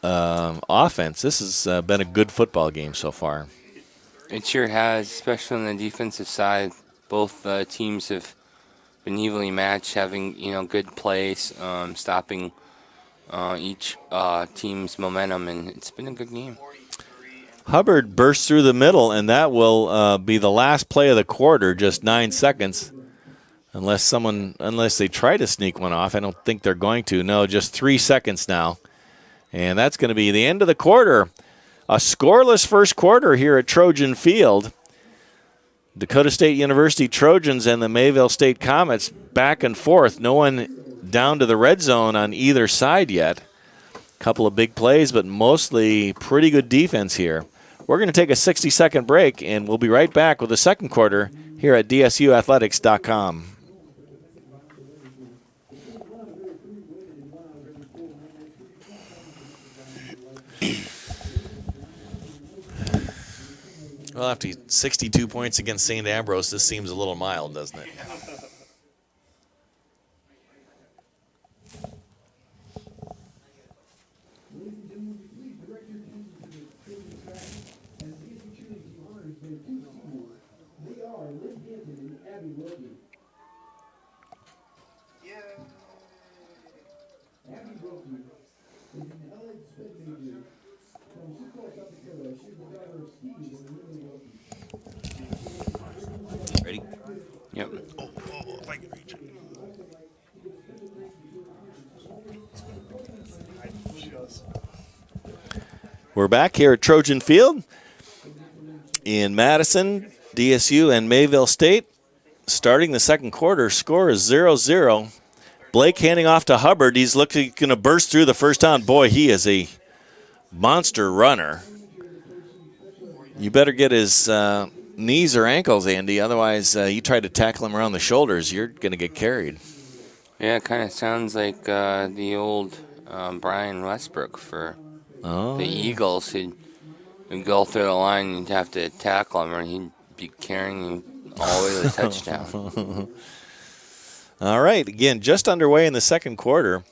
offense. This has been a good football game so far. It sure has, especially on the defensive side. Both teams have been evenly matched, having good plays, stopping each team's momentum, and it's been a good game. Hubbard burst through the middle, and that will be the last play of the quarter, just 9 seconds. Unless they try to sneak one off. I don't think they're going to. No, just 3 seconds now. And that's going to be the end of the quarter. A scoreless first quarter here at Trojan Field. Dakota State University Trojans and the Mayville State Comets back and forth. No one down to the red zone on either side yet. Couple of big plays, but mostly pretty good defense here. We're going to take a 60-second break, and we'll be right back with the second quarter here at DSUathletics.com. Well, after 62 points against St. Ambrose, this seems a little mild, doesn't it? Ready? Yep. If I can reach it. We're back here at Trojan Field in Madison, DSU, and Mayville State. Starting the second quarter, score is 0-0. Blake handing off to Hubbard. He's going to burst through the first down. Boy, he is a monster runner. You better get his knees or ankles, Andy. Otherwise, you try to tackle him around the shoulders, you're going to get carried. Yeah, it kind of sounds like the old Brian Westbrook for the Eagles. He'd go through the line and you'd have to tackle him, and he'd be carrying you all the way to the touchdown. All right, again, just underway in the second quarter.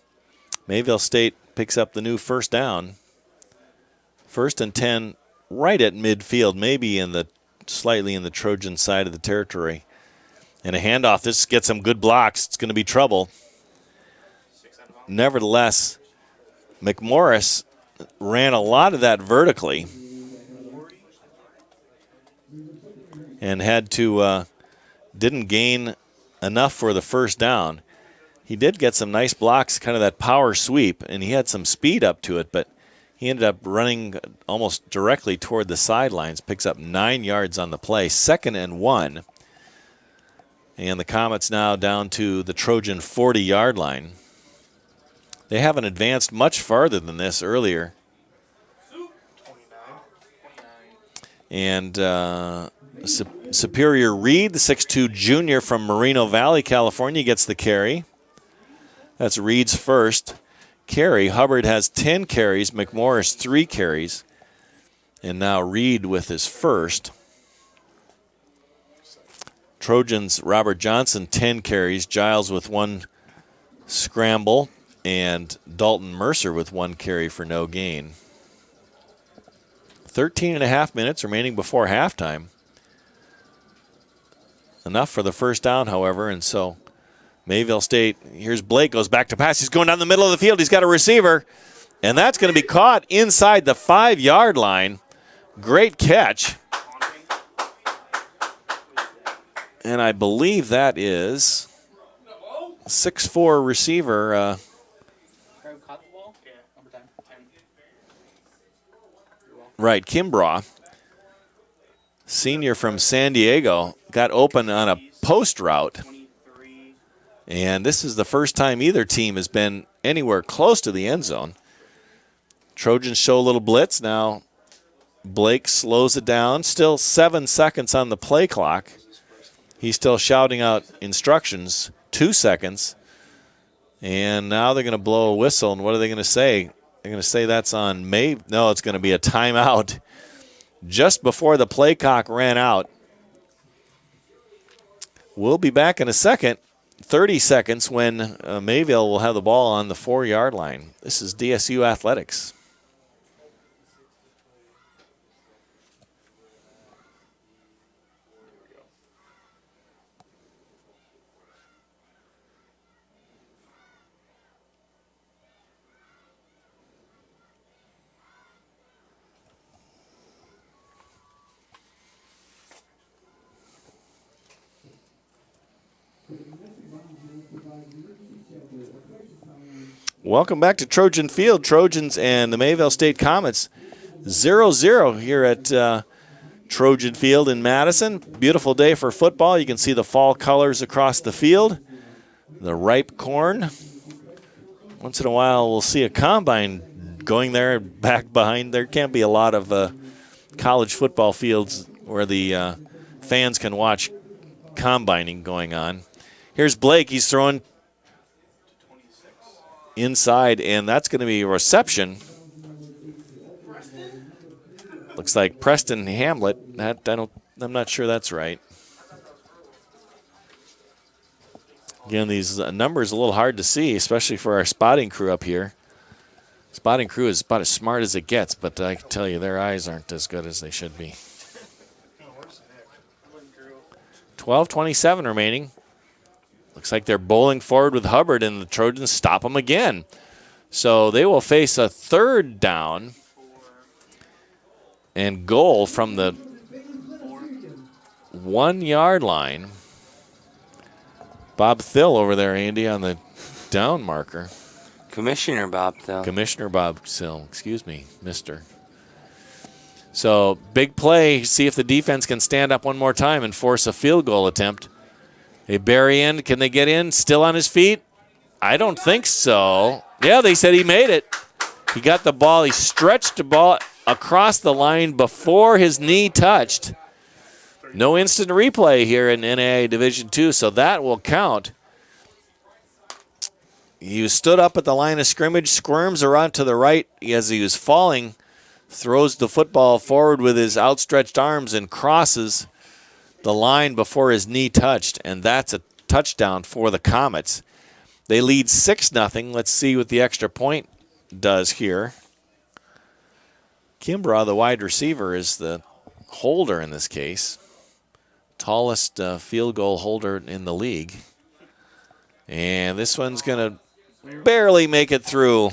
Mayville State picks up the new first down. 1st and 10 right at midfield, maybe slightly in the Trojan side of the territory. And a handoff. This gets some good blocks. It's going to be trouble. Nevertheless, McMorris ran a lot of that vertically and didn't gain enough for the first down. He did get some nice blocks, kind of that power sweep, and he had some speed up to it, but he ended up running almost directly toward the sidelines, picks up 9 yards on the play. 2nd and 1. And the Comets now down to the Trojan 40-yard line. They haven't advanced much farther than this earlier. And Superior Reed, the 6'2 junior from Moreno Valley, California, gets the carry. That's Reed's first carry. Hubbard has 10 carries, McMorris 3 carries, and now Reed with his first. Trojans, Robert Johnson, 10 carries, Giles with 1 scramble, and Dalton Mercer with 1 carry for no gain. 13 and a half minutes remaining before halftime. Enough for the first down, however, and so Mayville State, here's Blake, goes back to pass. He's going down the middle of the field. He's got a receiver, and that's going to be caught inside the 5-yard line. Great catch. And I believe that is 6'4 receiver. Right, Kimbrough, senior from San Diego, got open on a post route. And this is the first time either team has been anywhere close to the end zone. Trojans show a little blitz. Now Blake slows it down. Still 7 seconds on the play clock. He's still shouting out instructions. 2 seconds. And now they're going to blow a whistle. And what are they going to say? They're going to say that's on May. No, it's going to be a timeout. Just before the play clock ran out. We'll be back in a second. 30 seconds when Mayville will have the ball on the 4-yard line. This is DSU Athletics. Welcome back to Trojan Field. Trojans and the Mayville State Comets 0-0 here at Trojan Field in Madison. Beautiful day for football. You can see the fall colors across the field. The ripe corn. Once in a while we'll see a combine going there back behind. There can't be a lot of college football fields where the fans can watch combining going on. Here's Blake. He's throwing inside, and that's going to be a reception. Looks like Preston Hamlet. I'm not sure that's right. Again, these numbers are a little hard to see, especially for our spotting crew up here. Spotting crew is about as smart as it gets, but I can tell you their eyes aren't as good as they should be. 12:27 remaining. Looks like they're bowling forward with Hubbard, and the Trojans stop them again. So they will face a third down and goal from the 1 yard line. Bob Thill over there, Andy, on the down marker. Commissioner Bob Thill. Commissioner Bob Thill, excuse me, mister. So big play, see if the defense can stand up one more time and force a field goal attempt. They bury in. Can they get in? Still on his feet? I don't think so. Yeah, they said he made it. He got the ball. He stretched the ball across the line before his knee touched. No instant replay here in NAIA Division II, so that will count. He stood up at the line of scrimmage, squirms around to the right as he was falling, throws the football forward with his outstretched arms and crosses the line before his knee touched, and that's a touchdown for the Comets. They lead 6-0. Let's see what the extra point does here. Kimbrough, the wide receiver, is the holder in this case. Tallest field goal holder in the league. And this one's going to barely make it through.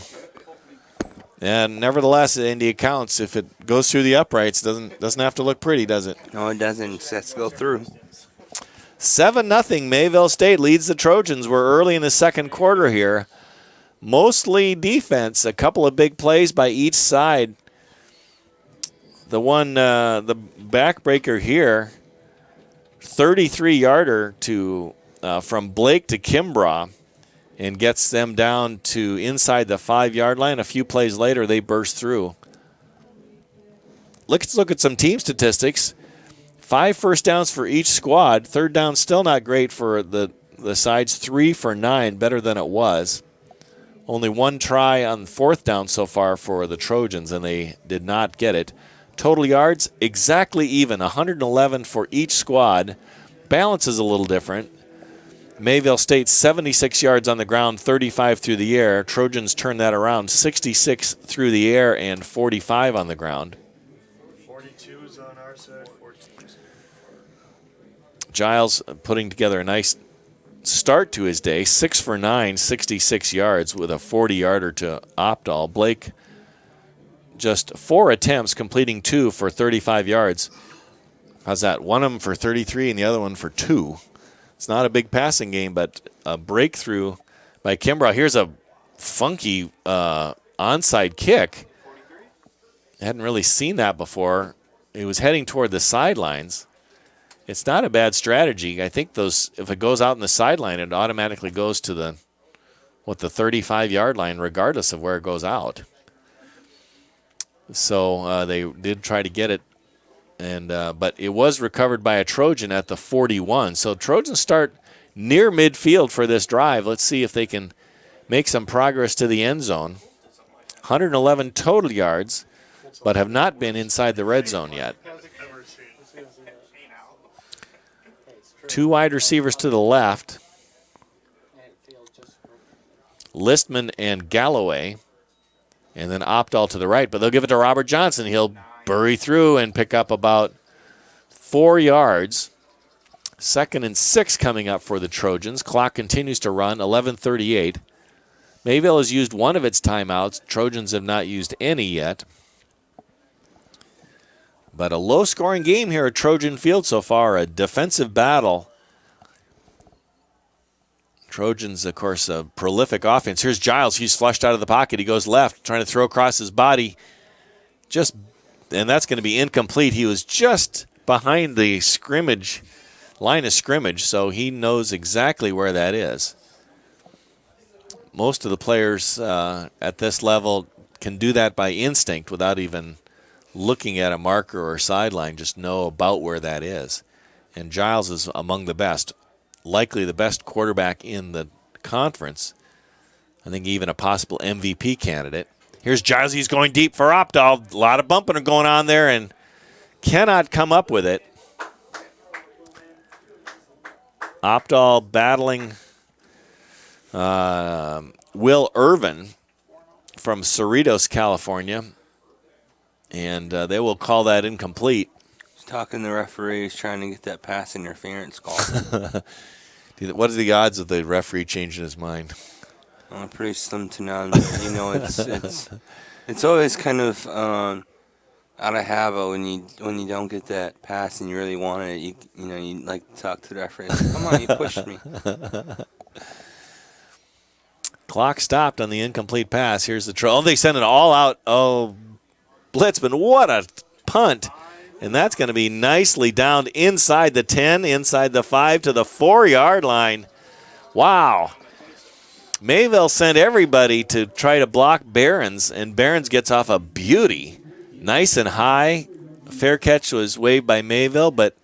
And nevertheless, Indy counts. If it goes through the uprights, doesn't have to look pretty, does it? No, it doesn't. It has to go through. 7-0. Mayville State leads the Trojans. We're early in the second quarter here. Mostly defense. A couple of big plays by each side. The backbreaker here, 33-yarder from Blake to Kimbrough, and gets them down to inside the 5-yard line. A few plays later, they burst through. Let's look at some team statistics. 5 first downs for each squad. Third down still not great for the sides. 3 for 9, better than it was. Only 1 try on fourth down so far for the Trojans, and they did not get it. Total yards, exactly even, 111 for each squad. Balance is a little different. Mayville State 76 yards on the ground, 35 through the air. Trojans turn that around, 66 through the air and 45 on the ground. 42 is on our side, 14. Giles putting together a nice start to his day, 6 for 9, 66 yards with a 40-yarder to Opdahl. Blake just 4 attempts, completing 2 for 35 yards. How's that? One of them for 33 and the other one for 2. It's not a big passing game, but a breakthrough by Kimbrough. Here's a funky onside kick. I hadn't really seen that before. He was heading toward the sidelines. It's not a bad strategy. I think if it goes out in the sideline, it automatically goes to the 35-yard line, regardless of where it goes out. So they did try to get it, but it was recovered by a Trojan at the 41. So Trojans start near midfield for this drive. Let's see if they can make some progress to the end zone. 111 total yards, but have not been inside the red zone yet. 2 wide receivers to the left, Listman and Galloway, and then Opdahl to the right. But they'll give it to Robert Johnson. He'll bury through and pick up about 4 yards. 2nd and 6 coming up for the Trojans. Clock continues to run, 11:38. Mayville has used one of its timeouts. Trojans have not used any yet. But a low-scoring game here at Trojan Field so far, a defensive battle. Trojans, of course, a prolific offense. Here's Giles. He's flushed out of the pocket. He goes left, trying to throw across his body. And that's going to be incomplete. He was just behind the line of scrimmage, so he knows exactly where that is. Most of the players at this level can do that by instinct without even looking at a marker or sideline, just know about where that is. And Giles is among the best, likely the best quarterback in the conference. I think even a possible MVP candidate. Here's Giles. He's going deep for Opdahl. A lot of bumping going on there and cannot come up with it. Opdahl battling Will Irvin from Cerritos, California. And they will call that incomplete. He's talking to the referee. He's trying to get that pass interference call. What are the odds of the referee changing his mind? Pretty slim to none. But, it's always kind of out of habit when you don't get that pass and you really want it. You like to talk to the referee. Like, come on, you pushed me. Clock stopped on the incomplete pass. Here's the throw. Oh, they send it all out. Oh, Blitzman, what a punt. And that's going to be nicely down inside the 10, inside the 5 to the 4-yard line. Wow. Mayville sent everybody to try to block Barons, and Barons gets off a beauty. Nice and high. Fair catch was waved by Mayville, but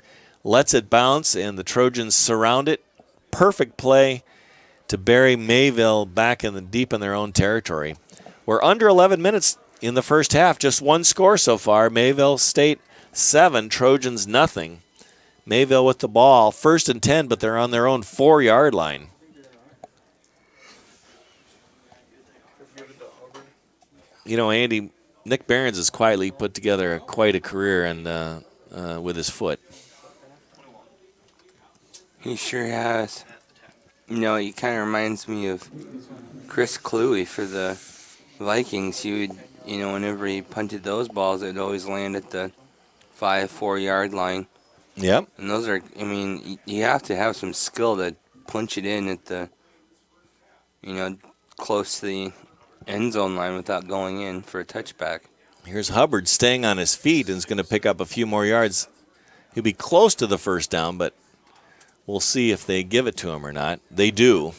lets it bounce, and the Trojans surround it. Perfect play to bury Mayville back deep in their own territory. We're under 11 minutes in the first half. Just one score so far. Mayville State 7, Trojans nothing. Mayville with the ball. 1st and 10, but they're on their own 4-yard line. Andy, Nick Barons has quietly put together quite a career and with his foot. He sure has. He kind of reminds me of Chris Cluey for the Vikings. He would, whenever he punted those balls, it would always land at the 4-yard line. Yep. And those are, you have to have some skill to punch it in at the, close to the end zone line without going in for a touchback. Here's Hubbard staying on his feet and is going to pick up a few more yards. He'll be close to the first down, but we'll see if they give it to him or not. They do.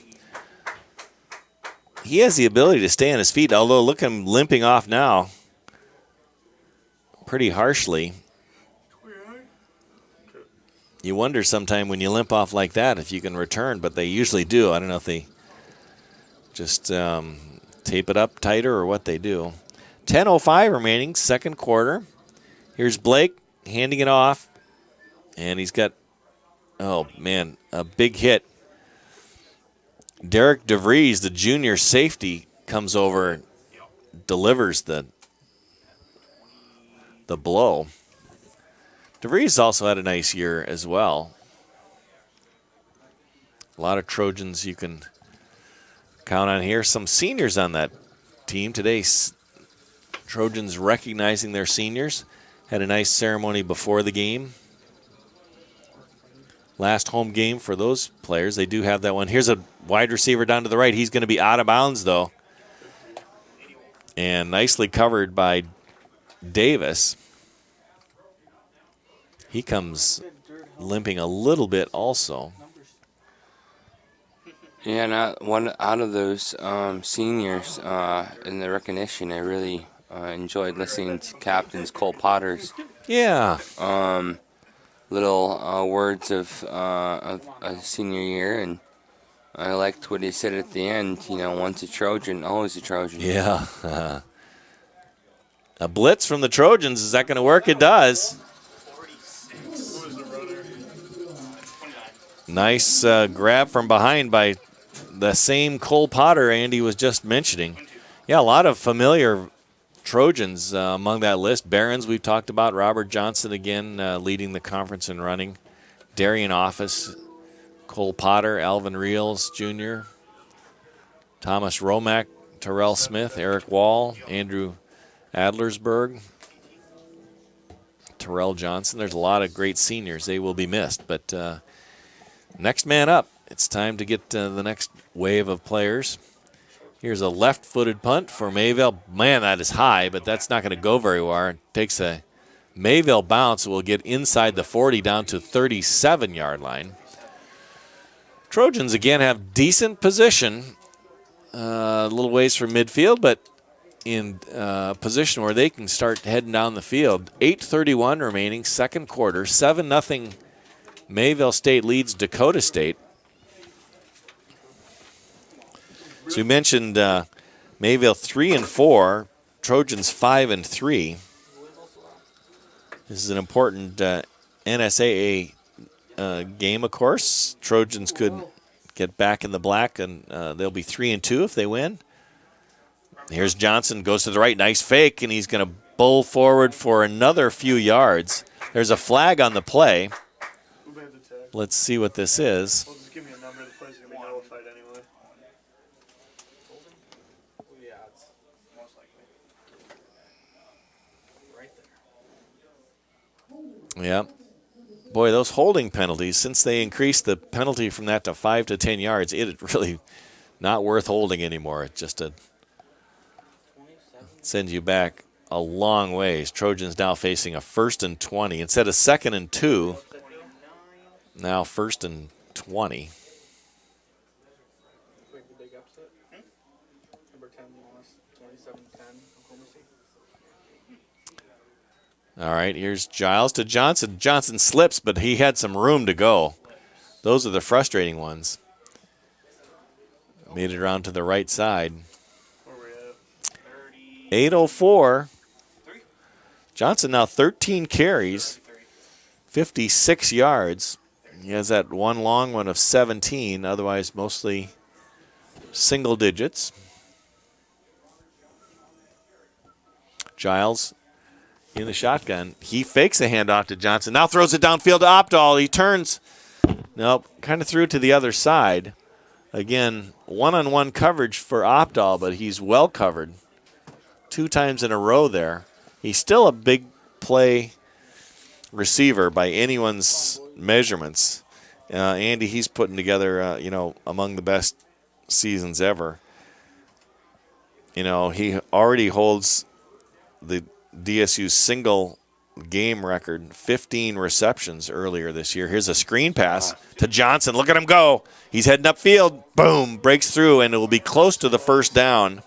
He has the ability to stay on his feet, although look at him limping off now pretty harshly. You wonder sometime when you limp off like that if you can return, but they usually do. I don't know if they just tape it up tighter or what they do. 10:05 remaining, second quarter. Here's Blake handing it off, and he's got, a big hit. Derek DeVries, the junior safety, comes over, delivers the blow. DeVries also had a nice year as well. A lot of Trojans you can count on here. Some seniors on that team today. Trojans recognizing their seniors. Had a nice ceremony before the game. Last home game for those players. They do have that one. Here's a wide receiver down to the right. He's going to be out of bounds, though. And nicely covered by Davis. He comes limping a little bit also. Yeah, not one out of those seniors in the recognition. I really enjoyed listening to Captain's Cole Potter's little words of a senior year, and I liked what he said at the end. Once a Trojan, always a Trojan. Yeah. A blitz from the Trojans. Is that going to work? It does. Nice grab from behind by the same Cole Potter Andy was just mentioning. Yeah, a lot of familiar Trojans among that list. Barons we've talked about. Robert Johnson again leading the conference in running. Darian Office, Cole Potter, Alvin Reels Jr., Thomas Romack, Terrell Smith, Eric Wall, Andrew Adlersberg, Terrell Johnson. There's a lot of great seniors. They will be missed. But next man up it's time to get the next wave of players. Here's a left-footed punt for Mayville. Man, that is high, but that's not going to go very far. It takes a Mayville bounce. Will get inside the 40 down to 37-yard line. Trojans, again, have decent position. A little ways from midfield, but in position where they can start heading down the field. 8:31 remaining, second quarter. 7-0 Mayville State leads Dakota State. So we mentioned Mayville 3-4, Trojans 5-3. This is an important NSAA game, of course. Trojans could get back in the black, and they'll be 3-2 if they win. Here's Johnson, goes to the right, nice fake, and he's going to bowl forward for another few yards. There's a flag on the play. Who made the tag? Let's see what this is. Well, just give me a number. The play's going to be nullified anyway. Yeah, it's most likely. Right there. Yeah. Boy, those holding penalties, since they increased the penalty from that to 5 to 10 yards, it is really not worth holding anymore. It's just sends you back a long ways. Trojans now facing a 1st and 20. Instead of 2nd and 2, now 1st and 20. Like the big upset. Number 10 lost 27-10 Oklahoma State. All right, here's Giles to Johnson. Johnson slips, but he had some room to go. Those are the frustrating ones. Made it around to the right side. Where we at? 8:04. Johnson now 13 carries, 56 yards. He has that one long one of 17, otherwise mostly single digits. Giles in the shotgun. He fakes a handoff to Johnson. Now throws it downfield to Opdahl. He turns. Nope, kind of threw it to the other side. Again, one-on-one coverage for Opdahl, but he's well covered 2 times in a row there. He's still a big play receiver by anyone's measurements. Andy, he's putting together, among the best seasons ever. He already holds the DSU single game record, 15 receptions earlier this year. Here's a screen pass to Johnson. Look at him go. He's heading upfield. Boom, breaks through, and it will be close to the first down.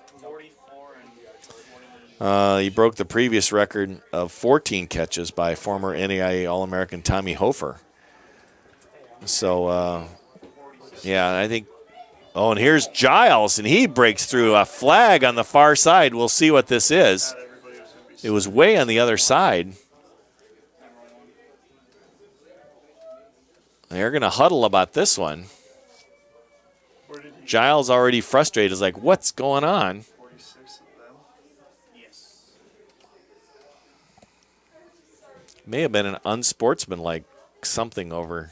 He broke the previous record of 14 catches by former NAIA All-American Tommy Hofer. So, I think – and here's Giles, and he breaks through. A flag on the far side. We'll see what this is. It was way on the other side. They're going to huddle about this one. Giles already frustrated. Is like, what's going on? 46 of them. Yes. May have been an unsportsmanlike something over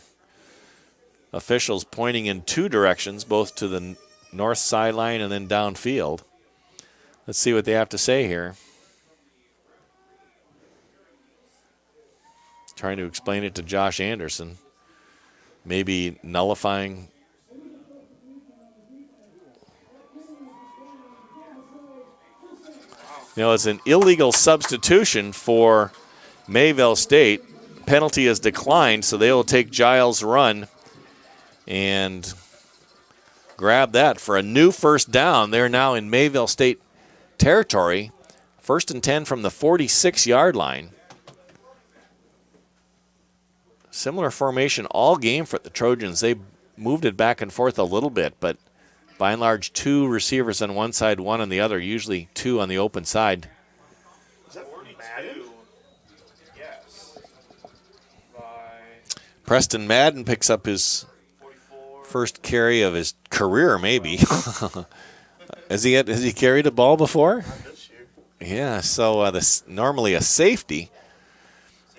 officials pointing in 2 directions, both to the north sideline and then downfield. Let's see what they have to say here. Trying to explain it to Josh Anderson. Maybe nullifying. It's an illegal substitution for Mayville State. Penalty is declined, so they will take Giles' run and grab that for a new first down. They're now in Mayville State territory. 1st and 10 from the 46-yard line. Similar formation all game for the Trojans. They moved it back and forth a little bit, but by and large, 2 receivers on one side, 1 on the other, usually 2 on the open side. Is that 42? Yes. Preston Madden picks up his 44. first carry of his career, maybe. Has he carried a ball before? Not this year. Yeah, so this normally a safety.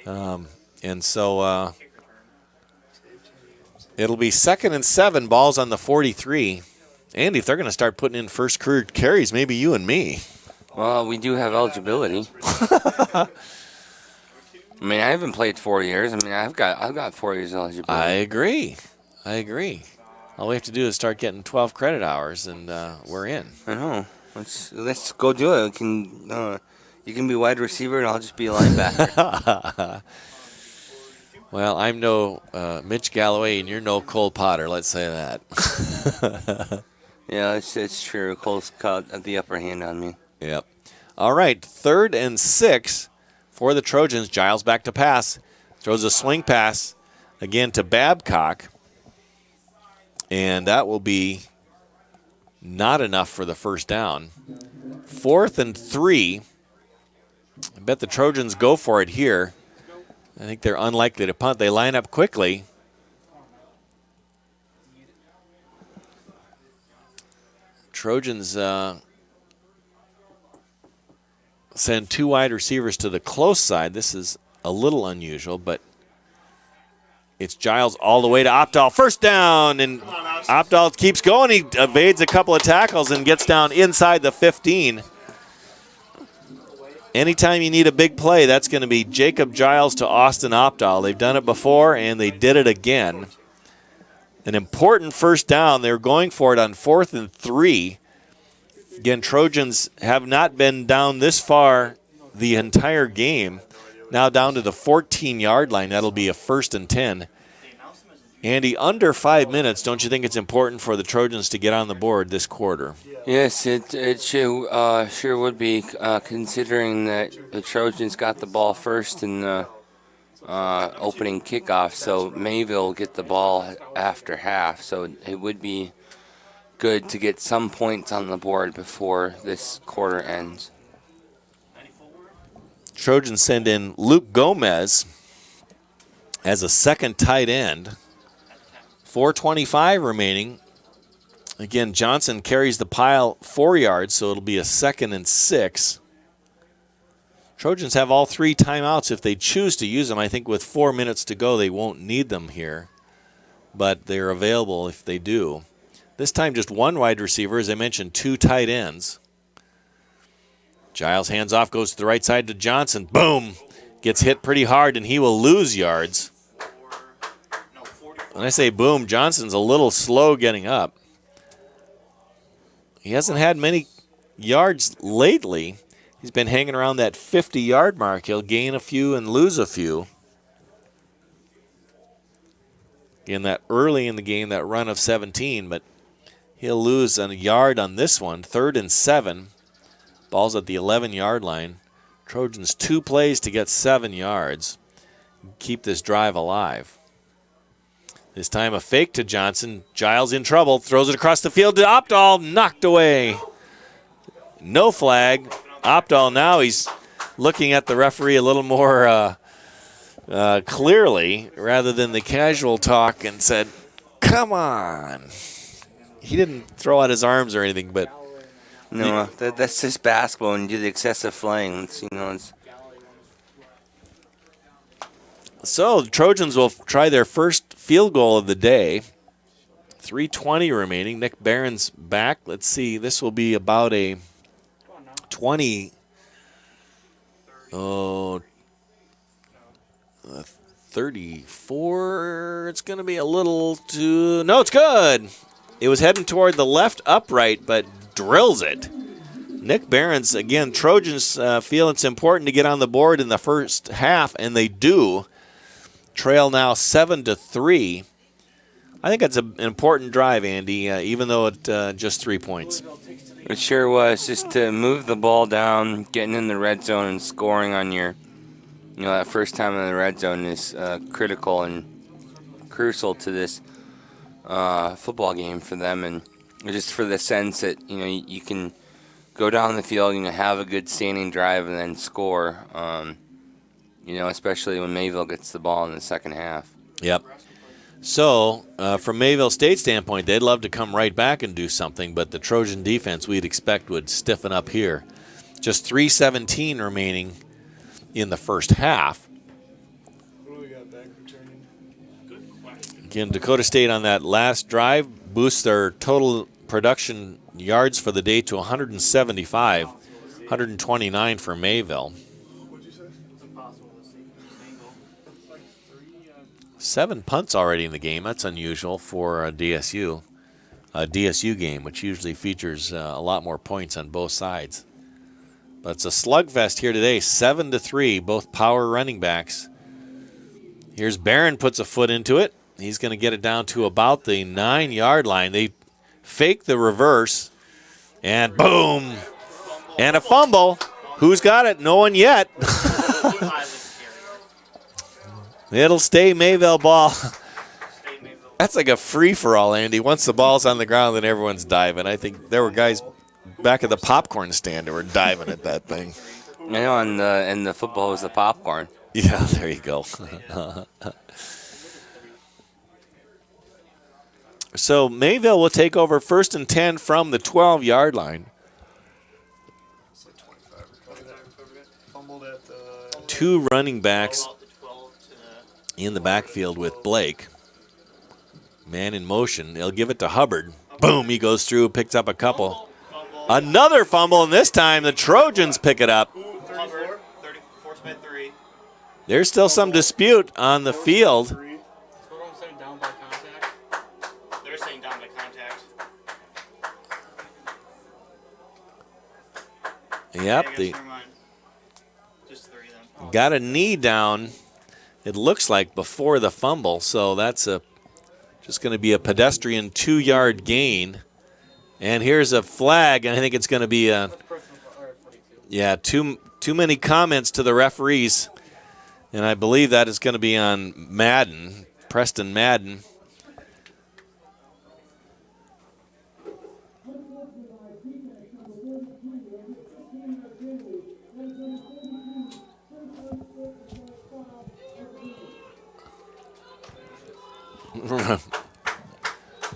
And so it'll be 2nd and 7, balls on the 43. Andy, if they're going to start putting in first career carries, maybe you and me. Well, we do have eligibility. I haven't played 4 years. I've got 4 years eligibility. I agree. All we have to do is start getting 12 credit hours, and we're in. I know. Let's go do it. You can be wide receiver, and I'll just be a linebacker. Well, I'm no Mitch Galloway, and you're no Cole Potter. Let's say that. Yeah, it's true. Cole's got the upper hand on me. Yep. All right, 3rd and 6 for the Trojans. Giles back to pass. Throws a swing pass again to Babcock. And that will be not enough for the first down. 4th and 3. I bet the Trojans go for it here. I think they're unlikely to punt. They line up quickly. Trojans send 2 wide receivers to the close side. This is a little unusual, but it's Giles all the way to Opdahl. First down, and Opdahl keeps going. He evades a couple of tackles and gets down inside the 15. Anytime you need a big play, that's going to be Jacob Giles to Austin Opdahl. They've done it before, and they did it again. An important first down. They're going for it on 4th and 3. Again, Trojans have not been down this far the entire game. Now down to the 14-yard line. That'll be a 1st and 10. Andy, under 5 minutes, don't you think it's important for the Trojans to get on the board this quarter? Yes, it sure would be, considering that the Trojans got the ball first in the opening kickoff, so Mayville will get the ball after half. So it would be good to get some points on the board before this quarter ends. Trojans send in Luke Gomez as a second tight end. 4:25 remaining. Again, Johnson carries the pile 4 yards, so it'll be a 2nd and 6. Trojans have all 3 timeouts if they choose to use them. I think with 4 minutes to go, they won't need them here, but they're available if they do. This time just 1 wide receiver, as I mentioned, 2 tight ends. Giles hands off, goes to the right side to Johnson. Boom! Gets hit pretty hard, and he will lose yards. When I say boom, Johnson's a little slow getting up. He hasn't had many yards lately. He's been hanging around that 50-yard mark. He'll gain a few and lose a few. Again, that early in the game, that run of 17, but he'll lose a yard on this one. 3rd and 7. Ball's at the 11-yard line. Trojans 2 plays to get 7 yards. Keep this drive alive. This time a fake to Johnson. Giles in trouble. Throws it across the field to Opdahl. Knocked away. No flag. Opdahl now he's looking at the referee a little more clearly rather than the casual talk and said, come on. He didn't throw out his arms or anything, but no, that's just basketball and you do the excessive flaying. So the Trojans will try their first field goal of the day. 3:20 remaining. Nick Barron's back. Let's see. This will be about a 34. It's going to be a little too. No, it's good. It was heading toward the left upright, but drills it. Nick Barron's, again, Trojans feel it's important to get on the board in the first half, and they do. Trail now 7-3. I think that's an important drive, Andy, even though it just 3 points. It sure was. Just to move the ball down, getting in the red zone and scoring on your, that first time in the red zone is critical and crucial to this football game for them, and just for the sense that you can go down the field, have a good standing drive and then score. Especially when Mayville gets the ball in the second half. Yep. So, from Mayville State standpoint, they'd love to come right back and do something, but the Trojan defense we'd expect would stiffen up here. Just 3:17 remaining in the first half. What do we got back returning? Good question. Again, Dakota State on that last drive boosts their total production yards for the day to 175, 129 for Mayville. 7 punts already in the game. That's unusual for a DSU game, which usually features a lot more points on both sides. But it's a slugfest here today, 7-3, both power running backs. Here's Barron, puts a foot into it. He's going to get it down to about the 9-yard line. They fake the reverse, and boom, and a fumble. Who's got it? No one yet. It'll stay Mayville ball. That's like a free-for-all, Andy. Once the ball's on the ground, then everyone's diving. I think there were guys back at the popcorn stand who were diving at that thing. I know, and the football was the popcorn. Yeah, there you go. So Mayville will take over 1st and 10 from the 12-yard line. It's like 25. Fumbled at the 2 running backs in the backfield with Blake. Man in motion. They'll give it to Hubbard. Boom, he goes through, picks up a couple. Another fumble, and this time the Trojans pick it up. 34, 3. There's still some dispute on the field. Total saying down by contact. They're saying down by contact. Yep, I guess never mind. Just 3 then. got a knee down, it looks like, before the fumble. So that's just going to be a pedestrian 2-yard gain. And here's a flag, and I think it's going to be too many comments to the referees. And I believe that is going to be on Madden, Preston Madden.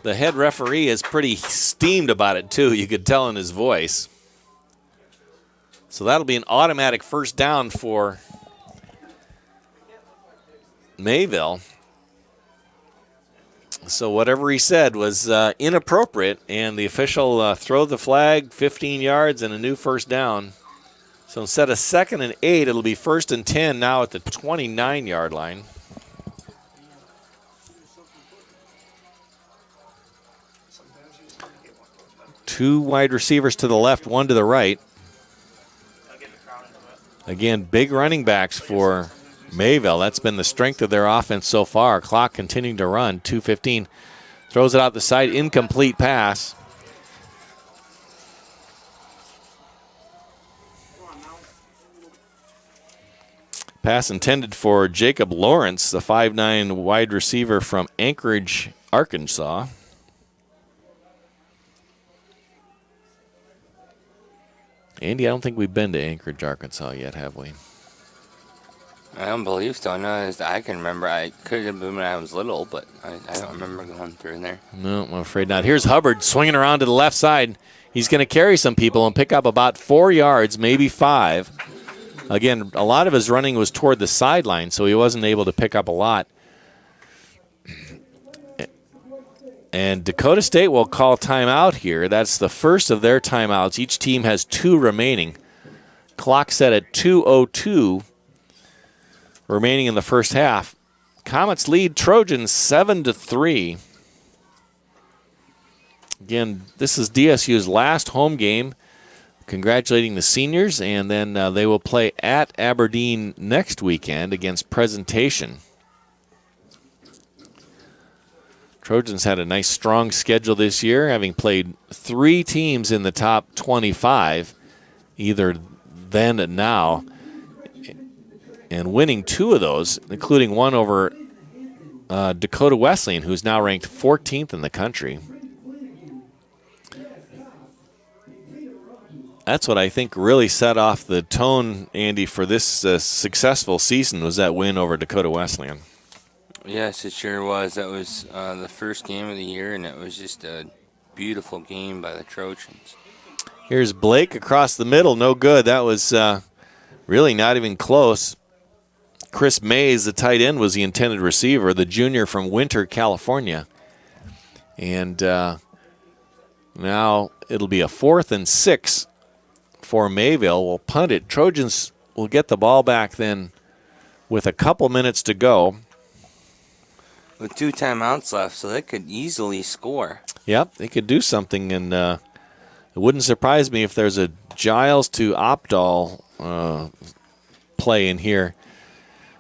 The head referee is pretty steamed about it, too. You could tell in his voice. So that'll be an automatic first down for Mayville. So whatever he said was inappropriate, and the official throw the flag, 15 yards, and a new first down. So instead of 2nd and 8, it'll be 1st and 10 now at the 29-yard line. Two wide receivers to the left, one to the right. Again, big running backs for Mayville. That's been the strength of their offense so far. Clock continuing to run. 2:15. Throws it out the side. Incomplete pass. Pass intended for Jacob Lawrence, the 5'9" wide receiver from Anchorage, Arkansas. Andy, I don't think we've been to Anchorage, Arkansas yet, have we? I don't believe so. No, as I can remember. I could have been when I was little, but I don't remember going through there. No, I'm afraid not. Here's Hubbard swinging around to the left side. He's going to carry some people and pick up about 4 yards, maybe 5. Again, a lot of his running was toward the sideline, so he wasn't able to pick up a lot. And Dakota State will call timeout here. That's the first of their timeouts. Each team has 2 remaining. Clock set at 2:02 remaining in the first half. Comets lead Trojans 7-3. Again, this is DSU's last home game. Congratulating the seniors, and then they will play at Aberdeen next weekend against Presentation. Trojans had a nice, strong schedule this year, having played 3 teams in the top 25, either then and now, and winning 2 of those, including one over Dakota Wesleyan, who's now ranked 14th in the country. That's what I think really set off the tone, Andy, for this successful season, was that win over Dakota Wesleyan. Yes, it sure was. That was the first game of the year, and it was just a beautiful game by the Trojans. Here's Blake across the middle. No good. That was really not even close. Chris Mays, the tight end, was the intended receiver, the junior from Winter, California. And now it'll be a 4th and 6 for Mayville. We'll punt it. Trojans will get the ball back then with a couple minutes to go. with 2 timeouts left, so they could easily score. Yep, they could do something, and it wouldn't surprise me if there's a Giles to Opdahl play in here.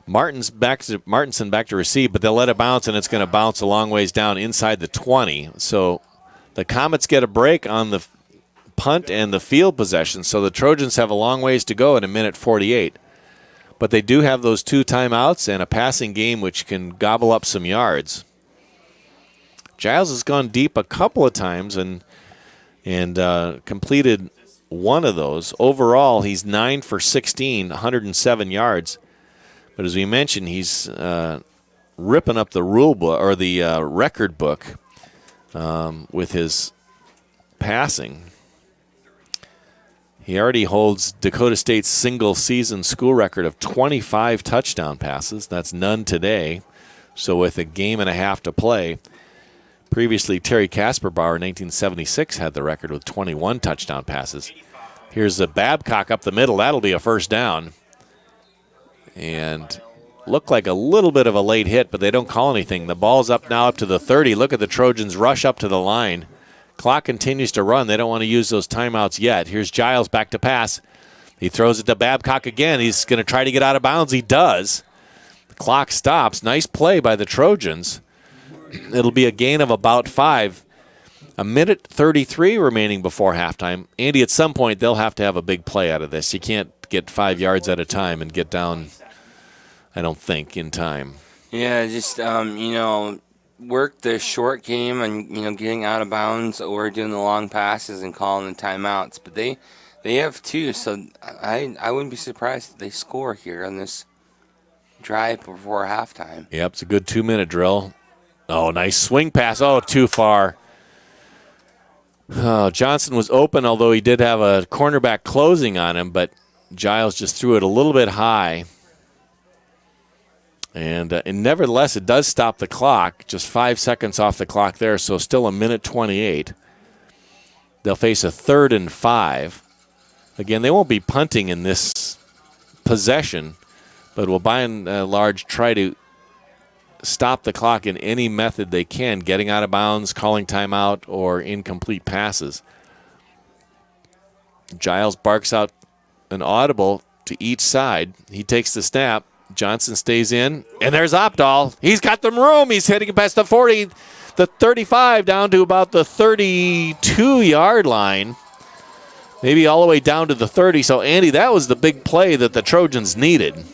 Martinson back to receive, but they'll let it bounce, and it's going to bounce a long ways down inside the 20. So the Comets get a break on the punt and the field possession, so the Trojans have a long ways to go in 1:48. But they do have those 2 timeouts and a passing game which can gobble up some yards. Giles has gone deep a couple of times and completed one of those. Overall, he's 9 for 16, 107 yards. But as we mentioned, he's ripping up the rule book or the record book with his passing. He already holds Dakota State's single-season school record of 25 touchdown passes. That's none today. So with a game and a half to play, previously Terry Kasperbauer in 1976 had the record with 21 touchdown passes. Here's a Babcock up the middle. That'll be a first down. And looked like a little bit of a late hit, but they don't call anything. The ball's up now up to the 30. Look at the Trojans rush up to the line. Clock continues to run. They don't want to use those timeouts yet. Here's Giles back to pass. He throws it to Babcock again. He's going to try to get out of bounds. He does. The clock stops. Nice play by the Trojans. It'll be a gain of about 5. 1:33 remaining before halftime. Andy, at some point, they'll have to have a big play out of this. You can't get 5 yards at a time and get down, I don't think, in time. Yeah, just, work the short game and, getting out of bounds or doing the long passes and calling the timeouts. But they have 2, so I wouldn't be surprised if they score here on this drive before halftime. Yep, it's a good 2-minute drill. Oh, nice swing pass. Oh, too far. Oh, Johnson was open, although he did have a cornerback closing on him, but Giles just threw it a little bit high. And nevertheless, it does stop the clock. Just 5 seconds off the clock there, so still 1:28. They'll face a 3rd and 5. Again, they won't be punting in this possession, but will by and large try to stop the clock in any method they can, getting out of bounds, calling timeout, or incomplete passes. Giles barks out an audible to each side. He takes the snap. Johnson stays in, and there's Opdahl. He's got the room. He's hitting past the 40, the 35, down to about the 32-yard line, maybe all the way down to the 30. So, Andy, that was the big play that the Trojans needed.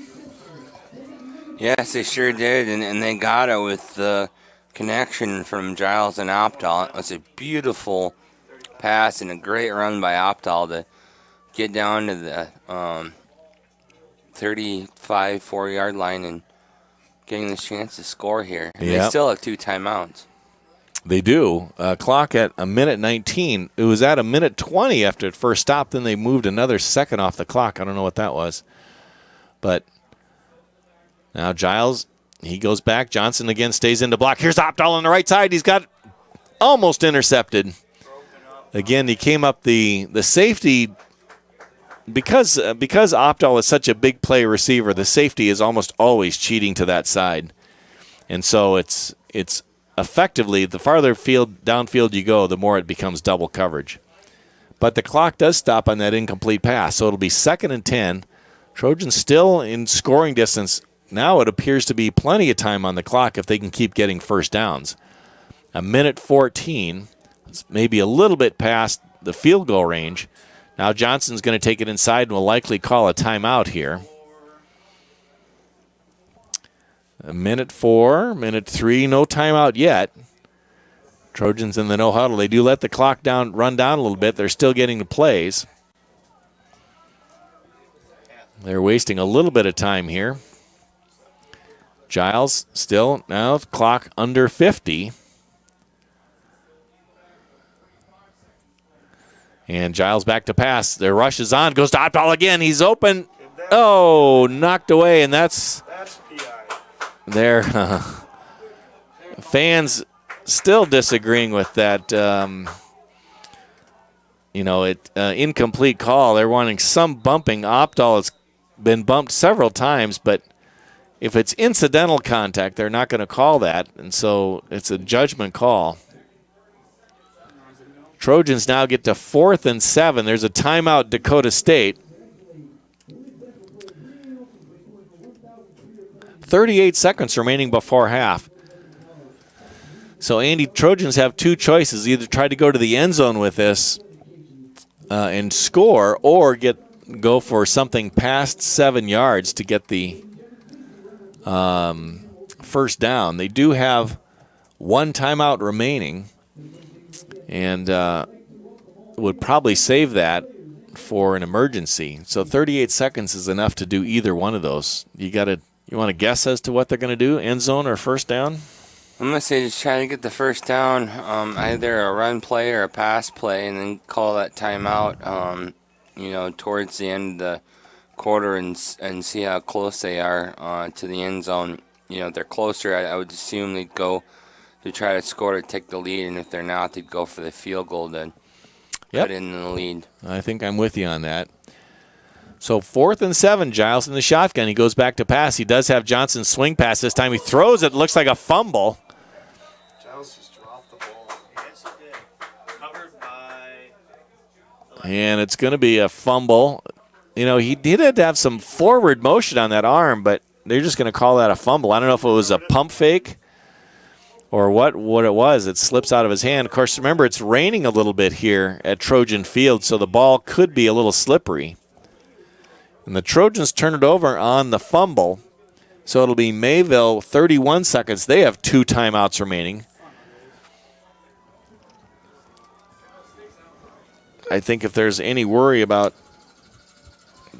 Yes, they sure did, and they got it with the connection from Giles and Opdahl. It was a beautiful pass and a great run by Opdahl to get down to the 35, 4-yard line and getting the chance to score here. And They still have 2 timeouts. They do. Clock at 1:19. It was at 1:20 after it first stopped. Then they moved another second off the clock. I don't know what that was. But now Giles, he goes back. Johnson again stays in to block. Here's Opdahl on the right side. He's got almost intercepted. Again, he came up the safety. Because Opdahl is such a big play receiver, the safety is almost always cheating to that side. And so it's effectively, the farther downfield you go, the more it becomes double coverage. But the clock does stop on that incomplete pass, so it'll be 2nd and 10. Trojans still in scoring distance. Now it appears to be plenty of time on the clock if they can keep getting first downs. 1:14, maybe a little bit past the field goal range. Now Johnson's going to take it inside and will likely call a timeout here. 1:04, 1:03, no timeout yet. Trojans in the no huddle. They do let the clock run down a little bit. They're still getting the plays. They're wasting a little bit of time here. Giles still, now clock under 50. And Giles back to pass. Their rush is on. Goes to Opdahl again. He's open. Oh, knocked away. And that's PI. Their fans still disagreeing with that, incomplete call. They're wanting some bumping. Opdahl has been bumped several times, but if it's incidental contact, they're not going to call that, and so it's a judgment call. Trojans now get to 4th and 7. There's a timeout, Dakota State. 38 seconds remaining before half. So, Andy, Trojans have two choices. Either try to go to the end zone with this and score, or go for something past 7 yards to get the first down. They do have one timeout remaining, and would probably save that for an emergency. So 38 seconds is enough to do either one of those. You want to guess as to what they're going to do, end zone or first down? I'm going to say just try to get the first down, either a run play or a pass play, and then call that timeout, towards the end of the quarter and see how close they are to the end zone. If they're closer, I would assume they'd go to try to score to take the lead, and if they're not, they'd go for the field goal to cut in the lead. I think I'm with you on that. So 4th and 7, Giles in the shotgun. He goes back to pass. He does have Johnson's swing pass this time. He throws it. Looks like a fumble. Giles just dropped the ball. Yes, he did. Covered by. And it's going to be a fumble. He did have to have some forward motion on that arm, but they're just going to call that a fumble. I don't know if it was a pump fake or what it was. It slips out of his hand. Of course, remember, it's raining a little bit here at Trojan Field, so the ball could be a little slippery. And the Trojans turn it over on the fumble, so it'll be Mayville 31 seconds. They have 2 timeouts remaining. I think if there's any worry about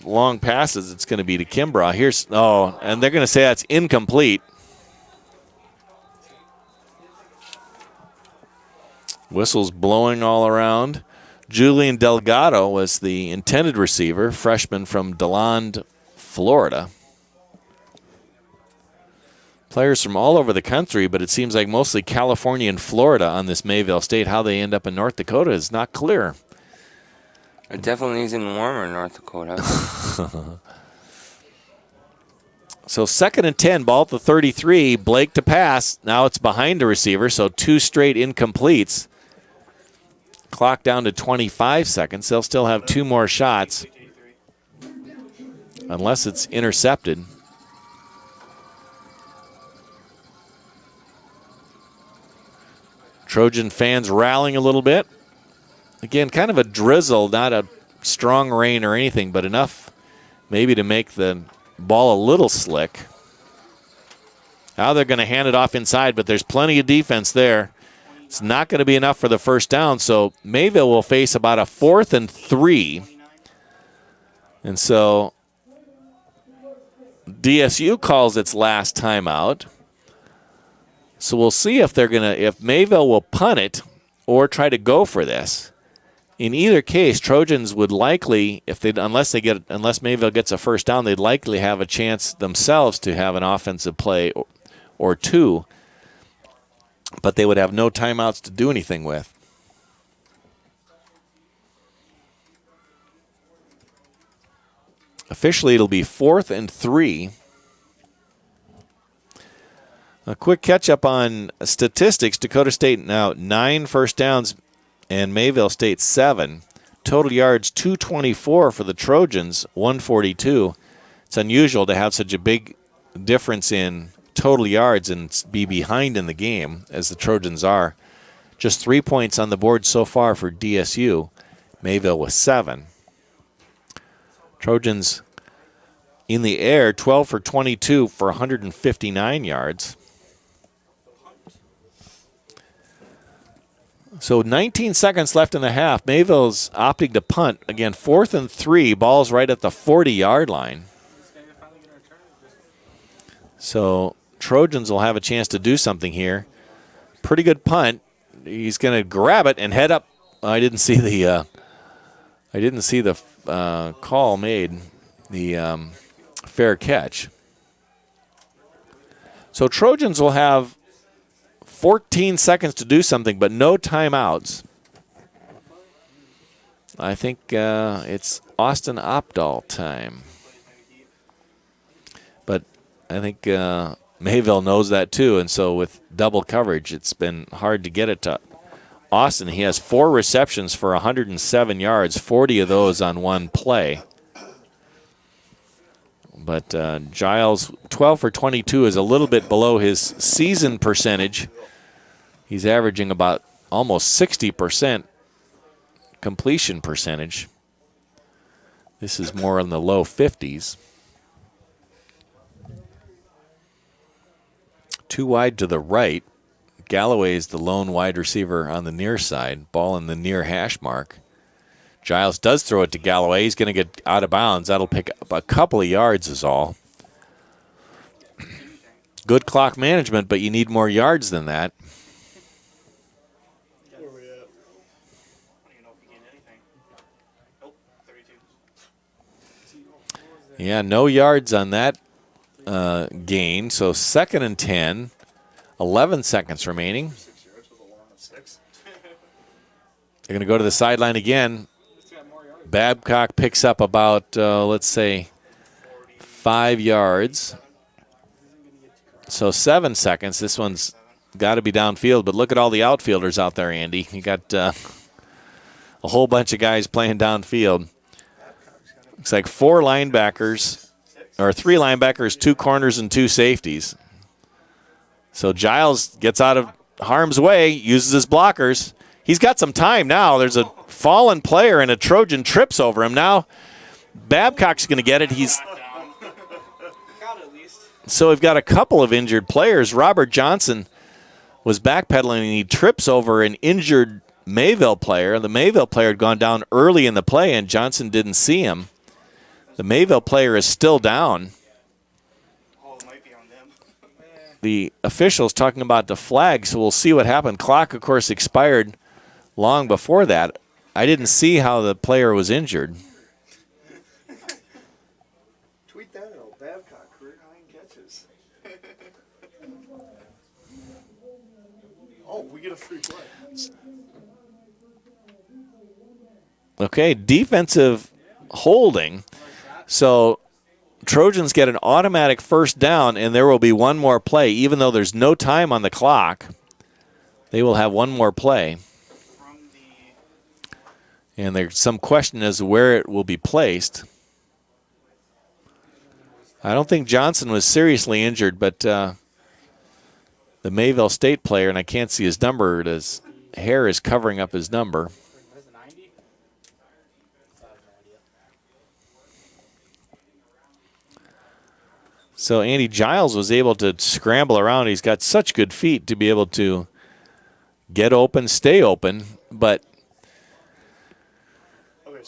long passes, it's going to be to Kimbrough. And they're going to say that's incomplete. Whistles blowing all around. Julian Delgado was the intended receiver, freshman from DeLand, Florida. Players from all over the country, but it seems like mostly California and Florida on this Mayville State. How they end up in North Dakota is not clear. It definitely isn't warmer in North Dakota. So 2nd and 10, ball at the 33. Blake to pass. Now it's behind the receiver, so 2 straight incompletes. Clock down to 25 seconds. They'll still have 2 more shots unless it's intercepted. Trojan fans rallying a little bit. Again, kind of a drizzle, not a strong rain or anything, but enough maybe to make the ball a little slick. Now they're going to hand it off inside, but there's plenty of defense there. It's not going to be enough for the first down, so Mayville will face about a 4th and 3. And so DSU calls its last timeout. So we'll see if Mayville will punt it or try to go for this. In either case, Trojans would likely, unless Mayville gets a first down, they'd likely have a chance themselves to have an offensive play or 2. But they would have no timeouts to do anything with. Officially, it'll be 4th and 3. A quick catch-up on statistics. Dakota State now 9 first downs and Mayville State 7. Total yards 224 for the Trojans, 142. It's unusual to have such a big difference in total yards and be behind in the game as the Trojans are. Just 3 points on the board so far for DSU. Mayville with 7. Trojans in the air, 12 for 22 for 159 yards. So 19 seconds left in the half. Mayville's opting to punt. Again, 4th and 3. Ball's right at the 40-yard line. So Trojans will have a chance to do something here. Pretty good punt. He's going to grab it and head up. I didn't see the call made, the fair catch. So Trojans will have 14 seconds to do something, but no timeouts. I think it's Austin Opdahl time. But I think Mayville knows that too, and so with double coverage, it's been hard to get it to Austin. He has 4 receptions for 107 yards, 40 of those on one play. But Giles, 12 for 22 is a little bit below his season percentage. He's averaging about almost 60% completion percentage. This is more in the low 50s. 2 wide to the right. Galloway is the lone wide receiver on the near side. Ball in the near hash mark. Giles does throw it to Galloway. He's going to get out of bounds. That'll pick up a couple of yards is all. Good clock management, but you need more yards than that. Where are we at? I don't even know if we gained anything. Nope, 32. Yeah, no yards on that gain. So 2nd and 10, 11 seconds remaining. 6 yards with a long of 6. They're going to go to the sideline again. Babcock picks up about, let's say, 5 yards. So 7 seconds. This one's got to be downfield, but look at all the outfielders out there, Andy. You got a whole bunch of guys playing downfield. Looks like 4 linebackers, or 3 linebackers, 2 corners, and 2 safeties. So Giles gets out of harm's way, uses his blockers. He's got some time now. There's a fallen player, and a Trojan trips over him. Now Babcock's going to get it. So we've got a couple of injured players. Robert Johnson was backpedaling, and he trips over an injured Mayville player. The Mayville player had gone down early in the play, and Johnson didn't see him. The Mayville player is still down. The officials talking about the flag, so we'll see what happened. Clock, of course, expired long before that. I didn't see how the player was injured. Tweet that out. Babcock, career high in catches. Oh, we get a free play. Okay, defensive holding. So Trojans get an automatic first down, and there will be one more play. Even though there's no time on the clock, they will have one more play. And there's some question as to where it will be placed. I don't think Johnson was seriously injured, but the Mayville State player, and I can't see his number, his hair is covering up his number. So Andy Giles was able to scramble around. He's got such good feet to be able to get open, stay open,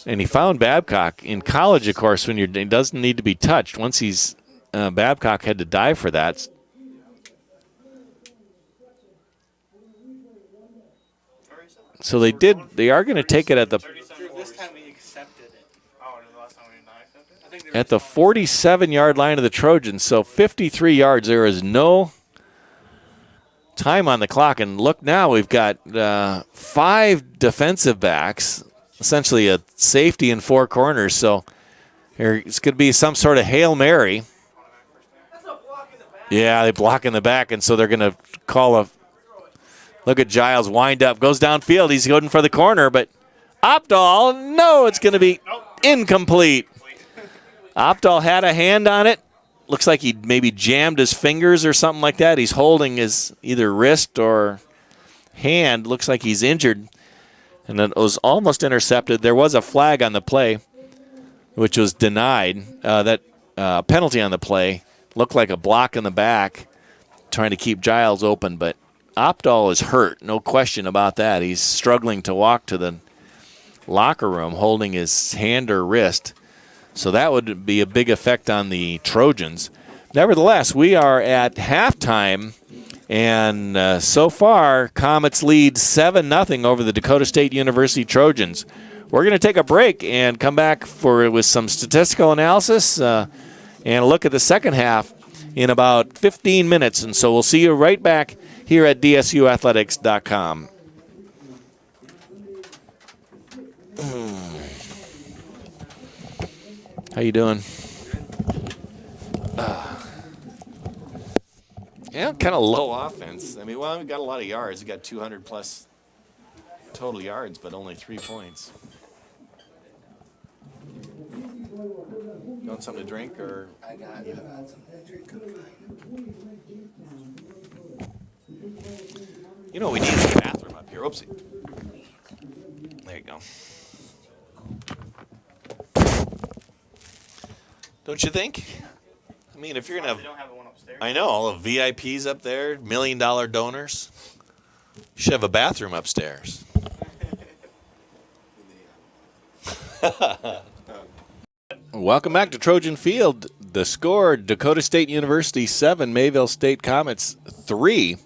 and he found Babcock. In college, of course, when he doesn't need to be touched. Once he's Babcock had to dive for that. So they are going to take it at the This time we accepted it. Oh, the last time we did not accept it? I think at the 47-yard line of the Trojans. So 53 yards. There is no time on the clock. And look now, we've got 5 defensive backs, essentially a safety and 4 corners. So it's going to be some sort of Hail Mary. Yeah, they block in the back, and so they're going to call a – look at Giles wind up, goes downfield. He's going for the corner, but Opdahl, no, it's going to be incomplete. Opdahl had a hand on it. Looks like he maybe jammed his fingers or something like that. He's holding his either wrist or hand. Looks like he's injured. And it was almost intercepted. There was a flag on the play, which was denied. That penalty on the play looked like a block in the back, trying to keep Giles open. But Opdahl is hurt, no question about that. He's struggling to walk to the locker room, holding his hand or wrist. So that would be a big effect on the Trojans. Nevertheless, we are at halftime, and so far, Comets lead 7-0 over the Dakota State University Trojans. We're going to take a break and come back with some statistical analysis and a look at the second half in about 15 minutes. And so we'll see you right back here at DSUathletics.com. How you doing? Yeah, kind of low offense. I mean, well, we got a lot of yards. We got 200 plus total yards, but only 3 points. You want something to drink, or? I got something to drink. You know, we need a bathroom up here. Oopsie. There you go. Don't you think? I mean, if you're going to They don't have the one upstairs. I know, all the VIPs up there, $1 million donors. You should have a bathroom upstairs. Welcome back to Trojan Field. The score, Dakota State University 7, Mayville State Comets 3.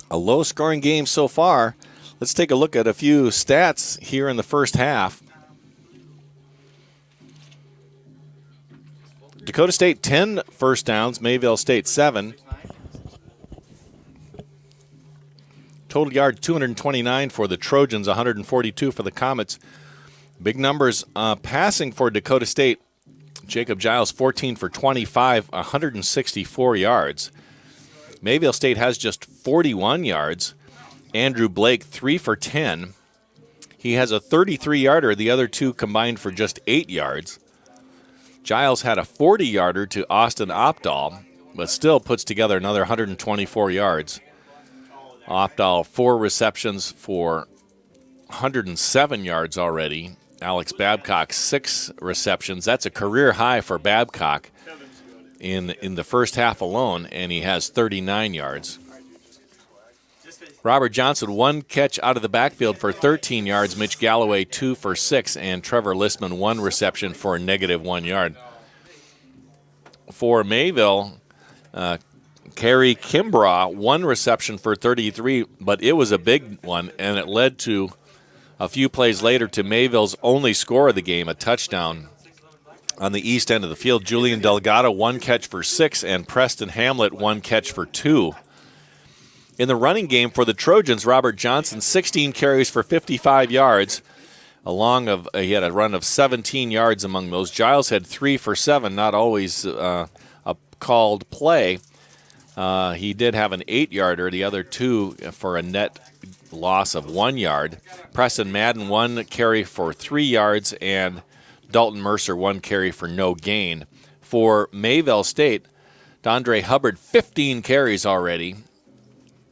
A low-scoring game so far. Let's take a look at a few stats here in the first half. Dakota State 10 first downs, Mayville State 7. Total yards 229 for the Trojans, 142 for the Comets. Big numbers passing for Dakota State. Jacob Giles 14 for 25, 164 yards. Mayville State has just 41 yards. Andrew Blake 3 for 10. He has a 33-yarder. The other two combined for just 8 yards. Giles had a 40-yarder to Austin Opdahl, but still puts together another 124 yards. Opdahl, 4 receptions for 107 yards already. Alex Babcock, 6 receptions. That's a career high for Babcock in the first half alone, and he has 39 yards. Robert Johnson, 1 catch out of the backfield for 13 yards. Mitch Galloway, 2 for 6. And Trevor Listman, 1 reception for a -1 yard. For Mayville, Kerry Kimbrough, 1 reception for 33, but it was a big one, and it led to a few plays later to Mayville's only score of the game, a touchdown on the east end of the field. Julian Delgado, 1 catch for 6, and Preston Hamlet, 1 catch for 2. In the running game for the Trojans, Robert Johnson, 16 carries for 55 yards. He had a run of 17 yards among those. Giles had 3 for 7, not always a called play. He did have an 8-yarder, the other 2 for a net loss of 1 yard. Preston Madden, 1 carry for 3 yards, and Dalton Mercer, 1 carry for no gain. For Mayville State, Dondre Hubbard, 15 carries already,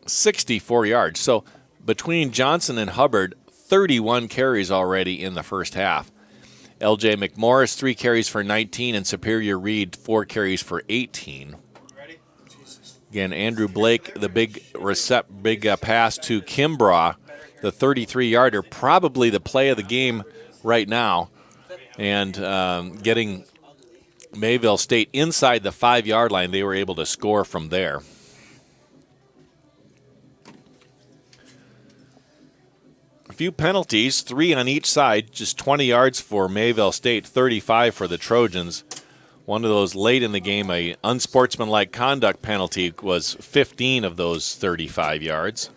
64 yards. So between Johnson and Hubbard, 31 carries already in the first half. L.J. McMorris, 3 carries for 19, and Superior Reed, 4 carries for 18. Again, Andrew Blake, the big pass to Kimbrough, the 33-yarder, probably the play of the game right now, and getting Mayville State inside the 5-yard line. They were able to score from there. A few penalties, 3 on each side, just 20 yards for Mayville State, 35 for the Trojans. One of those late in the game, a unsportsmanlike conduct penalty, was 15 of those 35 yards.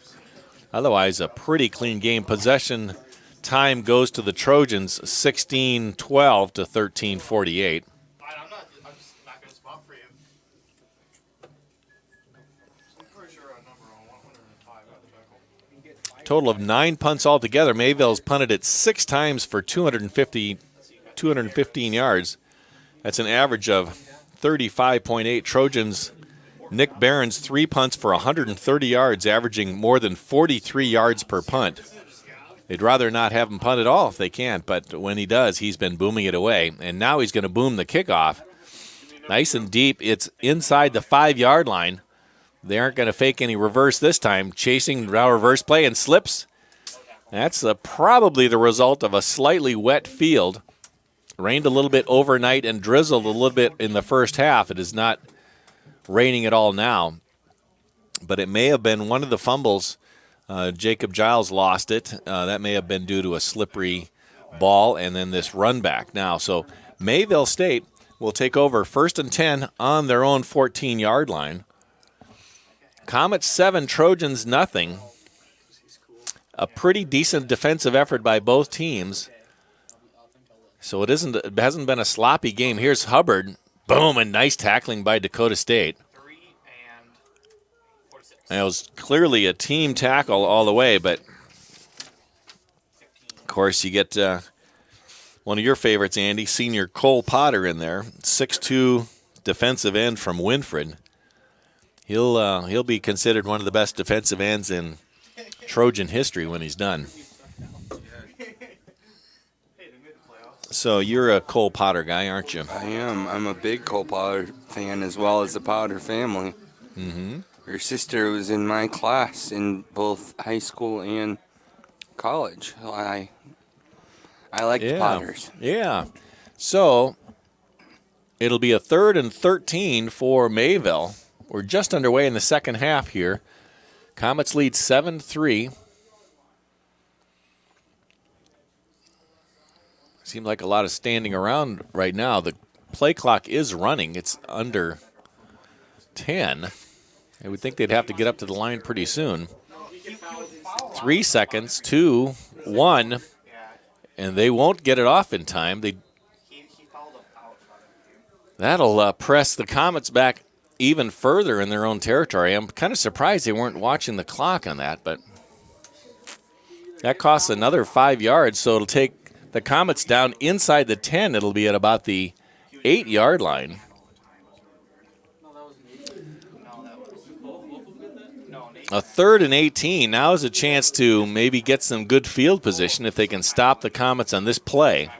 Otherwise, a pretty clean game. Possession time goes to the Trojans, 16-12 to 13-48. I'm just not going to spot for you. I'm pretty sure a number on 105 at the tackle. Total of 9 punts altogether. Mayville's punted it 6 times for 215 yards. That's an average of 35.8. Trojans, Nick Barron's 3 punts for 130 yards, averaging more than 43 yards per punt. They'd rather not have him punt at all if they can, but when he does, he's been booming it away. And now he's going to boom the kickoff. Nice and deep. It's inside the 5-yard line. They aren't going to fake any reverse this time. Chasing now reverse play and slips. That's probably the result of a slightly wet field. Rained a little bit overnight and drizzled a little bit in the first half. It is not raining at all now. But it may have been one of the fumbles. Jacob Giles lost it. That may have been due to a slippery ball and then this run back now. So Mayville State will take over 1st and 10 on their own 14-yard line. Comets 7, Trojans nothing. A pretty decent defensive effort by both teams. So it hasn't been a sloppy game. Here's Hubbard. Boom, and nice tackling by Dakota State. 3 and It was clearly a team tackle all the way, but of course you get one of your favorites, Andy, senior Cole Potter in there, 6'2" defensive end from Winfred. He'll be considered one of the best defensive ends in Trojan history when he's done. So you're a Cole Potter guy, aren't you? I am. I'm a big Cole Potter fan as well as the Potter family. Mm-hmm. Her sister was in my class in both high school and college. I like the Potters. Yeah. So it'll be a 3rd and 13 for Mayville. We're just underway in the second half here. Comets lead 7-3. Seems like a lot of standing around right now. The play clock is running. It's under 10. I would think they'd have to get up to the line pretty soon. 3 seconds, 2, 1, and they won't get it off in time. That'll press the Comets back even further in their own territory. I'm kind of surprised they weren't watching the clock on that, but that costs another 5 yards, so it'll take the Comets down inside the 10. It'll be at about the 8-yard line. A 3rd and 18. Now is a chance to maybe get some good field position if they can stop the Comets on this play.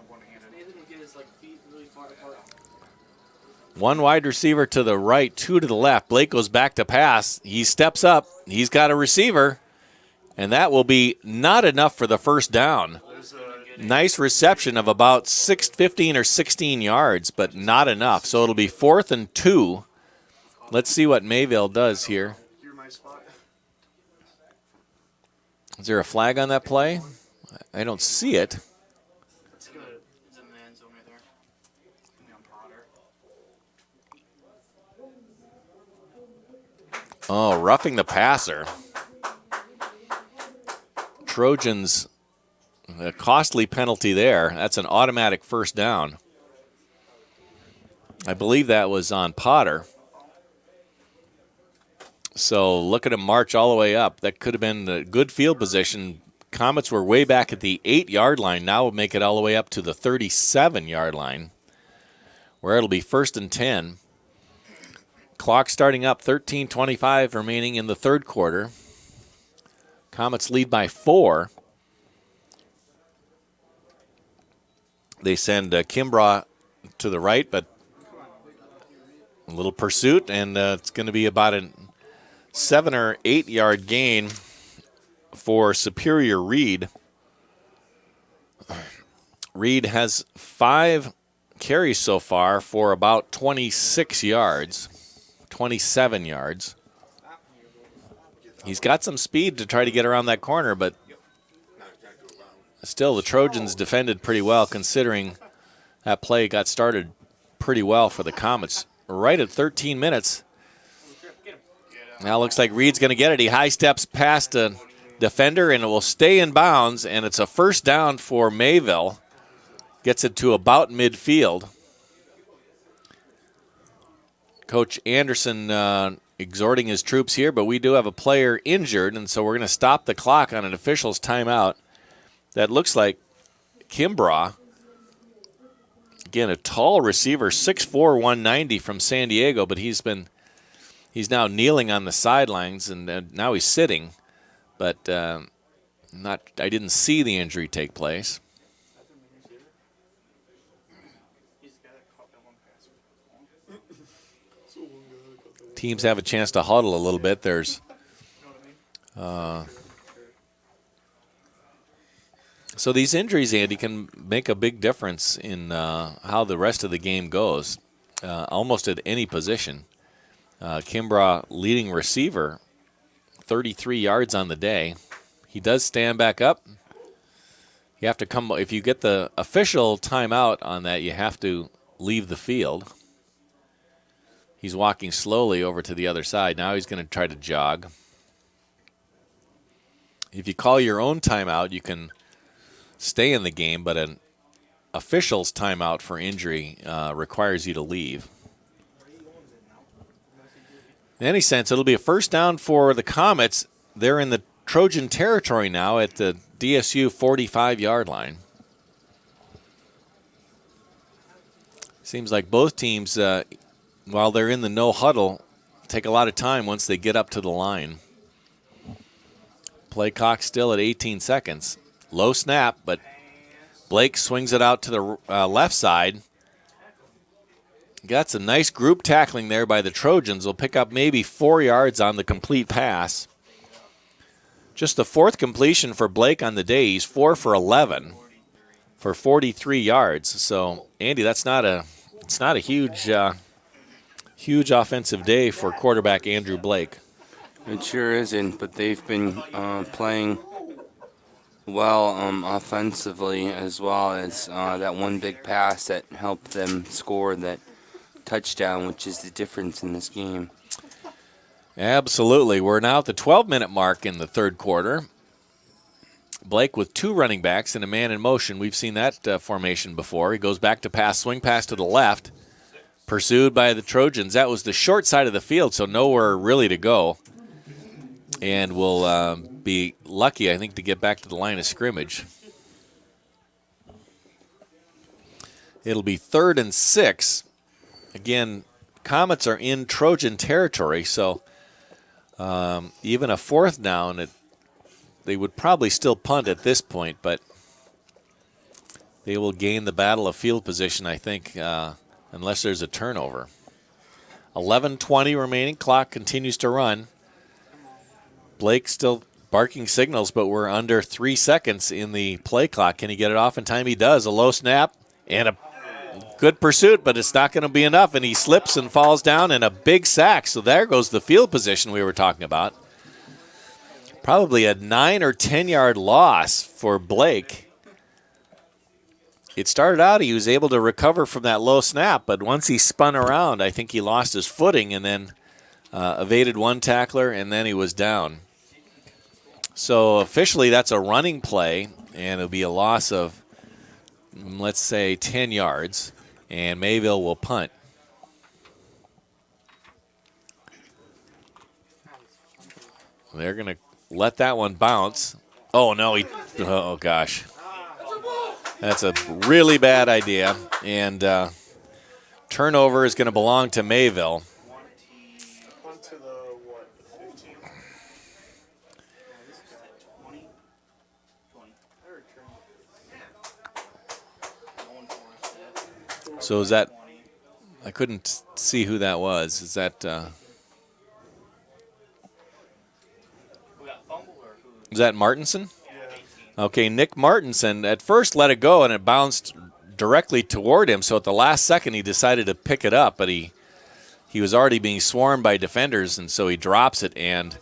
One wide receiver to the right, 2 to the left. Blake goes back to pass. He steps up. He's got a receiver, and that will be not enough for the first down. Nice reception of about 15 or 16 yards, but not enough. So it'll be 4th and 2. Let's see what Mayville does here. Is there a flag on that play? I don't see it. Oh, roughing the passer. Trojans, a costly penalty there. That's an automatic first down. I believe that was on Potter. So look at him march all the way up. That could have been a good field position. Comets were way back at the 8-yard line. Now we'll make it all the way up to the 37-yard line, where it'll be 1st and 10. Clock starting up, 13:25 remaining in the third quarter. Comets lead by 4. They send Kimbrough to the right, but a little pursuit, and it's going to be about a 7 or 8 yard gain for Superior Reed. Reed has 5 carries so far for about 26 yards, 27 yards. He's got some speed to try to get around that corner, but still the Trojans defended pretty well considering that play got started pretty well for the Comets. Right at 13 minutes. Now looks like Reed's going to get it. He high steps past a defender, and it will stay in bounds, and it's a first down for Mayville. Gets it to about midfield. Coach Anderson exhorting his troops here, but we do have a player injured, and so we're going to stop the clock on an official's timeout. That looks like Kimbrough. Again, a tall receiver, 6'4", 190 from San Diego, but he's now kneeling on the sidelines, and now he's sitting. But I didn't see the injury take place. Teams have a chance to huddle a little bit. There's so these injuries, Andy, can make a big difference in how the rest of the game goes, almost at any position. Kimbrough, leading receiver, 33 yards on the day. He does stand back up. You have to come, if you get the official timeout on that, you have to leave the field. He's walking slowly over to the other side. Now he's going to try to jog. If you call your own timeout, you can stay in the game, but an official's timeout for injury requires you to leave. In any sense, it'll be a first down for the Comets. They're in the Trojan territory now at the DSU 45-yard line. Seems like both teams, while they're in the no huddle, take a lot of time once they get up to the line. Play clock still at 18 seconds. Low snap, but Blake swings it out to the left side. Got some nice group tackling there by the Trojans. Will pick up maybe 4 yards on the complete pass. Just the fourth completion for Blake on the day. He's 4 for 11 for 43 yards. So, Andy, it's not a huge offensive day for quarterback Andrew Blake. It sure isn't, but they've been playing well offensively, as well as that one big pass that helped them score that touchdown, which is the difference in this game. Absolutely. We're now at the 12-minute mark in the third quarter. Blake with 2 running backs and a man in motion. We've seen that formation before. He goes back to pass, swing pass to the left, pursued by the Trojans. That was the short side of the field, so nowhere really to go. And will be lucky, I think, to get back to the line of scrimmage. It'll be 3rd and 6. Again, Comets are in Trojan territory, so even a 4th down, they would probably still punt at this point, but they will gain the battle of field position, I think, unless there's a turnover. 11:20 remaining. Clock continues to run. Blake still barking signals, but we're under 3 seconds in the play clock. Can he get it off in time? He does. A low snap and a good pursuit, but it's not going to be enough, and he slips and falls down, and a big sack. So there goes the field position we were talking about. Probably a 9 or 10-yard loss for Blake. It started out he was able to recover from that low snap, but once he spun around, I think he lost his footing and then evaded one tackler, and then he was down. So officially that's a running play, and it'll be a loss of, let's say, 10 yards, and Mayville will punt. They're going to let that one bounce. Oh, no. Oh, gosh. That's a really bad idea. And turnover is going to belong to Mayville. So is that, I couldn't see who that was. Is that, is that Martinson? Okay, Nick Martinson at first let it go and it bounced directly toward him. So at the last second he decided to pick it up, but he was already being swarmed by defenders, and so he drops it and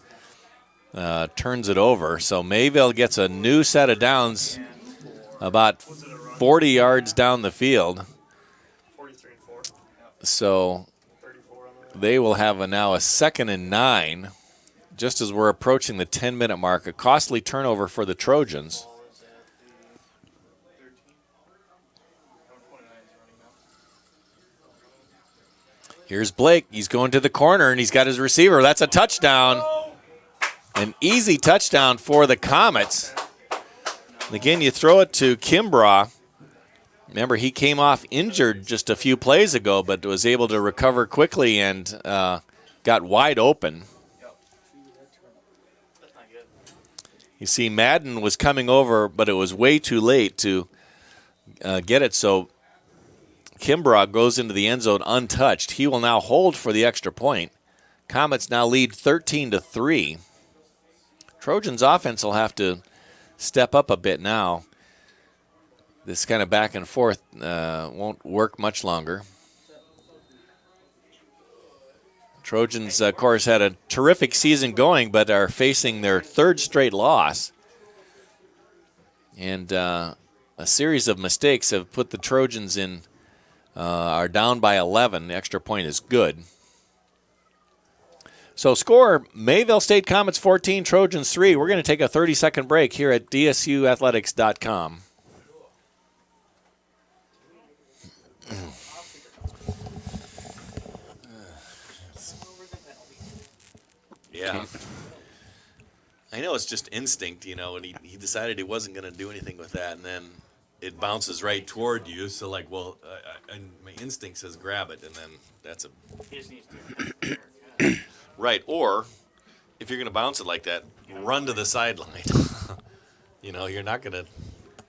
turns it over. So Mayville gets a new set of downs about 40 yards down the field. So they will have now a 2nd and 9, just as we're approaching the 10-minute mark. A costly turnover for the Trojans. Here's Blake. He's going to the corner, and he's got his receiver. That's a touchdown. An easy touchdown for the Comets. And again, you throw it to Kimbrough. Remember, he came off injured just a few plays ago, but was able to recover quickly and got wide open. You see, Madden was coming over, but it was way too late to get it, so Kimbrough goes into the end zone untouched. He will now hold for the extra point. Comets now lead 13-3. Trojans' offense will have to step up a bit now. This kind of back and forth won't work much longer. Trojans, of course, had a terrific season going, but are facing their 3rd straight loss. And a series of mistakes have put the Trojans in, are down by 11. The extra point is good. So score, Mayville State Comets 14, Trojans 3. We're going to take a 30-second break here at dsuathletics.com. Yeah. I know it's just instinct, and he decided he wasn't going to do anything with that, and then it bounces right toward you. So, like, well, and my instinct says grab it, and then that's a He just needs to. right. Or if you're going to bounce it like that, run to the sideline. You're not going to.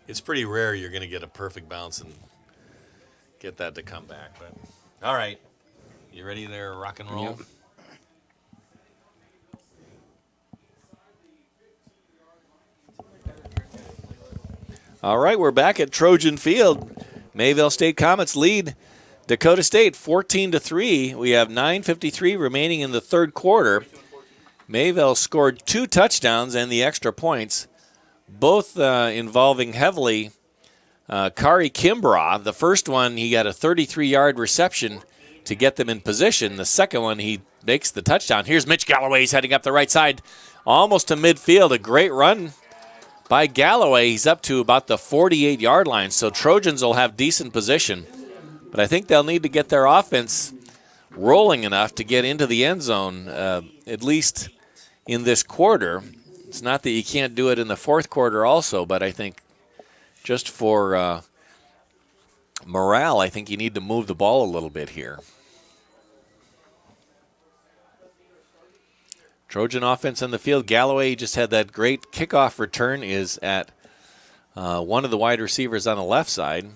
It's pretty rare you're going to get a perfect bounce and get that to come back. But all right, you ready there, rock and roll? Yep. All right, we're back at Trojan Field. Mayville State Comets lead Dakota State 14-3. We have 9:53 remaining in the third quarter. Mayville scored 2 touchdowns and the extra points, both involving heavily Kari Kimbrough. The first one, he got a 33-yard reception to get them in position. The second one, he makes the touchdown. Here's Mitch Galloway. He's heading up the right side, almost to midfield. A great run by Galloway. He's up to about the 48-yard line, so Trojans will have decent position. But I think they'll need to get their offense rolling enough to get into the end zone, at least in this quarter. It's not that you can't do it in the fourth quarter also, but I think just for morale, I think you need to move the ball a little bit here. Trojan offense on the field. Galloway just had that great kickoff return, is at one of the wide receivers on the left side.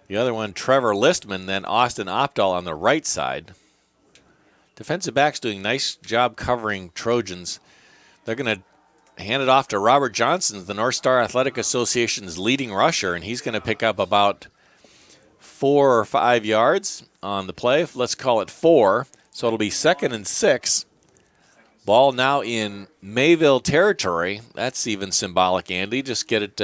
The other one, Trevor Listman, then Austin Opdahl on the right side. Defensive backs doing a nice job covering Trojans. They're going to hand it off to Robert Johnson, the North Star Athletic Association's leading rusher, and he's going to pick up about 4 or 5 yards on the play. Let's call it 4. So it'll be 2nd and 6. Ball now in Mayville territory. That's even symbolic, Andy. Just get it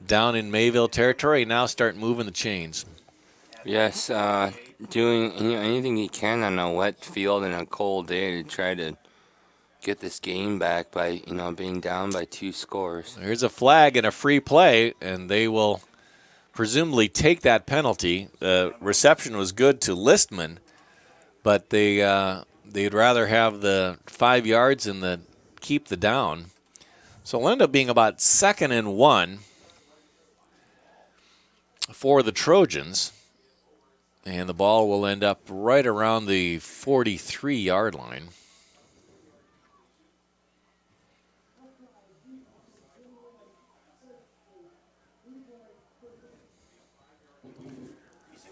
down in Mayville territory. Now start moving the chains. Yes, doing anything he can on a wet field and a cold day to try to get this game back by being down by 2 scores. Here's a flag and a free play, and they will presumably take that penalty. The reception was good to Listman, but they'd rather have the 5 yards and keep the down. So it'll end up being about 2nd and 1 for the Trojans. And the ball will end up right around the 43-yard line.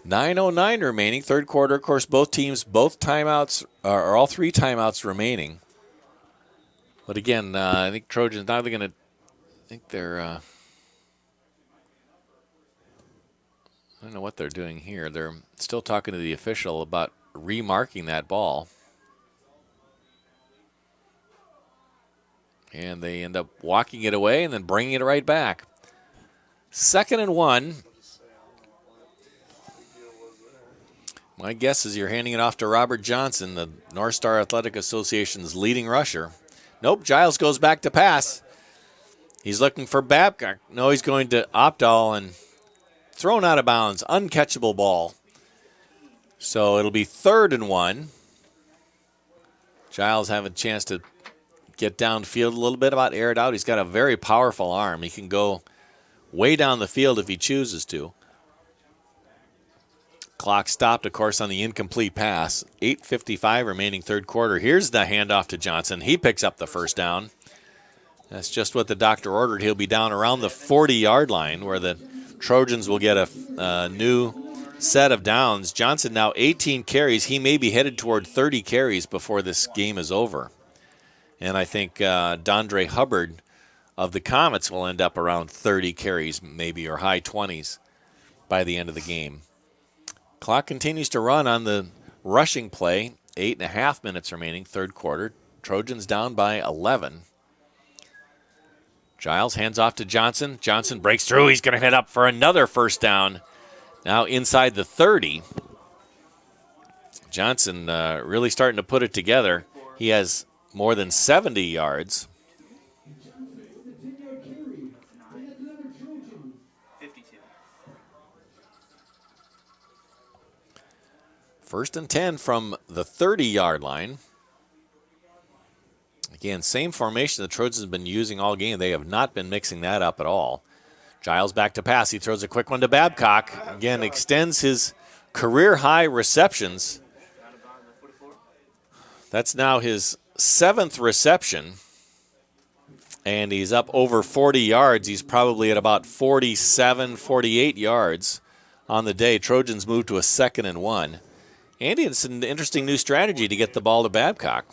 .909 remaining, third quarter. Of course, both teams, both timeouts, or all 3 timeouts remaining. But again, I think Trojans now they're going to. I think they're. I don't know what they're doing here. They're still talking to the official about remarking that ball. And they end up walking it away and then bringing it right back. 2nd and 1. My guess is you're handing it off to Robert Johnson, the North Star Athletic Association's leading rusher. Nope, Giles goes back to pass. He's looking for Babcock. No, he's going to Opdahl and thrown out of bounds. Uncatchable ball. So it'll be 3rd and 1. Giles having a chance to get downfield a little bit, about air it out. He's got a very powerful arm. He can go way down the field if he chooses to. Clock stopped, of course, on the incomplete pass. 8:55 remaining third quarter. Here's the handoff to Johnson. He picks up the first down. That's just what the doctor ordered. He'll be down around the 40-yard line where the Trojans will get a new set of downs. Johnson now 18 carries. He may be headed toward 30 carries before this game is over. And I think Dondre Hubbard of the Comets will end up around 30 carries maybe, or high 20s by the end of the game. Clock continues to run on the rushing play. 8.5 minutes remaining, third quarter. Trojans down by 11. Giles hands off to Johnson. Johnson breaks through. He's going to head up for another first down. Now inside the 30. Johnson really starting to put it together. He has more than 70 yards. 52. 1st and 10 from the 30-yard line. Again, same formation the Trojans have been using all game. They have not been mixing that up at all. Giles back to pass. He throws a quick one to Babcock. Again, extends his career-high receptions. That's now his 7th reception. And he's up over 40 yards. He's probably at about 47, 48 yards on the day. Trojans move to a 2nd and 1. Andy, it's an interesting new strategy to get the ball to Babcock.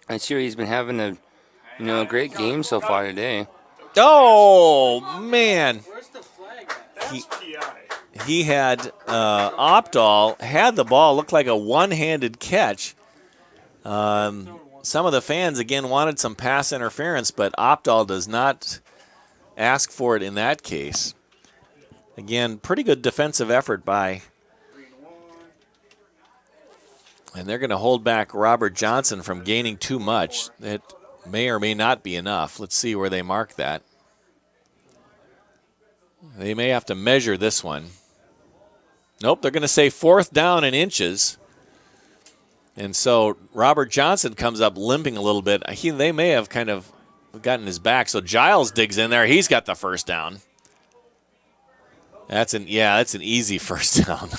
I'm sure he's been having a great game so far today. Oh, man. Where's the flag at? That's PI. He had Opdahl had the ball, looked like a one-handed catch. Some of the fans, again, wanted some pass interference, but Opdahl does not ask for it in that case. Again, pretty good defensive effort by. And they're going to hold back Robert Johnson from gaining too much. It may or may not be enough. Let's see where they mark that. They may have to measure this one. Nope, they're going to say 4th down in inches. And so Robert Johnson comes up limping a little bit. They may have kind of gotten his back. So Giles digs in there. He's got the first down. That's an easy first down.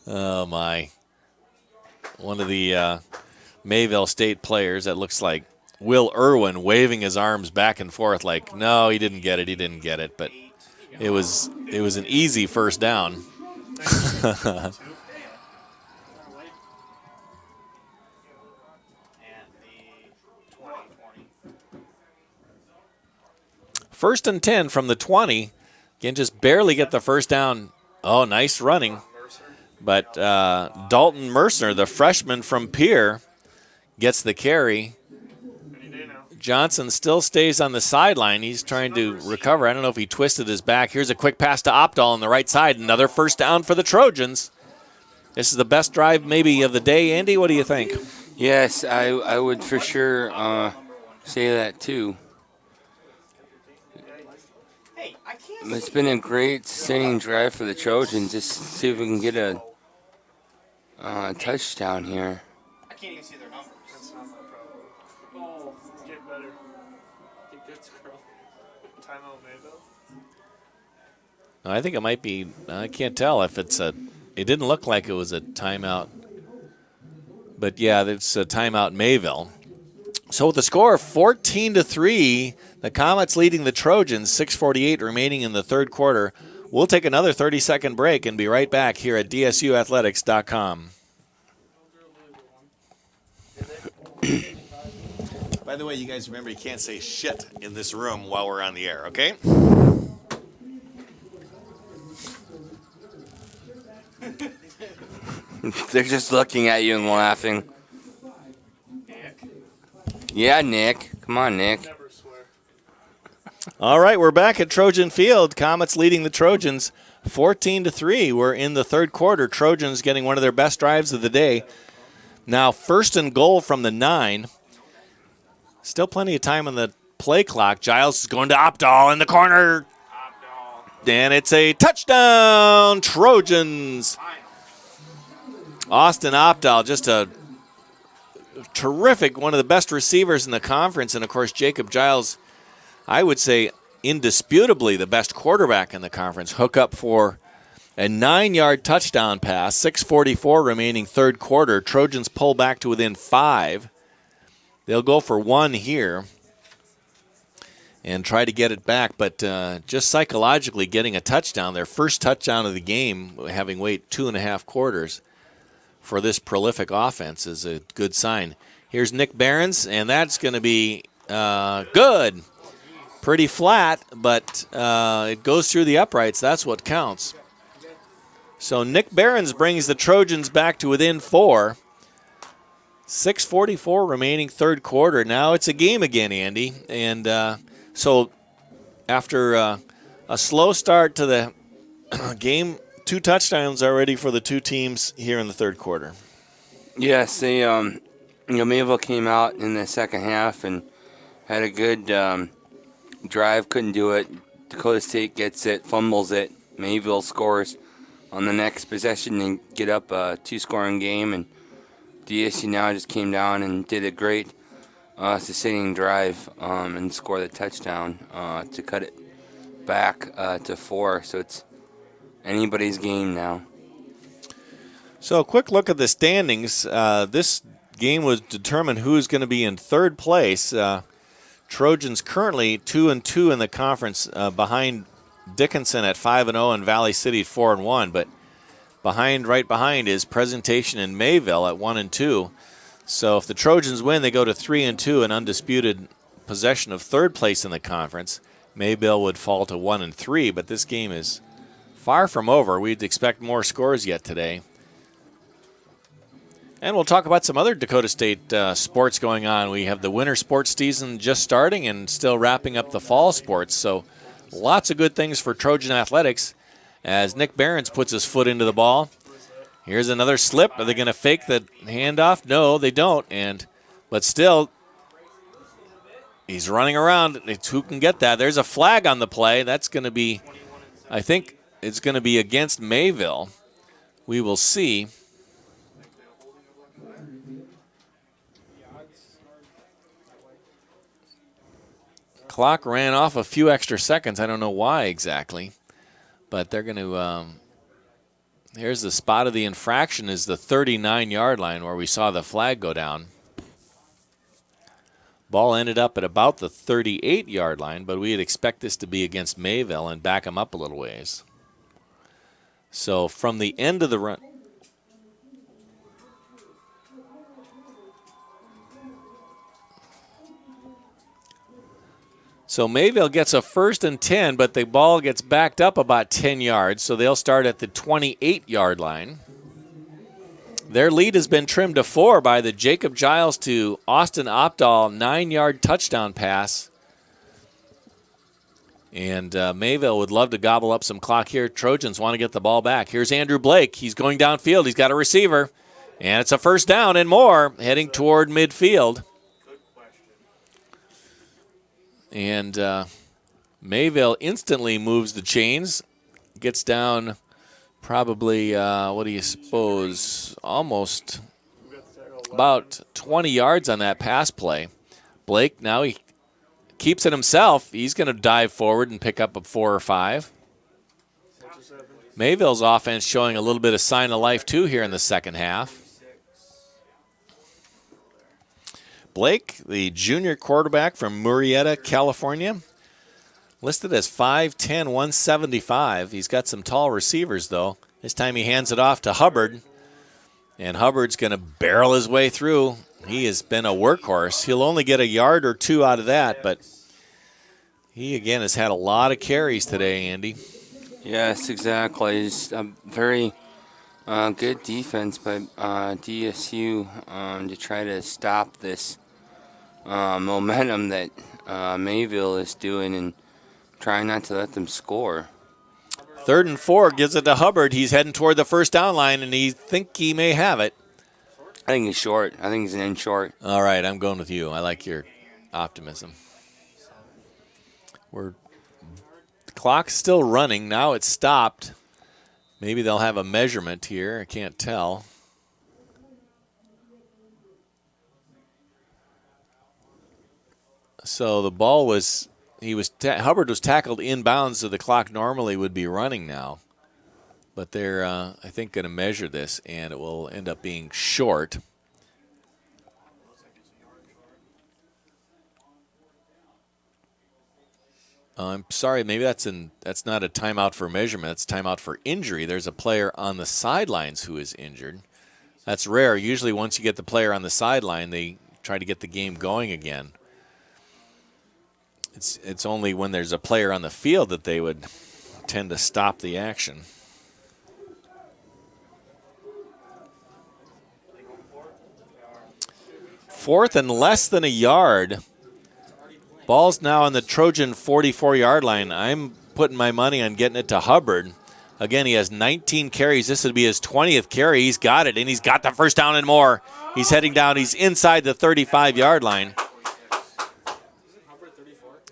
Oh, my. One of the Mayville State players, that looks like Will Irwin, waving his arms back and forth like, no, he didn't get it. But it was an easy first down. First and 10 from the 20. Again, just barely get the first down. Oh, nice running. But Dalton Mercer, the freshman from Pierre, gets the carry. Johnson still stays on the sideline. He's trying to recover. I don't know if he twisted his back. Here's a quick pass to Opdahl on the right side. Another first down for the Trojans. This is the best drive maybe of the day. Andy, what do you think? Yes, I would for sure say that too. It's been a great sustaining drive for the Trojans. Just see if we can get a touchdown here. I can't even see their numbers. That's not my problem. Oh, get better. I think that's girl. Timeout Mayville. I think it might be. I can't tell if it's a. It didn't look like it was a timeout. But yeah, it's a timeout Mayville. So with the score of 14-3, the Comets leading the Trojans, 6:48 remaining in the third quarter. We'll take another 30-second break and be right back here at DSUathletics.com. By the way, you guys remember you can't say shit in this room while we're on the air, okay? They're just looking at you and laughing. Yeah, Nick. Come on, Nick. Never swear. All right, we're back at Trojan Field. Comets leading the Trojans 14-3. We're in the third quarter. Trojans getting one of their best drives of the day. Now, 1st and goal from the 9. Still plenty of time on the play clock. Giles is going to Opdahl in the corner. And it's a touchdown, Trojans. Austin Opdahl, just a terrific, one of the best receivers in the conference. And, of course, Jacob Giles, I would say indisputably the best quarterback in the conference. Hook up for a 9-yard touchdown pass, 6:44 remaining third quarter. Trojans pull back to within 5. They'll go for 1 here and try to get it back. But just psychologically getting a touchdown, their first touchdown of the game, having waited 2.5 quarters for this prolific offense, is a good sign. Here's Nick Behrens, and that's going to be good. Pretty flat, but it goes through the uprights. That's what counts. So Nick Behrens brings the Trojans back to within 4. 6:44 remaining third quarter. Now it's a game again, Andy. And so after a slow start to the game, 2 touchdowns already for the two teams here in the third quarter. Yes, they, Mayville came out in the second half and had a good drive, couldn't do it. Dakota State gets it, fumbles it. Mayville scores on the next possession and get up a 2-scoring game. And DSU now just came down and did a great sustaining drive and score the touchdown to cut it back to 4. So it's anybody's game now. So a quick look at the standings. This game was determined who's going to be in third place. Trojans currently 2-2 in the conference, behind Dickinson at 5-0 and Valley City at 4-1. But right behind is Presentation and Mayville at 1-2. So if the Trojans win, they go to 3-2 and undisputed possession of third place in the conference. Mayville would fall to 1-3, but this game is far from over. We'd expect more scores yet today. And we'll talk about some other Dakota State sports going on. We have the winter sports season just starting and still wrapping up the fall sports. So lots of good things for Trojan athletics as Nick Behrens puts his foot into the ball. Here's another slip. Are they going to fake the handoff? No, they don't. But still, he's running around. Who can get that? There's a flag on the play. That's going to be, I think it's going to be against Mayville. We will see. Clock ran off a few extra seconds. I don't know why exactly, but they're going to. Here's the spot of the infraction is the 39-yard line where we saw the flag go down. Ball ended up at about the 38-yard line, but we'd expect this to be against Mayville and back them up a little ways. So from the end of the run. So Mayville gets a 1st and 10, but the ball gets backed up about 10 yards, so they'll start at the 28-yard line. Their lead has been trimmed to 4 by the Jacob Giles to Austin Opdahl 9-yard touchdown pass. And Mayville would love to gobble up some clock here. Trojans want to get the ball back. Here's Andrew Blake. He's going downfield. He's got a receiver. And it's a 1st down and more, heading toward midfield. And Mayville instantly moves the chains, gets down probably, what do you suppose, almost about 20 yards on that pass play. Blake, now he keeps it himself. He's going to dive forward and pick up a 4 or 5. Mayville's offense showing a little bit of sign of life, too, here in the second half. Blake, the junior quarterback from Murrieta, California, listed as 5'10", 175. He's got some tall receivers, though. This time he hands it off to Hubbard, and Hubbard's going to barrel his way through. He has been a workhorse. He'll only get a yard or 2 out of that, but he, again, has had a lot of carries today, Andy. Yes, exactly. It's a very good defense by DSU to try to stop this momentum that Mayville is doing and trying not to let them score. 3rd and 4 gives it to Hubbard. He's heading toward the 1st down line, and he think he may have it. I think he's short. I think he's an inch short. All right, I'm going with you. I like your optimism. The clock's still running. Now it's stopped. Maybe they'll have a measurement here. I can't tell. So the ball was, Hubbard was tackled inbounds, so the clock normally would be running now. But they're, I think, going to measure this, and it will end up being short. I'm sorry, maybe that's not a timeout for measurement. It's timeout for injury. There's a player on the sidelines who is injured. That's rare. Usually once you get the player on the sideline, they try to get the game going again. It's only when there's a player on the field that they would tend to stop the action. Fourth and less than a yard. Ball's now on the Trojan 44-yard line. I'm putting my money on getting it to Hubbard. Again, he has 19 carries. This would be his 20th carry. He's got it, and he's got the 1st down and more. He's heading down. He's inside the 35-yard line.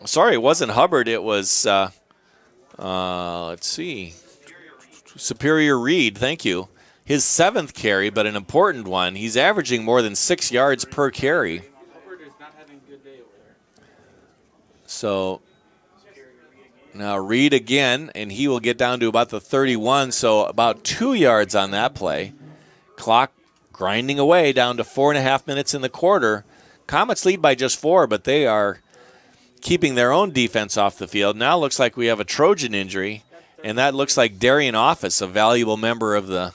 Sorry, it wasn't Hubbard. It was, let's see, Superior Reed. Thank you. His 7th carry, but an important one. He's averaging more than 6 yards per carry. Hubbard is not having So now Reed again, and he will get down to about the 31, so about 2 yards on that play. Clock grinding away down to 4.5 minutes in the quarter. Comets lead by just 4, but they are keeping their own defense off the field. Now looks like we have a Trojan injury, and that looks like Darian Office, a valuable member of the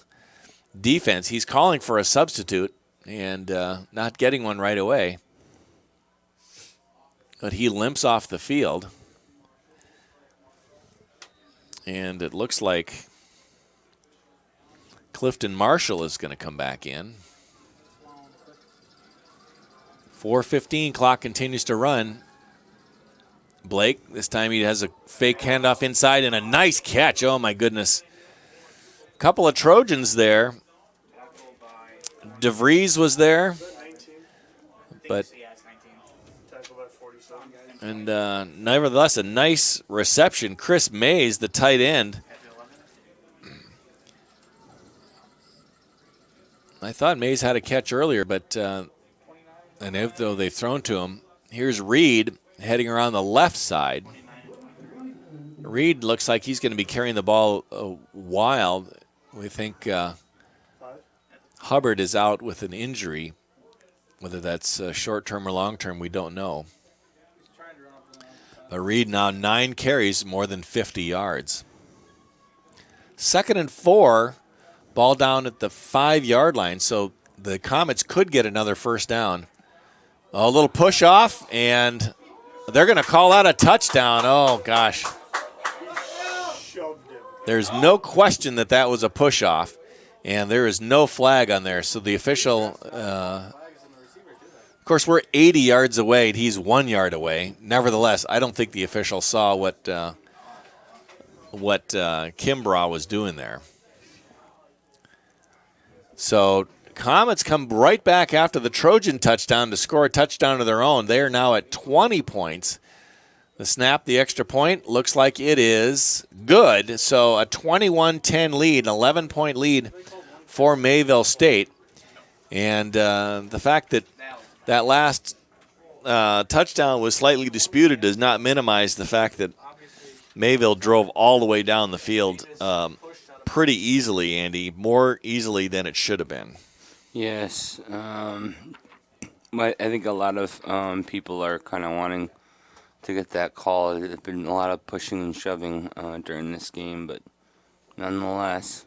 defense. He's calling for a substitute and not getting one right away. But he limps off the field. And it looks like Clifton Marshall is going to come back in. 4:15, clock continues to run. Blake, this time he has a fake handoff inside and a nice catch. Oh, my goodness. Couple of Trojans there. DeVries was there. But and nevertheless, a nice reception. Chris Mays, the tight end. I thought Mays had a catch earlier, but and though they've thrown to him, here's Reed heading around the left side. Reed looks like he's going to be carrying the ball a while. We think Hubbard is out with an injury. Whether that's short-term or long-term, we don't know. But Reed now 9 carries, more than 50 yards. 2nd and 4, ball down at the 5-yard line, so the Comets could get another first down. A little push off, and they're going to call out a touchdown. Oh, gosh. There's no question that that was a push off, and there is no flag on there. So the official, of course, we're 80 yards away, and he's 1 yard away. Nevertheless, I don't think the official saw what Kimbrough was doing there. So Comets come right back after the Trojan touchdown to score a touchdown of their own. They are now at 20 points. The snap, the extra point, looks like it is good. So a 21-10 lead, an 11-point lead for Mayville State. And the fact that that last touchdown was slightly disputed does not minimize the fact that Mayville drove all the way down the field pretty easily, Andy, more easily than it should have been. Yes. I think a lot of people are kind of wanting to get that call. There's been a lot of pushing and shoving during this game, but nonetheless.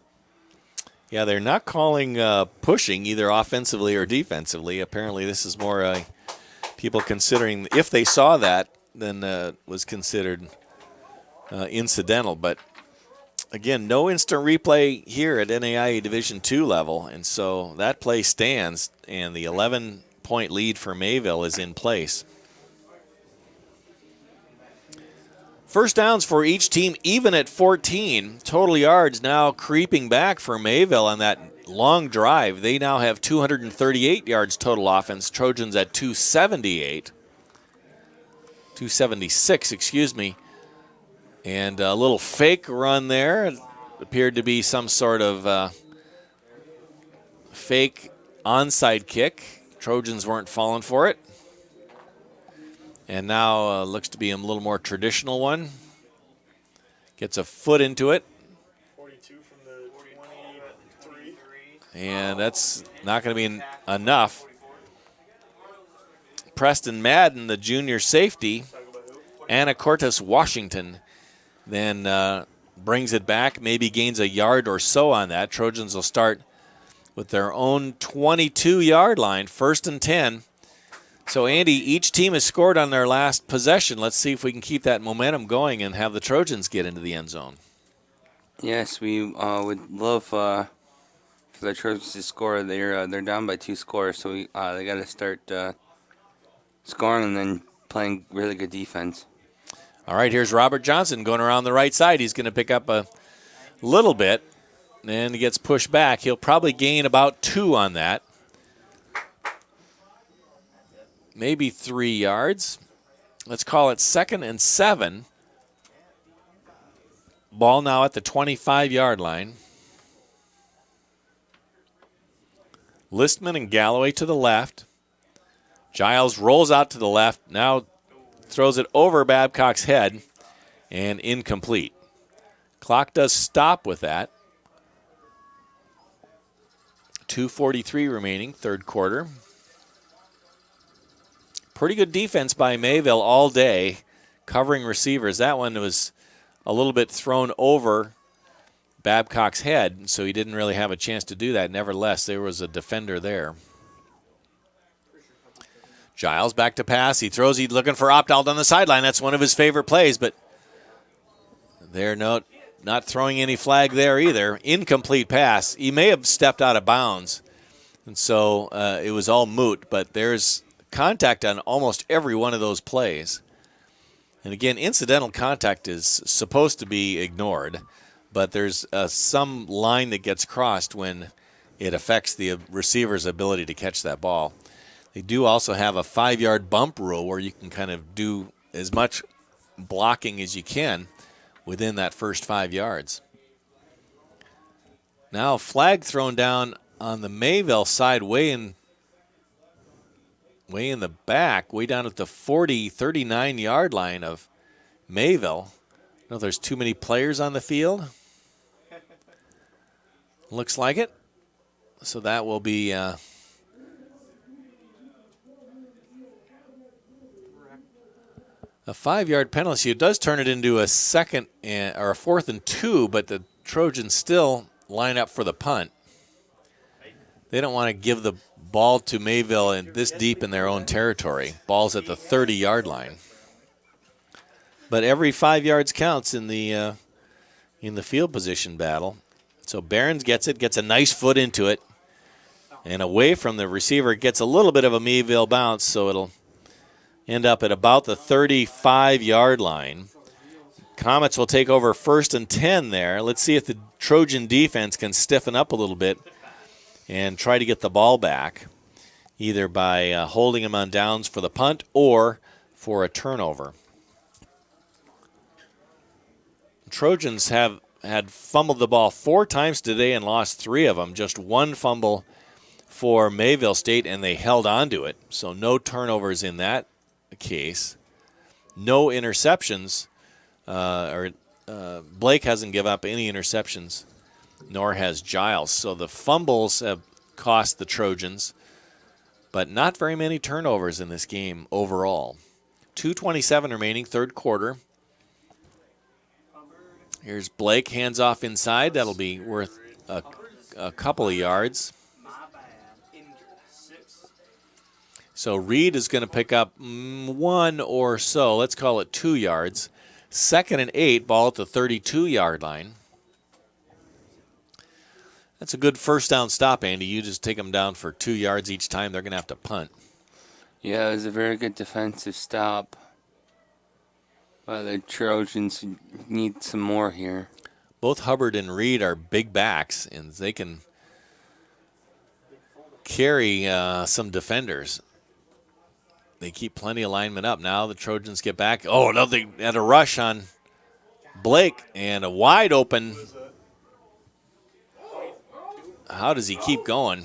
Yeah, they're not calling pushing either offensively or defensively. Apparently this is more people considering if they saw that, then was considered incidental. But again, no instant replay here at NAIA Division II level, and so that play stands, and the 11-point lead for Mayville is in place. First downs for each team, even at 14. Total yards now creeping back for Mayville on that long drive. They now have 238 yards total offense. Trojans at 276, excuse me. And a little fake run there. It appeared to be some sort of fake onside kick. Trojans weren't falling for it. And now looks to be a little more traditional one. Gets a foot into it. 42 from the 23. And that's not going to be enough. Preston Madden, the junior safety, Anna Cortes Washington, then brings it back, maybe gains a yard or so on that. Trojans will start with their own 22-yard line, 1st and 10. So, Andy, each team has scored on their last possession. Let's see if we can keep that momentum going and have the Trojans get into the end zone. Yes, we would love for the Trojans to score. They're down by 2 scores, so they got to start scoring and then playing really good defense. All right, here's Robert Johnson going around the right side. He's going to pick up a little bit, and he gets pushed back. He'll probably gain about 2 on that. Maybe 3 yards. Let's call it 2nd and 7. Ball now at the 25-yard line. Listman and Galloway to the left. Giles rolls out to the left. Now throws it over Babcock's head and incomplete. Clock does stop with that. 2:43 remaining, third quarter. Pretty good defense by Mayville all day, covering receivers. That one was a little bit thrown over Babcock's head, so he didn't really have a chance to do that. Nevertheless, there was a defender there. Giles back to pass. He throws. He's looking for Opdahl on the sideline. That's one of his favorite plays, but they're not throwing any flag there either. Incomplete pass. He may have stepped out of bounds, and so it was all moot, but there's contact on almost every one of those plays. And again, incidental contact is supposed to be ignored, but there's some line that gets crossed when it affects the receiver's ability to catch that ball. They do also have a 5-yard bump rule where you can kind of do as much blocking as you can within that first 5 yards. Now flag thrown down on the Mayville side way in the back, way down at the 39-yard line of Mayville. I don't know if there's too many players on the field. Looks like it. So that will be a 5-yard penalty. It does turn it into a 4th and 2, but the Trojans still line up for the punt. They don't want to give the ball to Mayville and this deep in their own territory. Ball's at the 30-yard line. But every 5 yards counts in the field position battle. So Behrens gets a nice foot into it, and away from the receiver. Gets a little bit of a Mayville bounce, so it'll end up at about the 35-yard line. Comets will take over 1st and 10 there. Let's see if the Trojan defense can stiffen up a little bit and try to get the ball back, either by holding him on downs for the punt or for a turnover. Trojans have had fumbled the ball 4 times today and lost 3 of them. Just 1 fumble for Mayville State, and they held on to it. So no turnovers in that case. No interceptions. Blake hasn't given up any interceptions, nor has Giles. So the fumbles have cost the Trojans, but not very many turnovers in this game overall. 2:27 remaining, third quarter. Here's Blake, hands off inside. That'll be worth a couple of yards. So Reed is going to pick up 1 or so. Let's call it 2 yards. 2nd and 8, ball at the 32-yard line. That's a good first down stop, Andy. You just take them down for 2 yards each time. They're going to have to punt. Yeah, it was a very good defensive stop. The Trojans need some more here. Both Hubbard and Reed are big backs, and they can carry some defenders. They keep plenty of linemen up. Now the Trojans get back. Oh, no, they had a rush on Blake and a wide open. How does he keep going?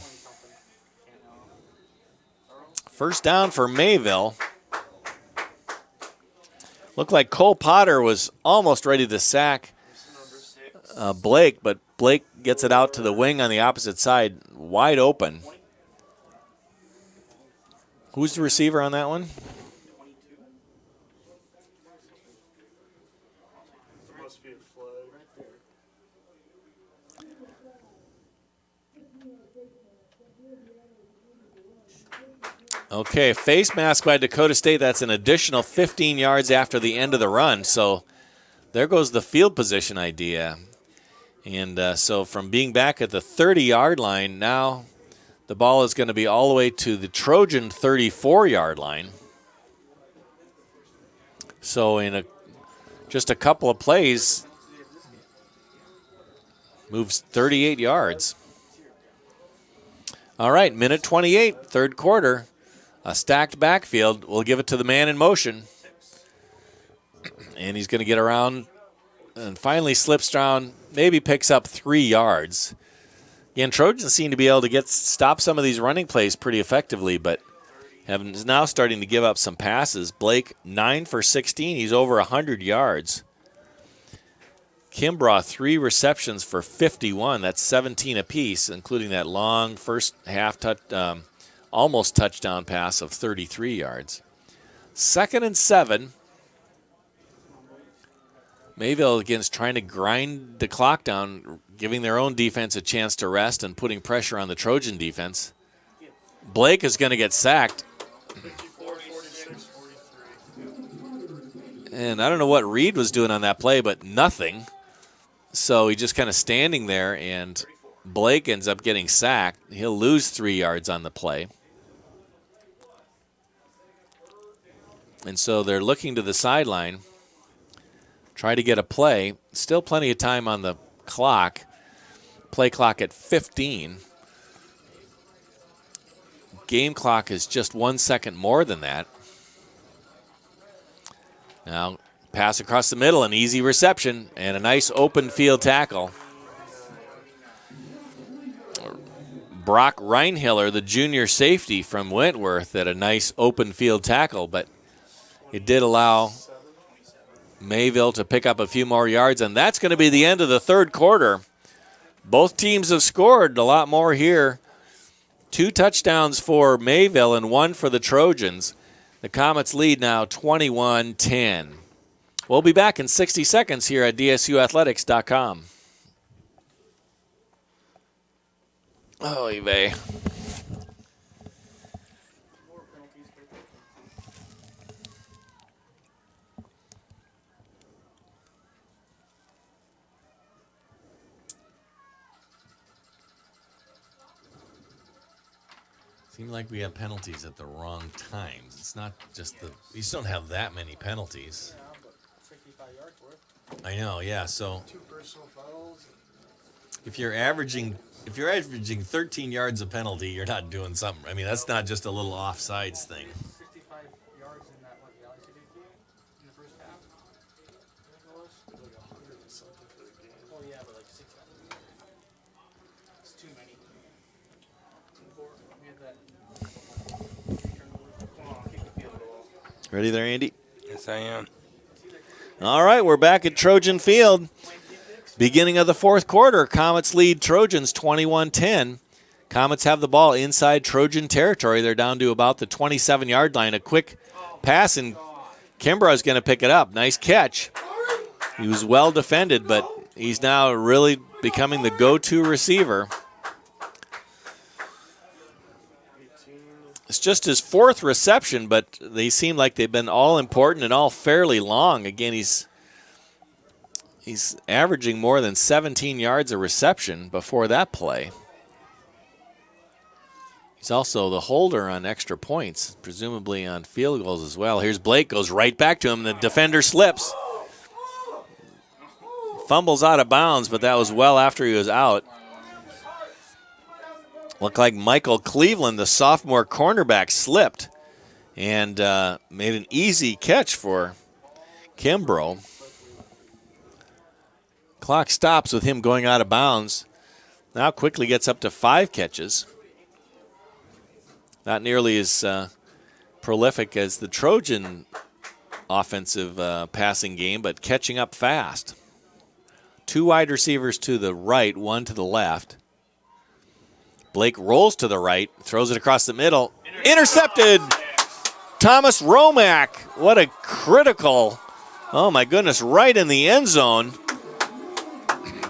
First down for Mayville. Looked like Cole Potter was almost ready to sack Blake, but Blake gets it out to the wing on the opposite side, wide open. Who's the receiver on that one? Must be a flag. Okay, face mask by Dakota State. That's an additional 15 yards after the end of the run. So there goes the field position idea. And so from being back at the 30-yard line, now the ball is going to be all the way to the Trojan 34-yard line. So in just a couple of plays, moves 38 yards. All right, minute 28, third quarter. A stacked backfield. We'll give it to the man in motion. And he's going to get around and finally slips down, maybe picks up 3 yards. Again, Trojans seem to be able to stop some of these running plays pretty effectively, but is now starting to give up some passes. Blake, 9 for 16. He's over 100 yards. Kimbrough, 3 receptions for 51. That's 17 apiece, including that long first half almost touchdown pass of 33 yards. 2nd and 7. Mayville again's trying to grind the clock down, giving their own defense a chance to rest and putting pressure on the Trojan defense. Blake is going to get sacked. And I don't know what Reed was doing on that play, but nothing. So he just kind of standing there, and Blake ends up getting sacked. He'll lose 3 yards on the play. And so they're looking to the sideline, try to get a play. Still plenty of time on the clock. Play clock at 15. Game clock is just 1 second more than that. Now, pass across the middle, an easy reception, and a nice open field tackle. Brock Reinhiller, the junior safety from Wentworth, at a nice open field tackle, but it did allow Mayville to pick up a few more yards, and that's going to be the end of the third quarter. Both teams have scored a lot more here. 2 touchdowns for Mayville and 1 for the Trojans. The Comets lead now 21-10. We'll be back in 60 seconds here at DSUathletics.com. Oh, Eve. Seems like we have penalties at the wrong times. It's not just we just don't have that many penalties. Yeah, but 65 yards worth. I know, yeah. So 2 personal fouls. if you're averaging 13 yards a penalty, you're not doing something. I mean, that's not just a little offsides thing. 65 yards in that, what, the Alley City game in the first half? I think it was. Like 100 and something for the game. Oh, yeah, but like 6. It's too many. We had that. Come on, kick the field goal. Ready there, Andy? Yes, I am. All right, we're back at Trojan Field. Beginning of the fourth quarter, Comets lead Trojans 21-10. Comets have the ball inside Trojan territory. They're down to about the 27-yard line. A quick pass, and Kimbrough is going to pick it up. Nice catch. He was well defended, but he's now really becoming the go-to receiver. It's just his 4th reception, but they seem like they've been all important and all fairly long. Again, he's averaging more than 17 yards a reception before that play. He's also the holder on extra points, presumably on field goals as well. Here's Blake, goes right back to him. The defender slips. Fumbles out of bounds, but that was well after he was out. Looked like Michael Cleveland, the sophomore cornerback, slipped and made an easy catch for Kimbrough. Clock stops with him going out of bounds. Now quickly gets up to 5 catches. Not nearly as prolific as the Trojan offensive passing game, but catching up fast. 2 wide receivers to the right, 1 to the left. Blake rolls to the right, throws it across the middle. Intercepted! Thomas Romack. What a critical, oh my goodness, right in the end zone.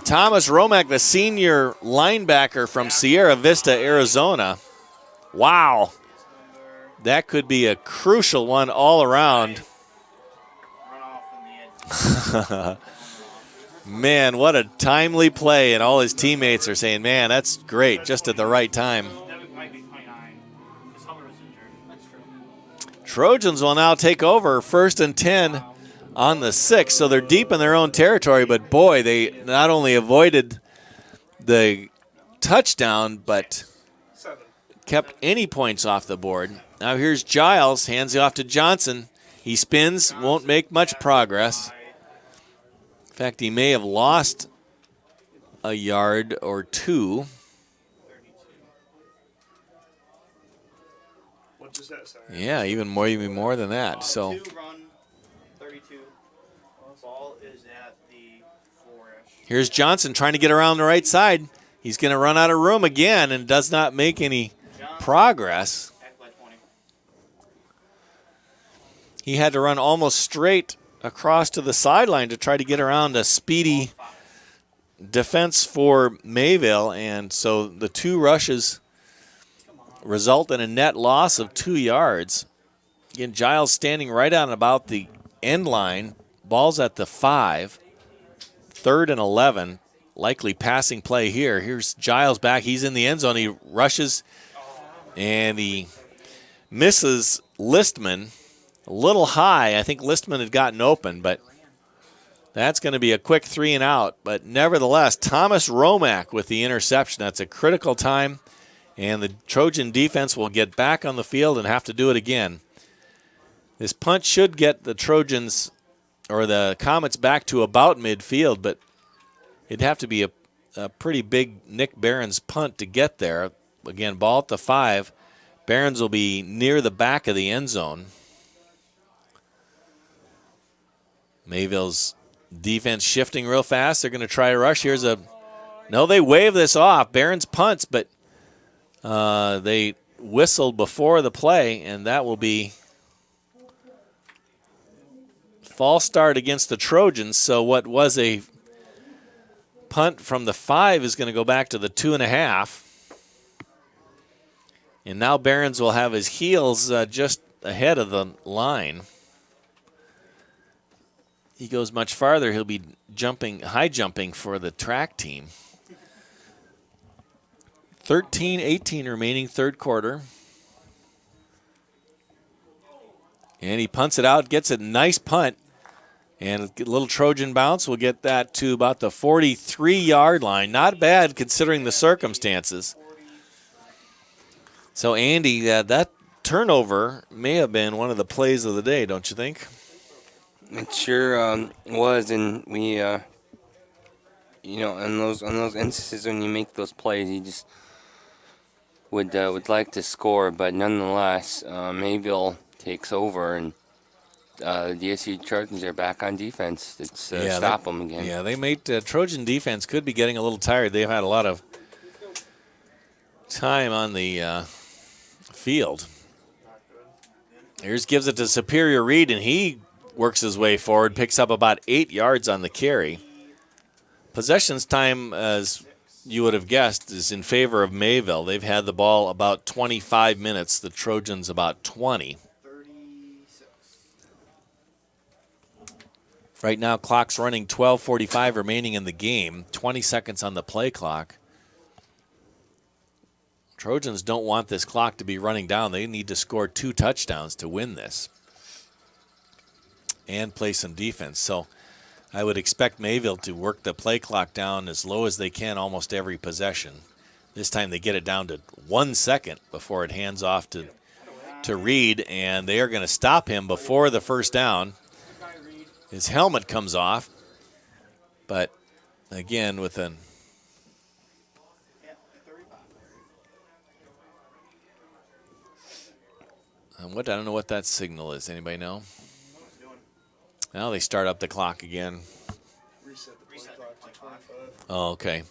Thomas Romack, the senior linebacker from Sierra Vista, Arizona. Wow. That could be a crucial one all around. Man, what a timely play, and all his teammates are saying, man, that's great, just at the right time. Trojans will now take over 1st and 10 on the 6, so they're deep in their own territory, but boy, they not only avoided the touchdown, but kept any points off the board. Now here's Giles, hands it off to Johnson. He spins, won't make much progress. In fact, he may have lost a yard or 2. What does that Yeah, even more than that. So 2 run, 32. Ball is at the 4-ish. here's Johnson trying to get around the right side. He's going to run out of room again and does not make any progress. Act like 20. He had to run almost straight across to the sideline to try to get around a speedy defense for Mayville, and so the 2 rushes result in a net loss of 2 yards. Again, Giles standing right on about the end line. Ball's at the 5. 3rd and 11. Likely passing play here. Here's Giles back. He's in the end zone. He rushes, and he misses Listman. A little high. I think Listman had gotten open, but that's going to be a quick 3 and out. But nevertheless, Thomas Romack with the interception. That's a critical time, and the Trojan defense will get back on the field and have to do it again. This punt should get the Trojans or the Comets back to about midfield, but it'd have to be a pretty big Nick Barron's punt to get there. Again, ball at the 5. Barron's will be near the back of the end zone. Mayville's defense shifting real fast. They're going to try to rush. No, they wave this off. Barron's punts, but they whistled before the play, and that will be false start against the Trojans. So what was a punt from the 5 is going to go back to the 2.5. And now Barron's will have his heels just ahead of the line. He goes much farther, he'll be high jumping for the track team. 13-18 remaining, 3rd quarter. And he punts it out, gets a nice punt. And a little Trojan bounce will get that to about the 43-yard line. Not bad considering the circumstances. So, Andy, that turnover may have been one of the plays of the day, don't you think? It sure was, and we, on those instances when you make those plays, you just would like to score, but nonetheless, Mayville takes over, and the DSU Trojans are back on defense. It's stop them again. Yeah, they made Trojan defense could be getting a little tired. They've had a lot of time on the field. Here's gives it to Superior Reed, and he works his way forward, picks up about 8 yards on the carry. Possessions time, as you would have guessed, is in favor of Mayville. They've had the ball about 25 minutes, the Trojans about 20. Right now, clock's running, 12:45 remaining in the game, 20 seconds on the play clock. Trojans don't want this clock to be running down. They need to score 2 touchdowns to win this and play some defense. So I would expect Mayville to work the play clock down as low as they can almost every possession. This time they get it down to 1 second before it hands off to Reed, and they are going to stop him before the first down. His helmet comes off, but again with an I don't know what that signal is. Anybody know? Now they start up the clock again. Reset the play clock to 25. Oh, okay.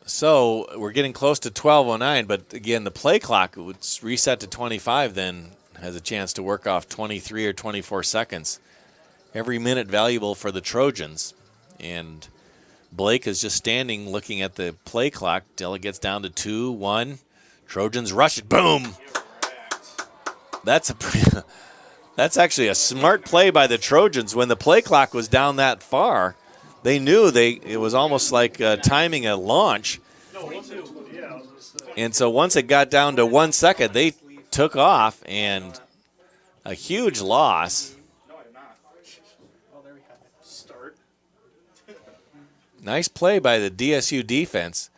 So we're getting close to 12:09, but again, the play clock would reset to 25, then has a chance to work off 23 or 24 seconds. Every minute valuable for the Trojans. And Blake is just standing looking at the play clock till it gets down to 2, 1. Trojans rush it. Boom! That's actually a smart play by the Trojans. When the play clock was down that far, they knew it was almost like timing a launch. And so once it got down to 1 second, they took off, and a huge loss. Nice play by the DSU defense,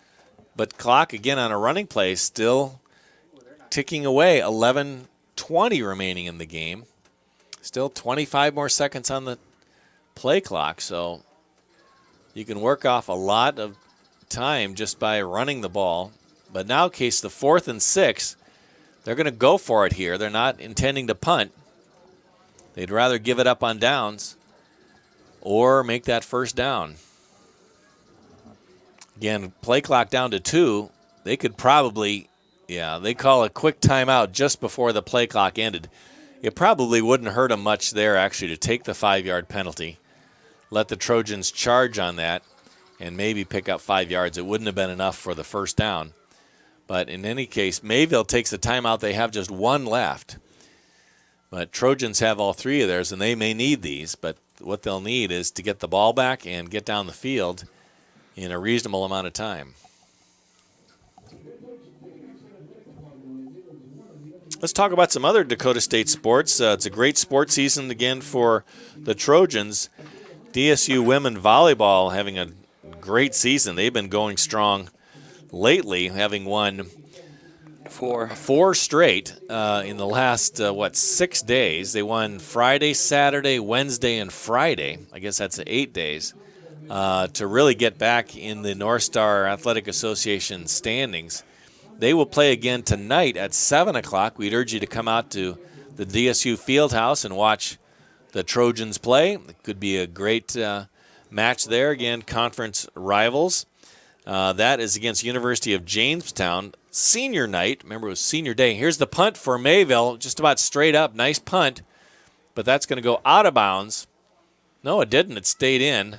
but clock again on a running play still ticking away. 11:20 remaining in the game. Still 25 more seconds on the play clock, so you can work off a lot of time just by running the ball. But now, case the 4th and 6. They're going to go for it here. They're not intending to punt. They'd rather give it up on downs or make that first down. Again, play clock down to 2. They could probably, they call a quick timeout just before the play clock ended. It probably wouldn't hurt them much there, actually, to take the 5-yard penalty, let the Trojans charge on that, and maybe pick up 5 yards. It wouldn't have been enough for the first down. But in any case, Mayville takes a timeout. They have just 1 left. But Trojans have all 3 of theirs, and they may need these. But what they'll need is to get the ball back and get down the field in a reasonable amount of time. Let's talk about some other Dakota State sports. It's a great sports season again for the Trojans. DSU women volleyball having a great season. They've been going strong lately, having won 4 straight in the last, 6 days. They won Friday, Saturday, Wednesday, and Friday. I guess that's 8 days to really get back in the North Star Athletic Association standings. They will play again tonight at 7 o'clock. We'd urge you to come out to the DSU Fieldhouse and watch the Trojans play. It could be a great match there. Again, conference rivals. That is against University of Jamestown. Senior night. Remember, it was senior day. Here's the punt for Mayville. Just about straight up. Nice punt. But that's going to go out of bounds. No, it didn't. It stayed in.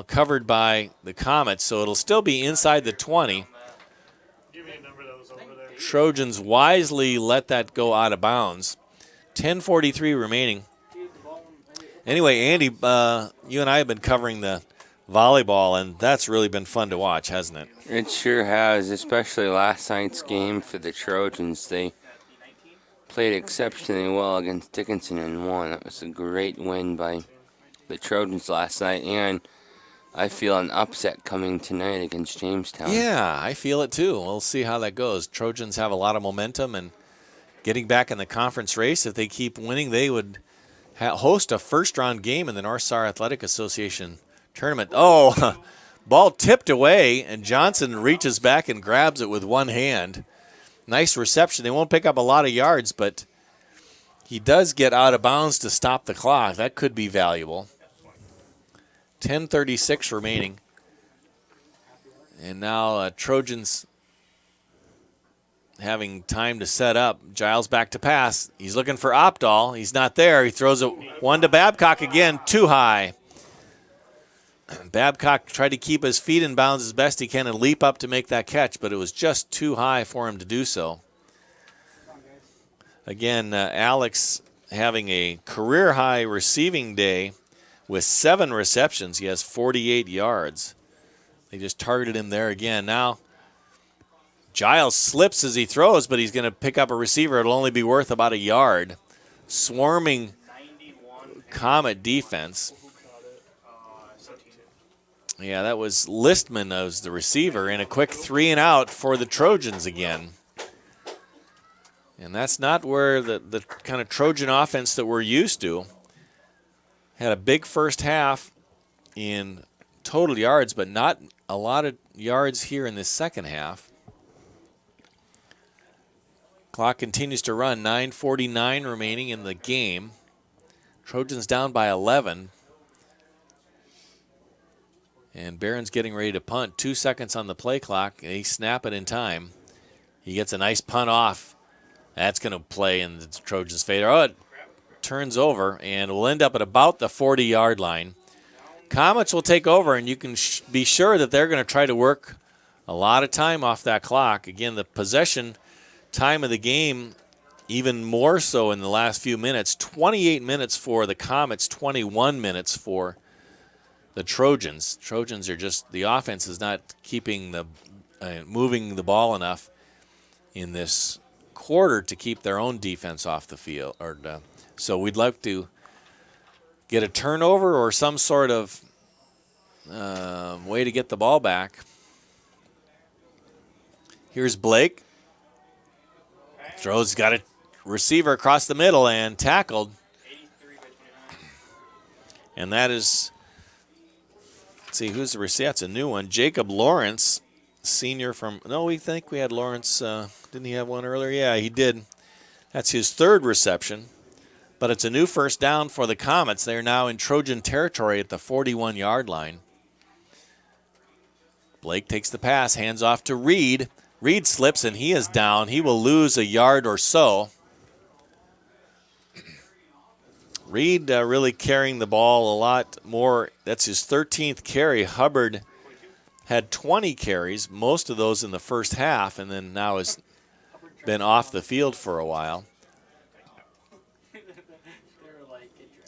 Covered by the Comets. So it'll still be inside the 20. Trojans wisely let that go out of bounds. 10:43 remaining. Anyway, Andy, you and I have been covering the volleyball, and that's really been fun to watch, hasn't it? It sure has, especially last night's game for the Trojans. They played exceptionally well against Dickinson and won. That was a great win by the Trojans last night, and I feel an upset coming tonight against Jamestown. Yeah, I feel it too. We'll see how that goes. Trojans have a lot of momentum, and getting back in the conference race, if they keep winning, they would host a first-round game in the North Star Athletic Association tournament. Oh, ball tipped away, and Johnson reaches back and grabs it with one hand. Nice reception. They won't pick up a lot of yards, but he does get out of bounds to stop the clock. That could be valuable. 10:36 remaining. And now Trojans having time to set up. Giles back to pass. He's looking for Opdahl. He's not there. He throws one to Babcock again, too high. Babcock tried to keep his feet in bounds as best he can and leap up to make that catch, but it was just too high for him to do so. Again, Alex having a career-high receiving day with 7 receptions. He has 48 yards. They just targeted him there again. Now, Giles slips as he throws, but he's going to pick up a receiver. It'll only be worth about a yard. Swarming Comet defense. Yeah, that was Listman as the receiver, and a quick 3-and-out for the Trojans again. And that's not where the kind of Trojan offense that we're used to. Had a big first half in total yards, but not a lot of yards here in this second half. Clock continues to run, 9:49 remaining in the game. Trojans down by 11. And Barron's getting ready to punt. 2 seconds on the play clock. They snap it in time. He gets a nice punt off. That's going to play in the Trojans' favor. Oh, it turns over, and will end up at about the 40-yard line. Comets will take over, and you can be sure that they're going to try to work a lot of time off that clock. Again, the possession time of the game, even more so in the last few minutes. 28 minutes for the Comets, 21 minutes for the Trojans. Trojans are just, the offense is not keeping moving the ball enough in this quarter to keep their own defense off the field. So we'd like to get a turnover or some sort of way to get the ball back. Here's Blake. Throws, got a receiver across the middle and tackled. And that is, let's see, who's the receiver? That's a new one. Jacob Lawrence senior from, no, we think we had Lawrence. Didn't he have one earlier? Yeah, he did. That's his third reception. But it's a new first down for the Comets. They're now in Trojan territory at the 41-yard line. Blake takes the pass, hands off to Reed. Reed slips, and he is down. He will lose a yard or so. Reed really carrying the ball a lot more. That's his 13th carry. Hubbard had 20 carries, most of those in the first half, and then now has been off the field for a while.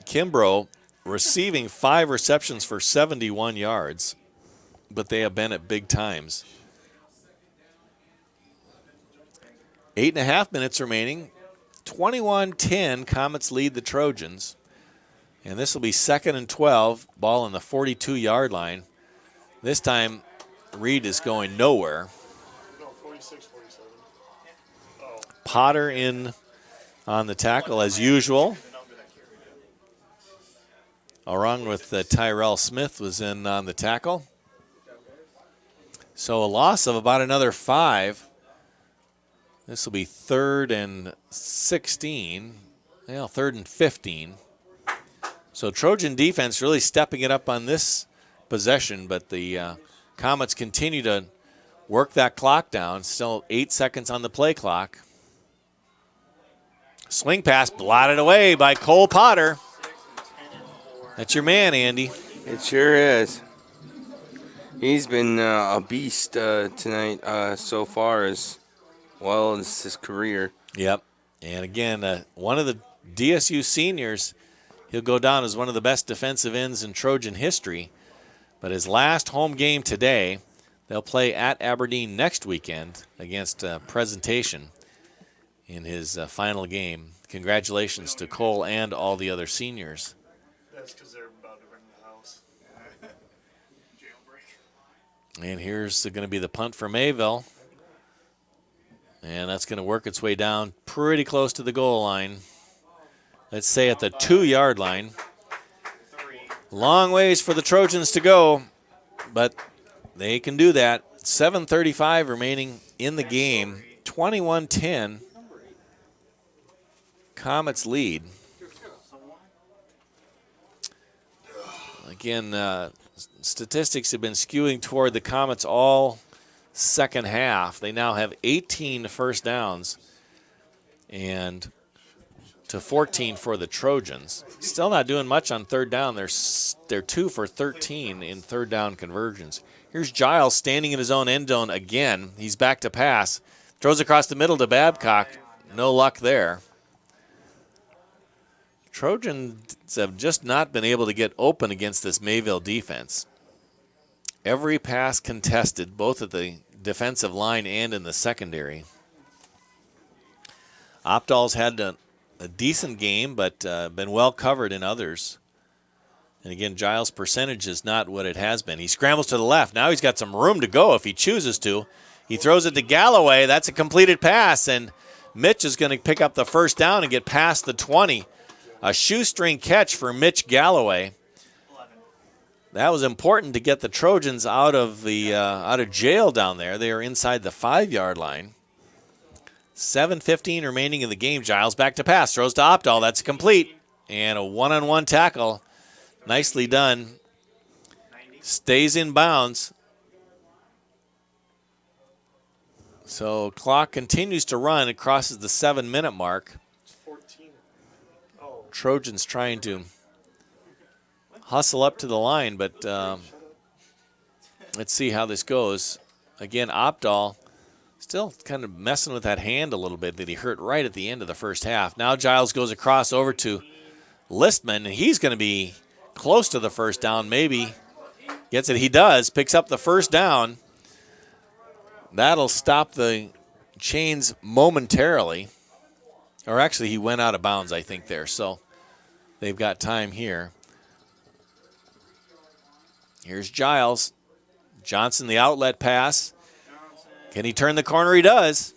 Kimbrough receiving 5 receptions for 71 yards, but they have been at big times. 8.5 minutes remaining. 21-10, Comets lead the Trojans. And this will be 2nd and 12, ball on the 42-yard line. This time, Reed is going nowhere. No, 46, 47. Oh. Potter in on the tackle as usual. Along with Tyrell Smith was in on the tackle. So a loss of about another 5. This will be 3rd and 16. Well, 3rd and 15. So Trojan defense really stepping it up on this possession, but the Comets continue to work that clock down. Still 8 seconds on the play clock. Swing pass blotted away by Cole Potter. That's your man, Andy. It sure is. He's been a beast tonight so far as well as his career. Yep. And again, one of the DSU seniors, he'll go down as one of the best defensive ends in Trojan history. But his last home game today, they'll play at Aberdeen next weekend against Presentation in his final game. Congratulations to Cole and all the other seniors. That's because they're about to bring the house. Jailbreak. And here's going to be the punt for Mayville. And that's going to work its way down pretty close to the goal line. Let's say at the 2-yard line. Long ways for the Trojans to go, but they can do that. 7:35 remaining in the game. 21-10. Comets lead. Again, statistics have been skewing toward the Comets all second half. They now have 18 first downs and to 14 for the Trojans. Still not doing much on third down. They're 2 for 13 in third down conversions. Here's Giles standing in his own end zone again. He's back to pass. Throws across the middle to Babcock. No luck there. Trojans have just not been able to get open against this Mayville defense. Every pass contested, both at the defensive line and in the secondary. Opdahl's had a decent game, but been well covered in others. And again, Giles' percentage is not what it has been. He scrambles to the left. Now he's got some room to go if he chooses to. He throws it to Galloway. That's a completed pass, and Mitch is going to pick up the first down and get past the 20. A shoestring catch for Mitch Galloway. That was important to get the Trojans out of jail down there. They are inside the 5-yard line. 7:15 remaining in the game. Giles back to pass. Throws to Opdahl. That's complete. And a one-on-one tackle. Nicely done. Stays in bounds. So clock continues to run. It crosses the 7-minute mark. It's 14. Oh. Trojans trying to hustle up to the line, but let's see how this goes. Again, Opdahl still kind of messing with that hand a little bit that he hurt right at the end of the first half. Now Giles goes across over to Listman, and he's going to be close to the first down, maybe. Gets it. He does. Picks up the first down. That'll stop the chains momentarily. Or actually, he went out of bounds, I think, there. So they've got time here. Here's Giles. Johnson, the outlet pass. Can he turn the corner? He does.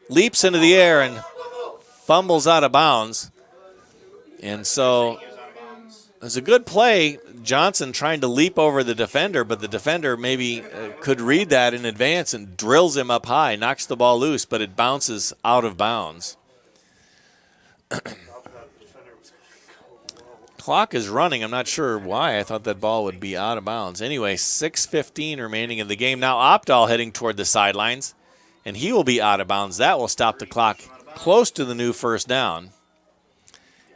Leaps into the air and fumbles out of bounds. And so was a good play. Johnson trying to leap over the defender, but the defender maybe could read that in advance and drills him up high, knocks the ball loose, but it bounces out of bounds. Clock is running. I'm not sure why. I thought that ball would be out of bounds. Anyway, 6:15 remaining in the game. Now Opdahl heading toward the sidelines, and he will be out of bounds. That will stop the clock close to the new first down.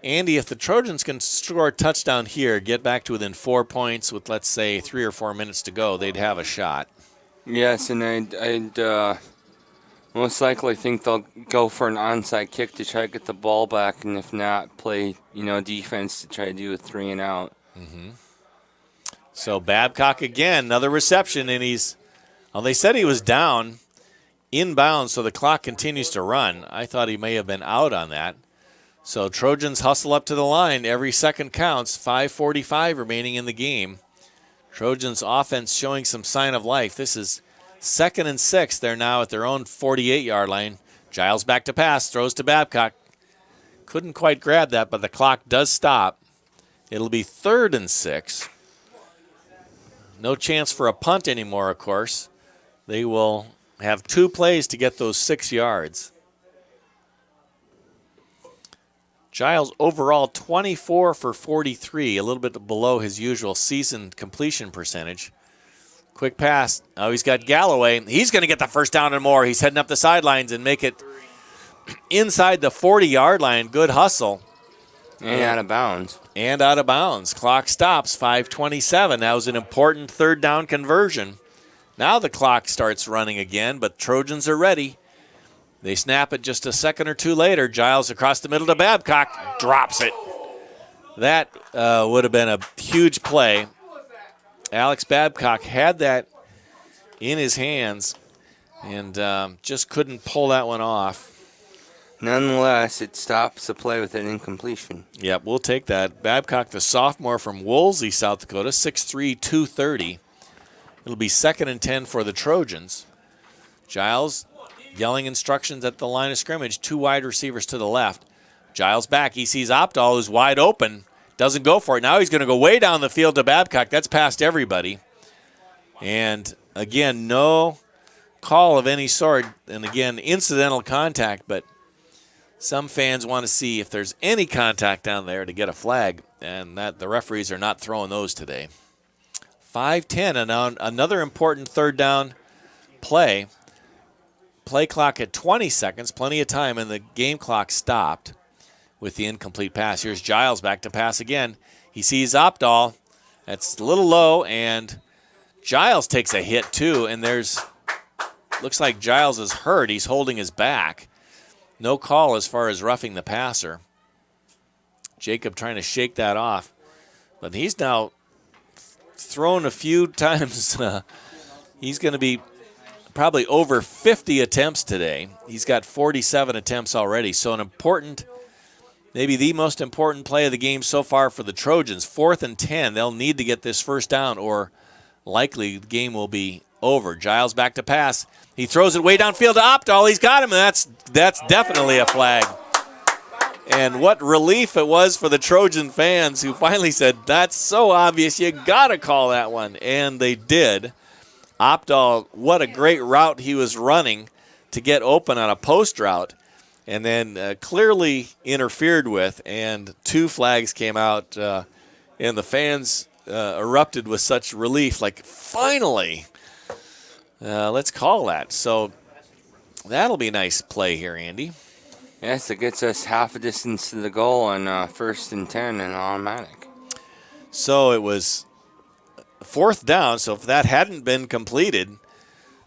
Andy, if the Trojans can score a touchdown here, get back to within 4 points with, let's say, 3 or 4 minutes to go, they'd have a shot. Yes, and I'd most likely think they'll go for an onside kick to try to get the ball back, and if not, play defense to try to do a 3 and out. Mm-hmm. So Babcock again, another reception, and they said he was down inbounds, so the clock continues to run. I thought he may have been out on that. So Trojans hustle up to the line. Every second counts. 5:45 remaining in the game. Trojans offense showing some sign of life. This is 2nd and 6. They're now at their own 48-yard line. Giles back to pass, throws to Babcock. Couldn't quite grab that, but the clock does stop. It'll be 3rd and 6. No chance for a punt anymore, of course. They will have 2 plays to get those 6 yards. Giles overall 24 for 43, a little bit below his usual season completion percentage. Quick pass. Oh, he's got Galloway. He's going to get the first down and more. He's heading up the sidelines and make it inside the 40-yard line. Good hustle. And out of bounds. And out of bounds. Clock stops, 5:27. That was an important 3rd down conversion. Now the clock starts running again, but Trojans are ready. They snap it just a second or two later. Giles across the middle to Babcock. Drops it. That would have been a huge play. Alex Babcock had that in his hands and just couldn't pull that one off. Nonetheless, it stops the play with an incompletion. Yep, we'll take that. Babcock, the sophomore from Woolsey, South Dakota, 6'3", 230. It'll be 2nd and 10 for the Trojans. Giles yelling instructions at the line of scrimmage. 2 wide receivers to the left. Giles back. He sees Opdahl, who's wide open. Doesn't go for it. Now he's going to go way down the field to Babcock. That's past everybody. And, again, no call of any sort. And, again, incidental contact. But some fans want to see if there's any contact down there to get a flag. And that the referees are not throwing those today. 5:10. And now another important 3rd down play. Play clock at 20 seconds. Plenty of time. And the game clock stopped with the incomplete pass. Here's Giles back to pass again. He sees Opdahl. That's a little low, and Giles takes a hit too, and looks like Giles is hurt. He's holding his back. No call as far as roughing the passer. Jacob trying to shake that off, but he's now thrown a few times. He's going to be probably over 50 attempts today. He's got 47 attempts already, so an important, maybe the most important play of the game so far for the Trojans. 4th and 10. They'll need to get this first down or likely the game will be over. Giles back to pass. He throws it way downfield to Opdahl. He's got him, and that's definitely a flag. And what relief it was for the Trojan fans who finally said, that's so obvious, you got to call that one. And they did. Opdahl, what a great route he was running to get open on a post route. And then clearly interfered with, and 2 flags came out, and the fans erupted with such relief, like, finally, let's call that. So that'll be a nice play here, Andy. Yes, it gets us half a distance to the goal on 1st and 10 and automatic. So it was 4th down, so if that hadn't been completed,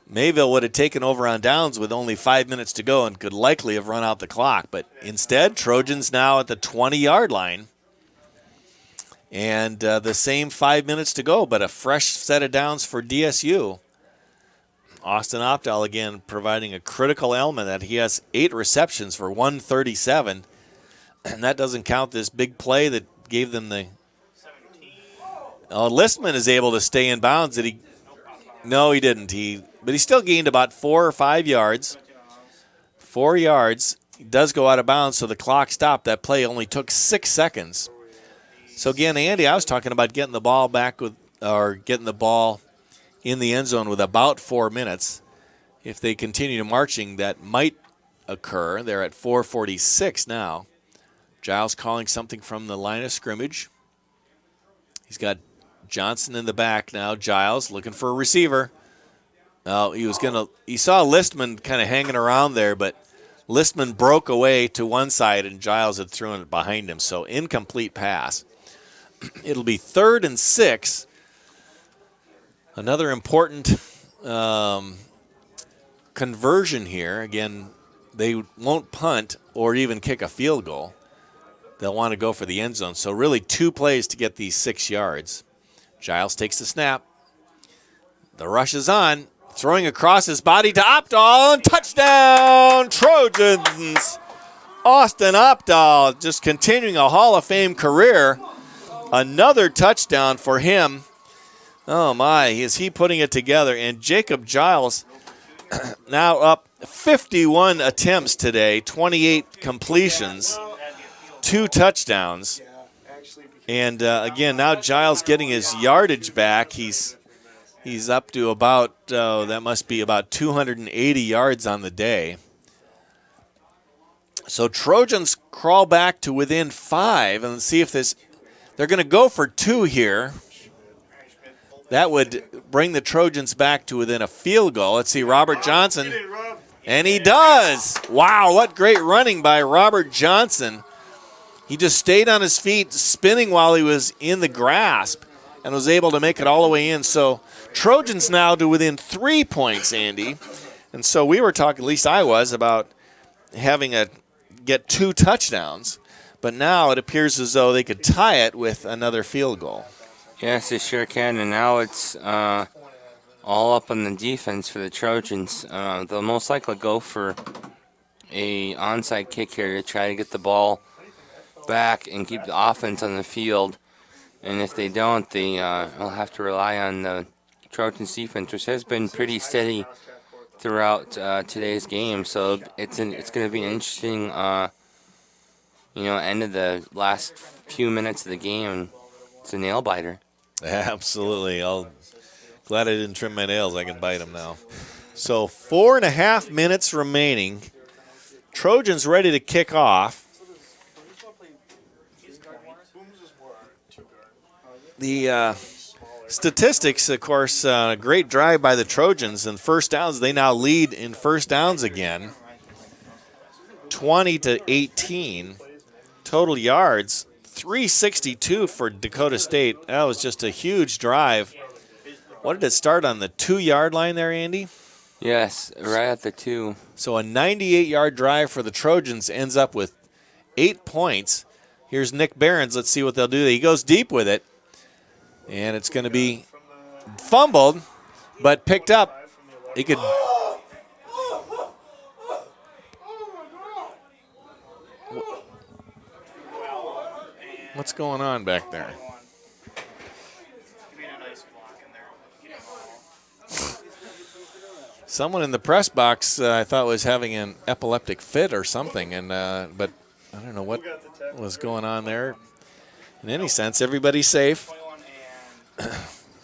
Mayville would have taken over on downs with only 5 minutes to go and could likely have run out the clock. But instead, Trojans now at the 20-yard line. And the same 5 minutes to go, but a fresh set of downs for DSU. Austin Opdahl, again, providing a critical element that he has 8 receptions for 137. And that doesn't count this big play that gave them the... Listman is able to stay in bounds. No, he didn't. But he still gained about 4 or 5 yards. 4 yards. He does go out of bounds, so the clock stopped. That play only took 6 seconds. So again, Andy, I was talking about getting the ball back getting the ball in the end zone with about 4 minutes. If they continue marching, that might occur. They're at 4:46 now. Giles calling something from the line of scrimmage. He's got Johnson in the back now. Giles looking for a receiver. Oh, he saw Listman kind of hanging around there, but Listman broke away to one side and Giles had thrown it behind him. So incomplete pass. It'll be 3rd and 6. Another important conversion here. Again, they won't punt or even kick a field goal. They'll want to go for the end zone. So really 2 plays to get these 6 yards. Giles takes the snap. The rush is on. Throwing across his body to Opdahl. And touchdown, Trojans. Austin Opdahl just continuing a Hall of Fame career. Another touchdown for him. Oh, my, is he putting it together. And Jacob Giles now up 51 attempts today, 28 completions, 2 touchdowns. And, again, now Giles getting his yardage back. He's up to about, that must be about 280 yards on the day. So Trojans crawl back to within 5 and see if they're going to go for 2 here. That would bring the Trojans back to within a field goal. Let's see, Robert Johnson. And he does. Wow, what great running by Robert Johnson. He just stayed on his feet, spinning while he was in the grasp, and was able to make it all the way in. So Trojans now to within 3 points, Andy. And so we were talking, at least I was, about having get 2 touchdowns. But now it appears as though they could tie it with another field goal. Yes, they sure can. And now it's all up on the defense for the Trojans. They'll most likely go for a onside kick here to try to get the ball back and keep the offense on the field. And if they don't, they'll have to rely on the Trojans defense, which has been pretty steady throughout today's game. So it's going to be an interesting, end of the last few minutes of the game. It's a nail biter. Absolutely. Glad I didn't trim my nails. I can bite them now. So 4.5 minutes remaining. Trojans ready to kick off. The statistics, of course, great drive by the Trojans. And first downs, they now lead in first downs again. 20-18. Total yards, 362 for Dakota State. That was just a huge drive. What did it start on the 2-yard line there, Andy? Yes, right at the 2. So a 98-yard drive for the Trojans ends up with 8 points. Here's Nick Behrens. Let's see what they'll do. He goes deep with it. And it's going to be fumbled, but picked up. He could. What's going on back there? Someone in the press box I thought was having an epileptic fit or something, and but I don't know what was going on there. In any sense, everybody's safe.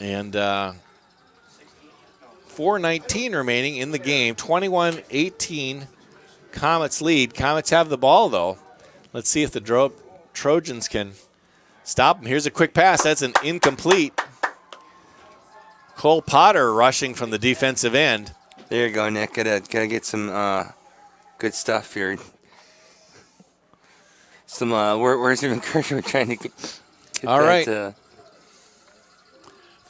And 4:19 remaining in the game. 21-18, Comets lead. Comets have the ball, though. Let's see if the Trojans can stop them. Here's a quick pass. That's an incomplete. Cole Potter rushing from the defensive end. There you go, Nick. Gotta get some good stuff here. Some words of encouragement trying to get all that, right.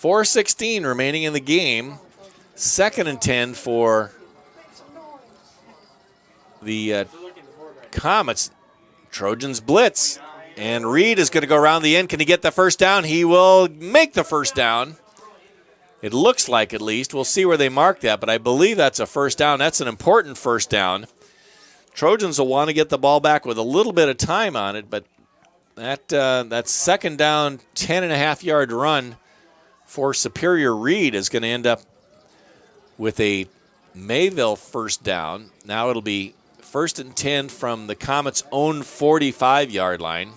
4:16 remaining in the game. 2nd and 10 for the Comets. Trojans blitz. And Reed is going to go around the end. Can he get the first down? He will make the first down. It looks like, at least. We'll see where they mark that, but I believe that's a first down. That's an important first down. Trojans will want to get the ball back with a little bit of time on it, but that 2nd down, 10.5-yard run for Superior Reed is going to end up with a Mayville first down. Now it'll be 1st and 10 from the Comets' own 45-yard line.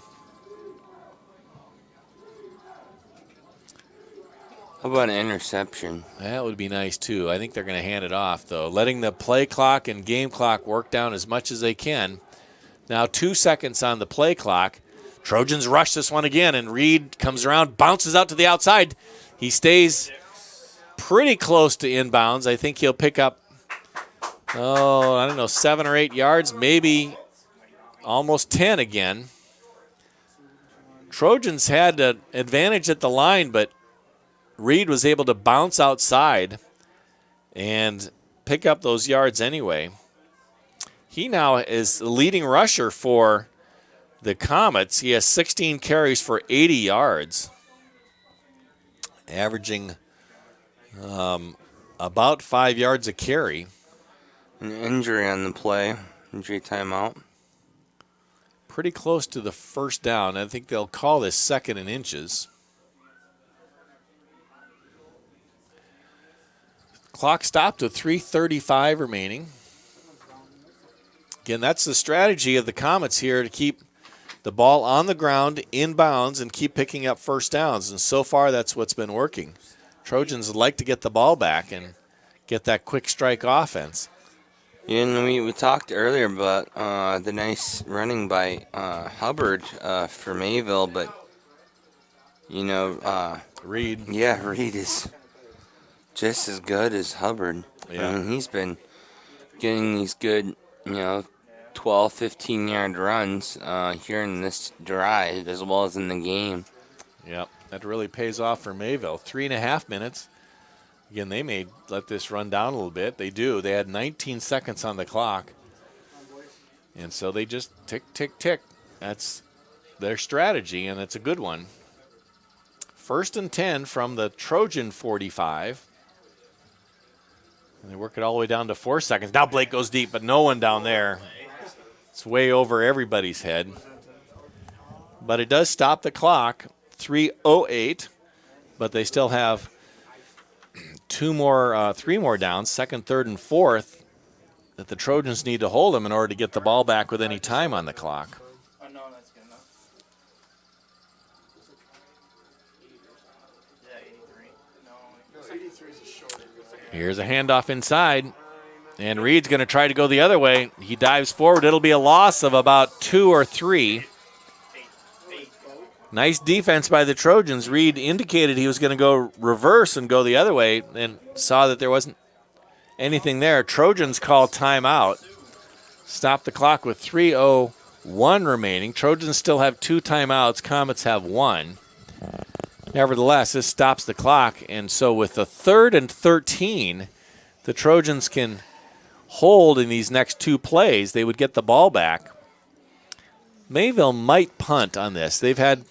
How about an interception? That would be nice, too. I think they're going to hand it off, though. Letting the play clock and game clock work down as much as they can. Now 2 seconds on the play clock. Trojans rush this one again, and Reed comes around, bounces out to the outside. He stays pretty close to inbounds. I think he'll pick up, 7 or 8 yards, maybe almost 10 again. Trojans had an advantage at the line, but Reed was able to bounce outside and pick up those yards anyway. He now is the leading rusher for the Comets. He has 16 carries for 80 yards, averaging about 5 yards a carry. An injury on the play. Injury timeout. Pretty close to the first down. I think they'll call this 2nd and inches. Clock stopped with 3:35 remaining. Again, that's the strategy of the Comets here, to keep the ball on the ground, inbounds, and keep picking up first downs. And so far, that's what's been working. Trojans would like to get the ball back and get that quick strike offense. Yeah, and we talked earlier about the nice running by Hubbard for Mayville, but, Reed. Yeah, Reed is just as good as Hubbard. Yeah. I mean, he's been getting these good, 12, 15-yard runs here in this drive as well as in the game. Yep, that really pays off for Mayville. 3.5 minutes. Again, they may let this run down a little bit. They do. They had 19 seconds on the clock. And so they just tick, tick, tick. That's their strategy, and it's a good one. 1st and 10 from the Trojan 45. And they work it all the way down to 4 seconds. Now Blake goes deep, but no one down there. It's way over everybody's head. But it does stop the clock. 3:08. But they still have three more downs, 2nd, 3rd, and 4th, that the Trojans need to hold them in order to get the ball back with any time on the clock. Here's a handoff inside, and Reed's going to try to go the other way. He dives forward. It'll be a loss of about 2 or 3. Nice defense by the Trojans. Reed indicated he was going to go reverse and go the other way, and saw that there wasn't anything there. Trojans call timeout. Stop the clock with 3:01 remaining. Trojans still have 2 timeouts. Comets have 1. Nevertheless, this stops the clock, and so with the 3rd and 13, the Trojans can hold in these next 2 plays. They would get the ball back. Mayville might punt on this. They've had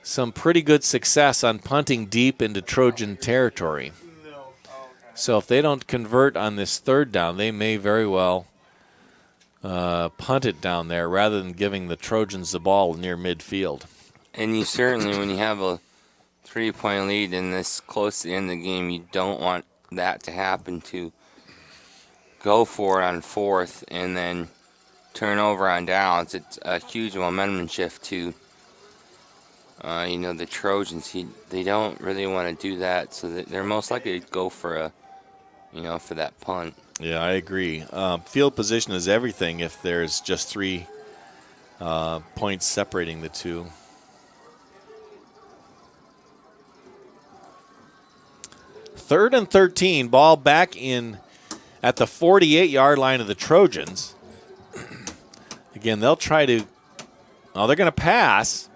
some pretty good success on punting deep into Trojan territory. So if they don't convert on this 3rd down, they may very well punt it down there rather than giving the Trojans the ball near midfield. And you certainly, when you have a 3-point lead in this close to the end of the game, you don't want that to happen, to go for it on 4th and then turn over on downs. It's a huge momentum shift to the Trojans. They don't really want to do that, so they're most likely to go for for that punt. Yeah, I agree. Field position is everything if there's just 3 points separating the two. 3rd and 13, ball back in at the 48-yard line of the Trojans. Again, they'll try to, they're going to pass.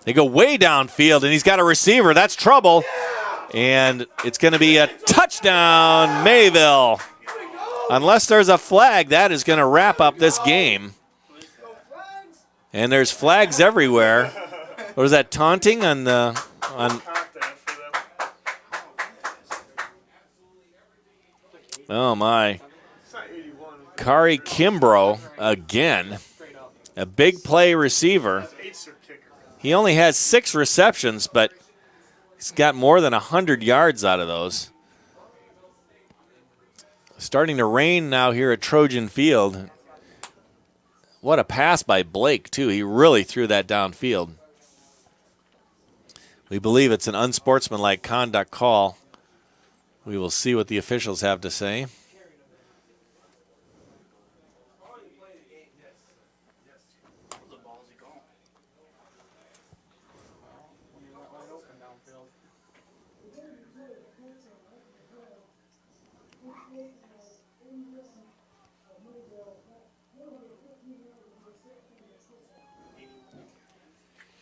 They go way downfield, and he's got a receiver. That's trouble. And it's going to be a touchdown, Mayville. Unless there's a flag, that is going to wrap up this game. And there's flags everywhere. What was that, taunting on the Oh, my. Kari Kimbrough again. A big play receiver. He only has 6 receptions, but he's got more than 100 yards out of those. Starting to rain now here at Trojan Field. What a pass by Blake, too. He really threw that downfield. We believe it's an unsportsmanlike conduct call. We will see what the officials have to say.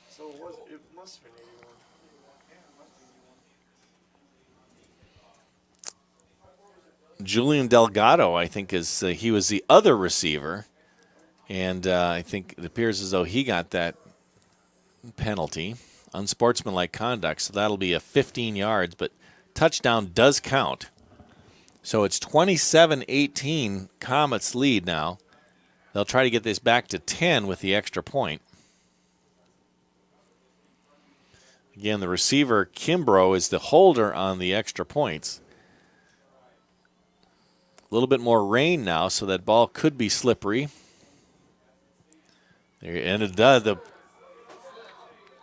So it must have been 81. Julian Delgado, I think, he was the other receiver. And I think it appears as though he got that penalty, unsportsmanlike conduct. So that'll be a 15 yards, but touchdown does count. So it's 27-18 Comets lead now. They'll try to get this back to 10 with the extra point. Again, the receiver, Kimbrough, is the holder on the extra points. A little bit more rain now, so that ball could be slippery. And it does.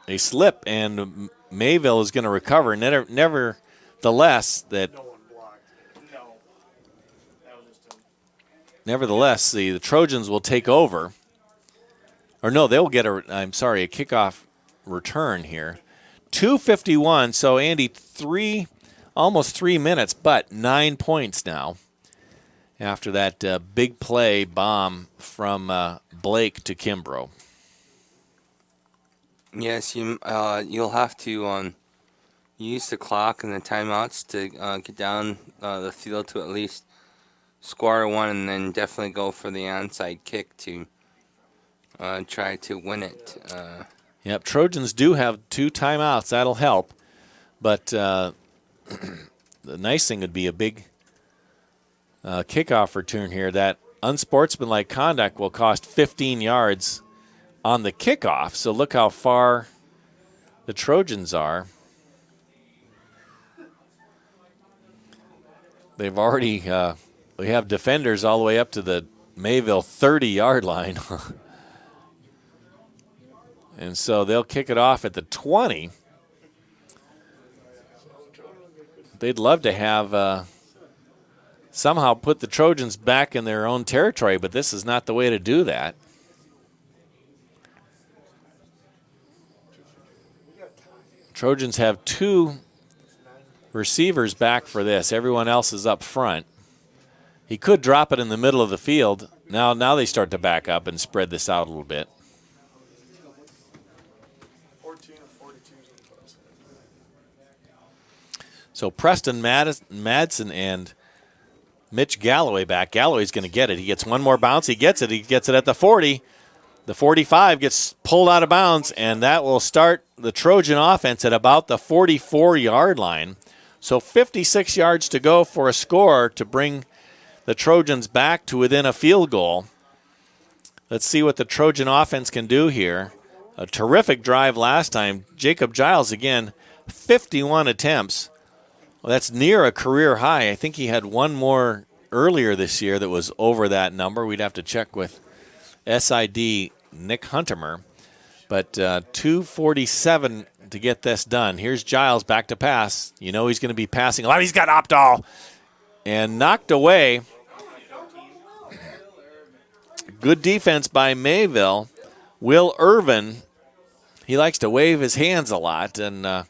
They slip, and Mayville is going to recover. Nevertheless, that. No one blocked. No. That was just Nevertheless, the Trojans will take over. Or no, they'll get a kickoff return here. 2:51, so Andy, almost 3 minutes, but 9 points now after that big play bomb from Blake to Kimbrough. Yes, you'll have to use the clock and the timeouts to get down the field to at least score one, and then definitely go for the onside kick to try to win it. Yep, Trojans do have 2 timeouts. That'll help. But the nice thing would be a big kickoff return here. That unsportsmanlike conduct will cost 15 yards on the kickoff. So look how far the Trojans are. They've already we have defenders all the way up to the Mayville 30-yard line. And so they'll kick it off at the 20. They'd love to have somehow put the Trojans back in their own territory, but this is not the way to do that. Trojans have 2 receivers back for this. Everyone else is up front. He could drop it in the middle of the field. Now they start to back up and spread this out a little bit. 14 or 42 is in close. So Preston Madsen and Mitch Galloway back. Galloway's going to get it. He gets one more bounce. He gets it. He gets it at the 40. The 45 gets pulled out of bounds, and that will start the Trojan offense at about the 44-yard line. So 56 yards to go for a score to bring the Trojans back to within a field goal. Let's see what the Trojan offense can do here. A terrific drive last time. Jacob Giles, again, 51 attempts. Well, that's near a career high. I think he had one more earlier this year that was over that number. We'd have to check with SID Nick Huntermer. But 2:47 to get this done. Here's Giles back to pass. You know he's going to be passing a lot. He's got Opdahl and knocked away. Good defense by Mayville. Will Irvin, he likes to wave his hands a lot, and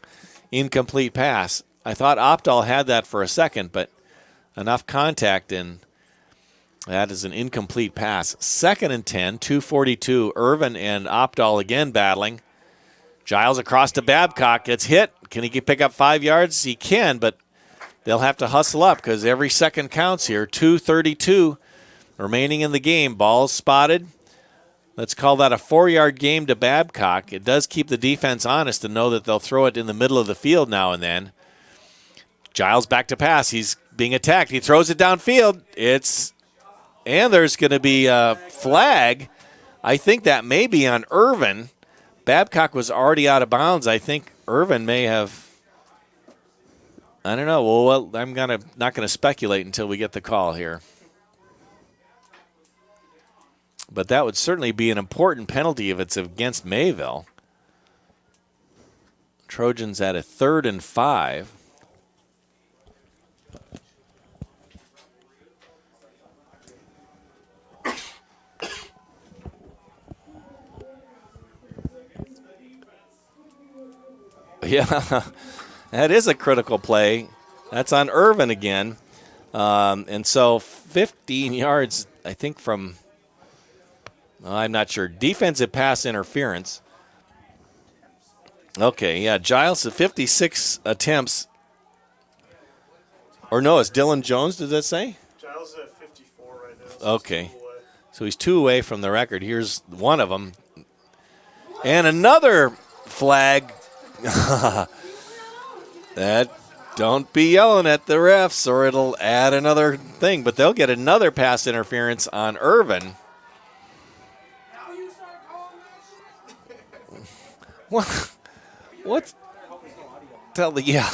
incomplete pass. I thought Opdahl had that for a second, but enough contact, and that is an incomplete pass. 2nd and 10, 2:42. Irvin and Opdahl again battling. Giles across to Babcock, gets hit. Can he pick up 5 yards? He can, but they'll have to hustle up because every second counts here. 2:32 remaining in the game. Ball's spotted. Let's call that a 4-yard game to Babcock. It does keep the defense honest to know that they'll throw it in the middle of the field now and then. Giles back to pass. He's being attacked. He throws it downfield. And there's going to be a flag. I think that may be on Irvin. Babcock was already out of bounds. I think Irvin may have. I don't know. Well, I'm not going to speculate until we get the call here. But that would certainly be an important penalty if it's against Mayville. Trojans at a 3rd and 5. Yeah, that is a critical play. That's on Irvin again. And so 15 yards, I think, from, I'm not sure, defensive pass interference. Okay, yeah, Giles at 56 attempts. Or no, it's Dylan Jones, does that say? Giles is at 54 right now. So Okay. So he's 2 away from the record. Here's one of them. And another flag. That, don't be yelling at the refs or it'll add another thing. But they'll get another pass interference on Irvin. What? Tell the, yeah.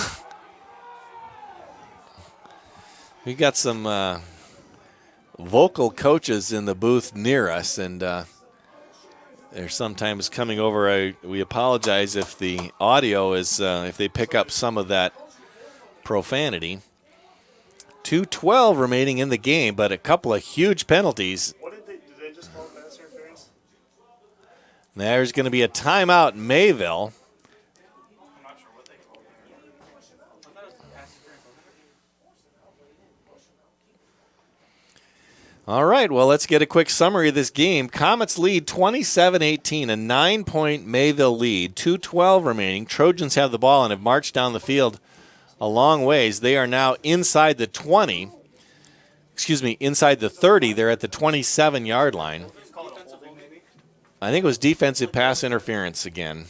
We got some vocal coaches in the booth near us, and they're sometimes coming over. We apologize if the audio is, if they pick up some of that profanity. 2:12 remaining in the game, but a couple of huge penalties. What did they just call pass interference? There's going to be a timeout in Mayville. I'm not sure what they called there. I thought it was pass interference. All right, well, let's get a quick summary of this game. Comets lead 27-18, a 9-point Mayville lead. 2:12 remaining. Trojans have the ball and have marched down the field a long ways. They are now inside the 20. Inside the 30. They're at the 27-yard line. I think it was defensive pass interference again.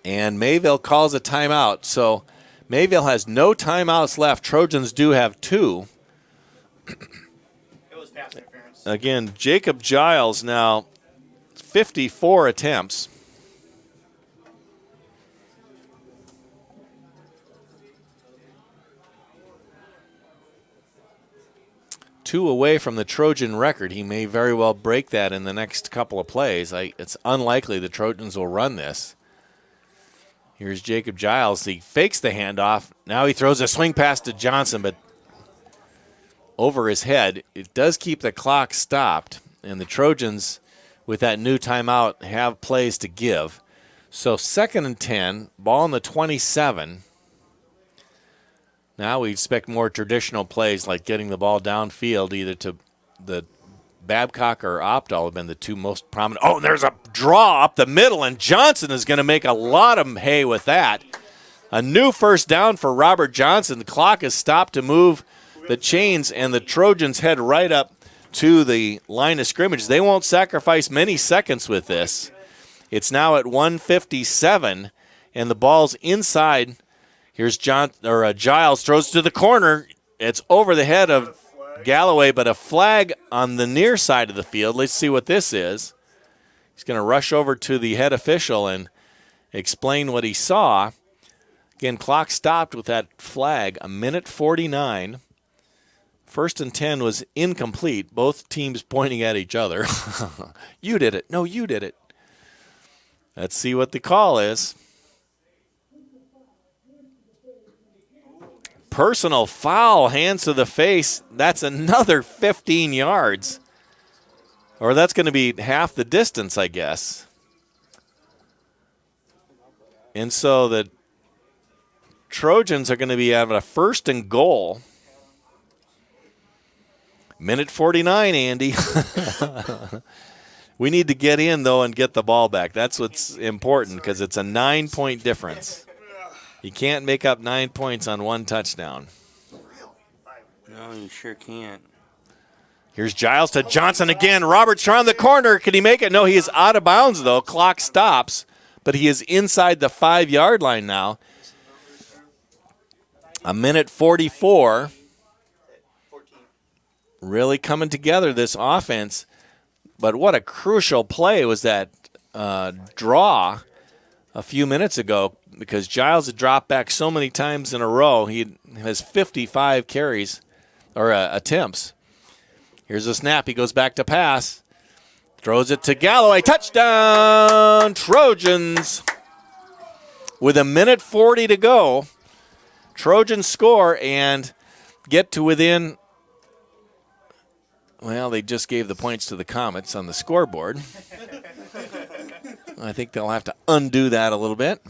And Mayville calls a timeout. So Mayville has no timeouts left. Trojans do have 2. It was pass interference. Again, Jacob Giles now 54 attempts. Two away from the Trojan record. He may very well break that in the next couple of plays. It's unlikely the Trojans will run this. Here's Jacob Giles. He fakes the handoff. Now he throws a swing pass to Johnson, but over his head. It does keep the clock stopped, and the Trojans, with that new timeout, have plays to give. So 2nd and 10, ball on the 27. Now we expect more traditional plays like getting the ball downfield, either to the Babcock or Opdahl have been the two most prominent. Oh, there's a draw up the middle, and Johnson is going to make a lot of hay with that. A new first down for Robert Johnson. The clock is stopped to move the chains, and the Trojans head right up to the line of scrimmage. They won't sacrifice many seconds with this. It's now at 1:57, and the ball's inside. Here's Giles, throws to the corner. It's over the head of Galloway, but a flag on the near side of the field. Let's see what this is. He's going to rush over to the head official and explain what he saw. Again, clock stopped with that flag, 1:49. 1st and 10 was incomplete. Both teams pointing at each other. You did it. No, you did it. Let's see what the call is. Personal foul, hands to the face. That's another 15 yards. Or that's going to be half the distance, I guess. And so the Trojans are going to be having a 1st and goal. 1:49, Andy. We need to get in, though, and get the ball back. That's what's important because it's a 9-point difference. You can't make up 9 points on one touchdown. No, you sure can't. Here's Giles to Johnson again. Roberts around the corner. Can he make it? No, he is out of bounds, though. Clock stops, but he is inside the 5-yard line now. 1:44. Really coming together, this offense. But what a crucial play was that draw a few minutes ago, because Giles had dropped back so many times in a row. He has 55 carries or attempts. Here's a snap. He goes back to pass. Throws it to Galloway. Touchdown, Trojans. With 1:40 to go, Trojans score and get to within, well, they just gave the points to the Comets on the scoreboard. I think they'll have to undo that a little bit.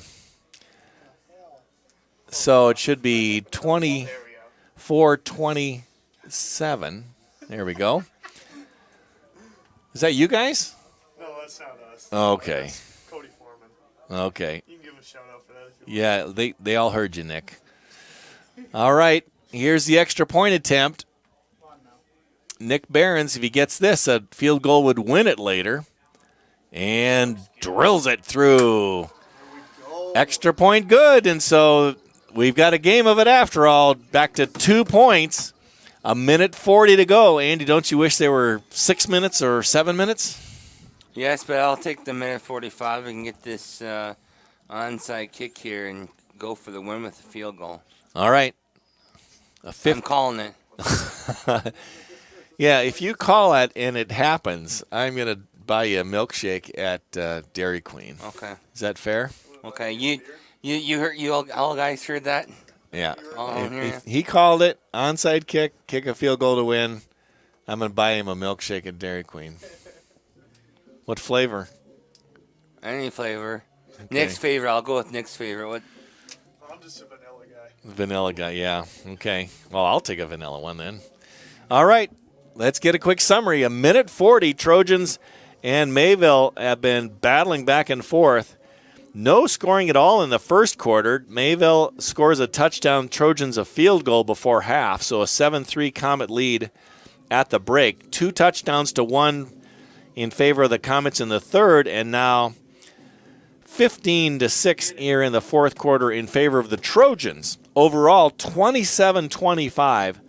So it should be 24-27. There we go. Is that you guys? No, that's not us. Okay. That's Cody Foreman. Okay. You can give him a shout out for that if you want. Yeah, they all heard you, Nick. All right, here's the extra point attempt. Nick Behrens, if he gets this, a field goal would win it later. And drills it through. Extra point good, and so we've got a game of it after all. Back to 2 points. 1:40 to go. Andy, don't you wish there were 6 minutes or 7 minutes? Yes, but I'll take the 1:45 and get this onside kick here and go for the win with the field goal. All right. I'm calling it. Yeah, if you call it and it happens, I'm going to buy you a milkshake at Dairy Queen. Okay. Is that fair? Okay. You heard, you all guys heard that? Yeah. If he called it, onside kick a field goal to win, I'm going to buy him a milkshake at Dairy Queen. What flavor? Any flavor. Okay. Nick's favorite. I'll go with Nick's favorite. What? I'm just a vanilla guy. Vanilla guy, yeah. Okay. Well, I'll take a vanilla one then. All right. Let's get a quick summary. 1:40, Trojans and Mayville have been battling back and forth. No scoring at all in the first quarter. Mayville scores a touchdown, Trojans a field goal before half, so a 7-3 Comet lead at the break. 2 touchdowns to 1 in favor of the Comets in the third, and now 15-6 here in the fourth quarter in favor of the Trojans. Overall, 27-25.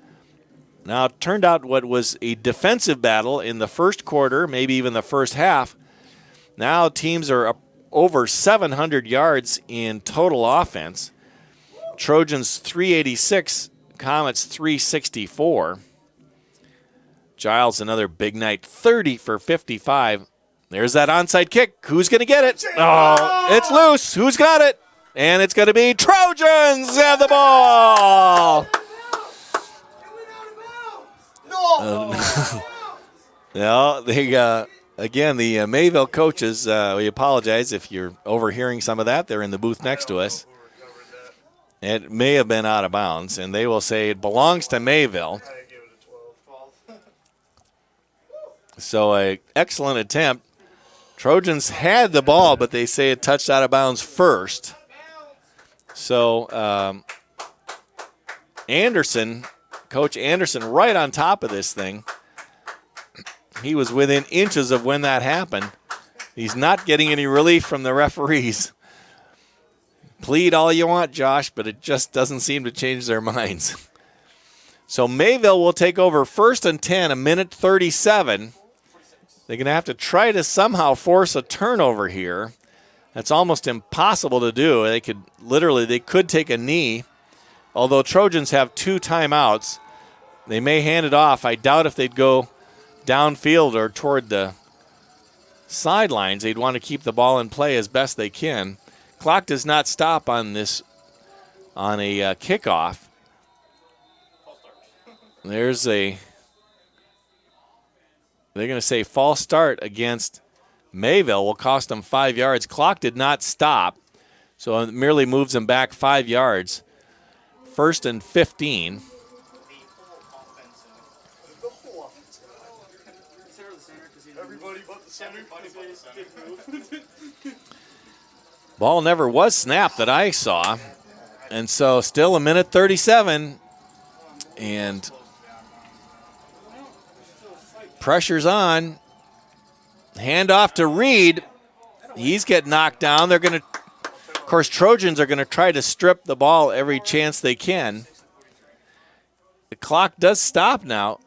Now, it turned out what was a defensive battle in the first quarter, maybe even the first half. Now teams are up over 700 yards in total offense. Trojans 386, Comets 364. Giles, another big night, 30 for 55. There's that onside kick. Who's going to get it? Oh, it's loose. Who's got it? And it's going to be Trojans have the ball. No, they again, the Mayville coaches, we apologize if you're overhearing some of that. They're in the booth next to us. It may have been out of bounds, and they will say it belongs to Mayville. So an excellent attempt. Trojans had the ball, but they say it touched out of bounds first. So Anderson, Coach Anderson, right on top of this thing. He was within inches of when that happened. He's not getting any relief from the referees. Plead all you want, Josh, but it just doesn't seem to change their minds. So Mayville will take over 1st and 10, 1:37. They're going to have to try to somehow force a turnover here. That's almost impossible to do. They could take a knee. Although Trojans have 2 timeouts, they may hand it off. I doubt if they'd go downfield or toward the sidelines. They'd want to keep the ball in play as best they can. Clock does not stop on a kickoff. They're going to say false start against Mayville will cost them 5 yards. Clock did not stop, so it merely moves them back 5 yards. 1st and 15. Everybody but the center. Ball never was snapped that I saw. And so still 1:37. And pressure's on. Handoff to Reed. He's getting knocked down. They're going to, of course, Trojans are going to try to strip the ball every chance they can. The clock does stop now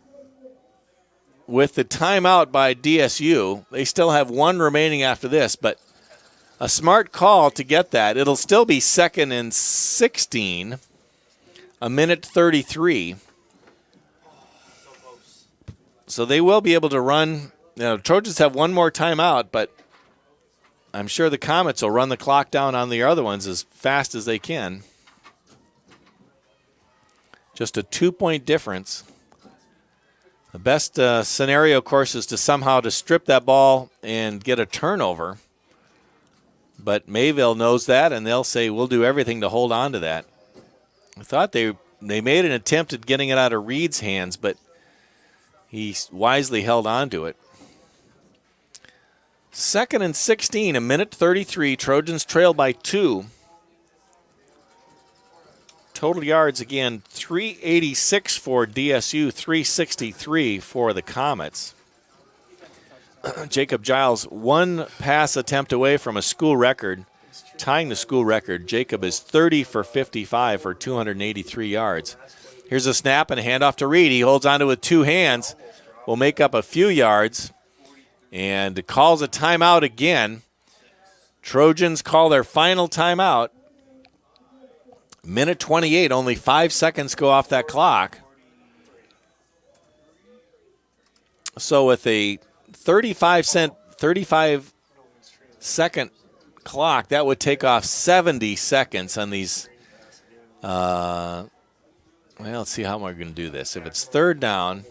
with the timeout by DSU. They still have 1 remaining after this, but a smart call to get that. It'll still be 2nd and 16, 1:33. So they will be able to run Trojans have one more timeout, but I'm sure the Comets will run the clock down on the other ones as fast as they can. Just a 2-point difference. The best scenario, of course, is to somehow to strip that ball and get a turnover. But Mayville knows that, and they'll say, we'll do everything to hold on to that. I thought they made an attempt at getting it out of Reed's hands, but he wisely held on to it. 2nd and 16, 1:33. Trojans trail by 2. Total yards, again, 386 for DSU, 363 for the Comets. Jacob Giles, one pass attempt away from a school record, tying the school record. Jacob is 30 for 55 for 283 yards. Here's a snap and a handoff to Reed. He holds onto it with 2 hands. Will make up a few yards and calls a timeout again. Trojans call their final timeout. 1:28, only 5 seconds go off that clock. So with a 35-second clock, that would take off 70 seconds on these. Well, let's see how we're going to do this. If it's 3rd down,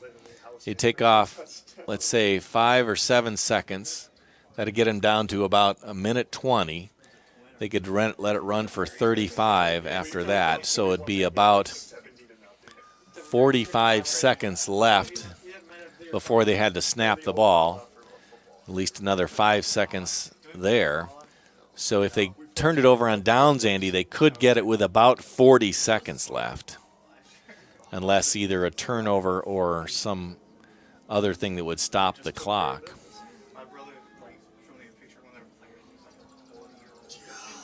you take off, let's say, 5 or 7 seconds. That'd get them down to about 1:20. They could let it run for 35 after that. So it'd be about 45 seconds left before they had to snap the ball. At least another 5 seconds there. So if they turned it over on downs, Andy, they could get it with about 40 seconds left. Unless either a turnover or some other thing that would stop the clock.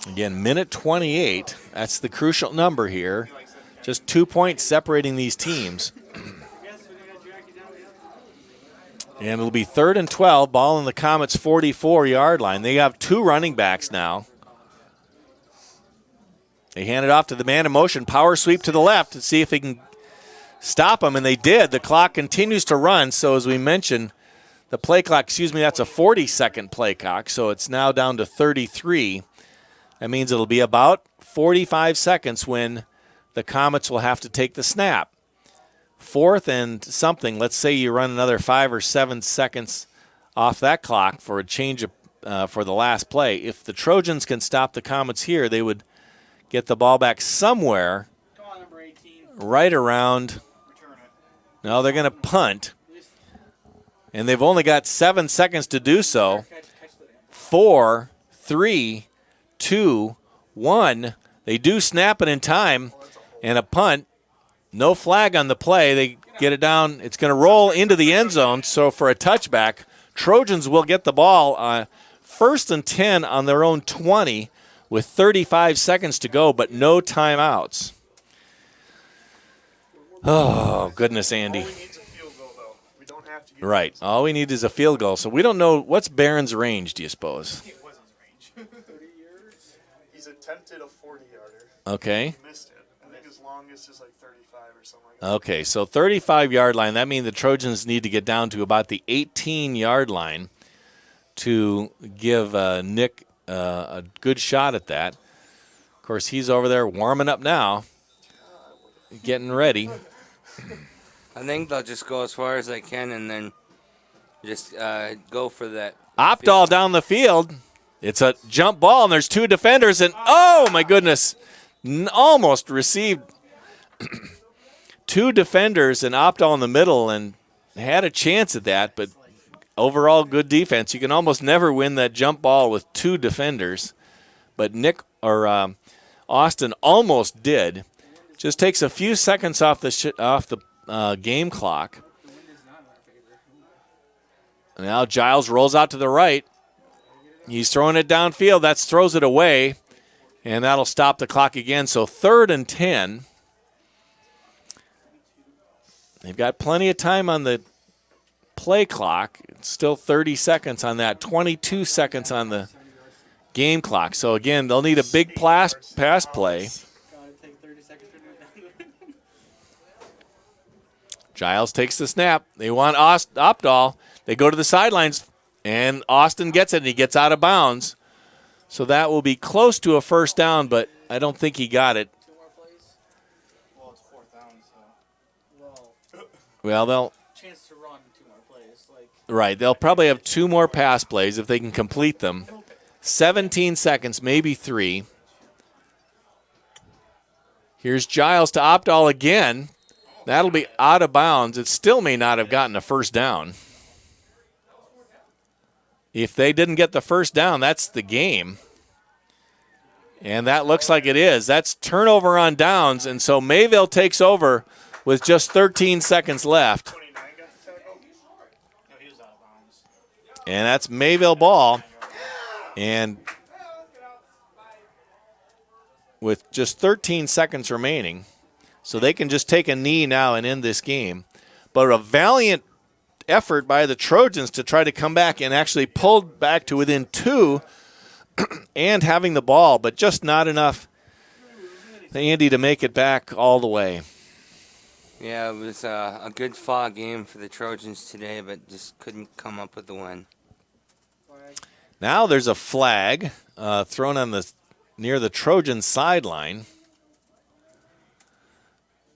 Again, 1:28. That's the crucial number here. Just 2 points separating these teams. And it'll be 3rd and 12. Ball in the Comets' 44-yard line. They have 2 running backs now. They hand it off to the man in motion. Power sweep to the left to see if they can stop them, and they did. The clock continues to run. So as we mentioned, the play clock, that's a 40-second play clock. So it's now down to 33. That means it'll be about 45 seconds when the Comets will have to take the snap. 4th and something. Let's say you run another 5 or 7 seconds off that clock for a change of, for the last play. If the Trojans can stop the Comets here, they would get the ball back somewhere right around. No, they're going to punt. And they've only got 7 seconds to do so. 4, 3, 2, 1. They do snap it in time, and a punt. No flag on the play. They get it down. It's going to roll into the end zone. So for a touchback, Trojans will get the ball 1st and 10 on their own 20 with 35 seconds to go, but no timeouts. Oh, goodness, Andy. Right. All we need is a field goal. So we don't know. What's Barron's range, do you suppose? He's attempted a 40-yarder. Okay. He missed it. I think his longest is like 35 or something like that. Okay, so 35-yard line. That means the Trojans need to get down to about the 18-yard line to give Nick a good shot at that. Of course, he's over there warming up now, getting ready. I think they'll just go as far as they can and then just go for that. Opdahl down the field. It's a jump ball, and there's 2 defenders, and oh, my goodness, almost received 2 defenders and Opdahl in the middle and had a chance at that, but overall good defense. You can almost never win that jump ball with 2 defenders, but Austin almost did. Just takes a few seconds off the game clock. Now Giles rolls out to the right. He's throwing it downfield. That throws it away, and that'll stop the clock again. So 3rd and 10. They've got plenty of time on the play clock. It's still 30 seconds on that, 22 seconds on the game clock. So, again, they'll need a big pass play. Giles takes the snap. They want Opdahl. They go to the sidelines, and Austin gets it, and he gets out of bounds. So that will be close to a first down, but I don't think he got it. 2 more plays. Well, it's fourth down, so. Well, they'll Chance to run 2 more plays. right. They'll probably have 2 more pass plays if they can complete them. 17 seconds, maybe 3. Here's Giles to Opdahl again. That'll be out of bounds. It still may not have gotten a first down. If they didn't get the first down, that's the game. And that looks like it is. That's turnover on downs, and so Mayville takes over with just 13 seconds left. 29 got the tackle? No, he was out of bounds. And that's Mayville ball. And with just 13 seconds remaining, so they can just take a knee now and end this game. But a valiant effort by the Trojans to try to come back and actually pulled back to within 2 and having the ball, but just not enough, Andy, to make it back all the way. Yeah, it was a good fought game for the Trojans today, but just couldn't come up with the win. Now there's a flag thrown on near the Trojan sideline.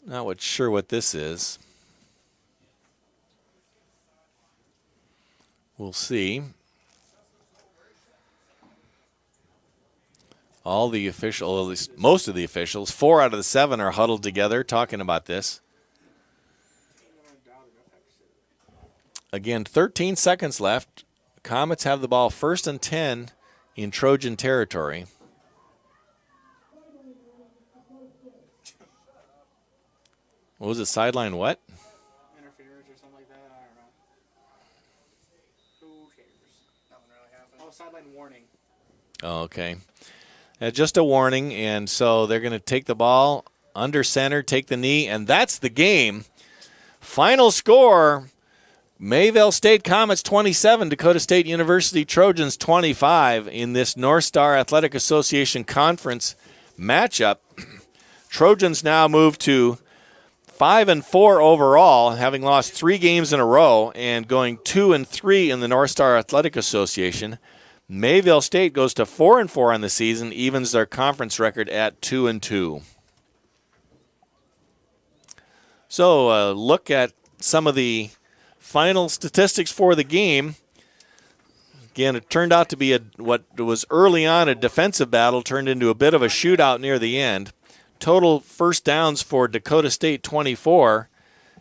Not sure what this is. We'll see. All the officials, at least most of the officials, 4 out of the 7 are huddled together talking about this. Again, 13 seconds left. Comets have the ball 1st and 10 in Trojan territory. What was it, sideline what? Interference or something like that. I don't know. Who cares? Nothing really happened. Oh, sideline warning. Oh, okay. Just a warning, and so they're going to take the ball under center, take the knee, and that's the game. Final score, Mayville State Comets 27, Dakota State University Trojans 25 in this North Star Athletic Association Conference matchup. Trojans now move to 5-4 overall, having lost 3 games in a row and going 2-3 in the North Star Athletic Association. Mayville State goes to 4-4 on the season, evens their conference record at 2-2. So look at some of the final statistics for the game. Again, it turned out to be what was early on a defensive battle turned into a bit of a shootout near the end. Total first downs for Dakota State 24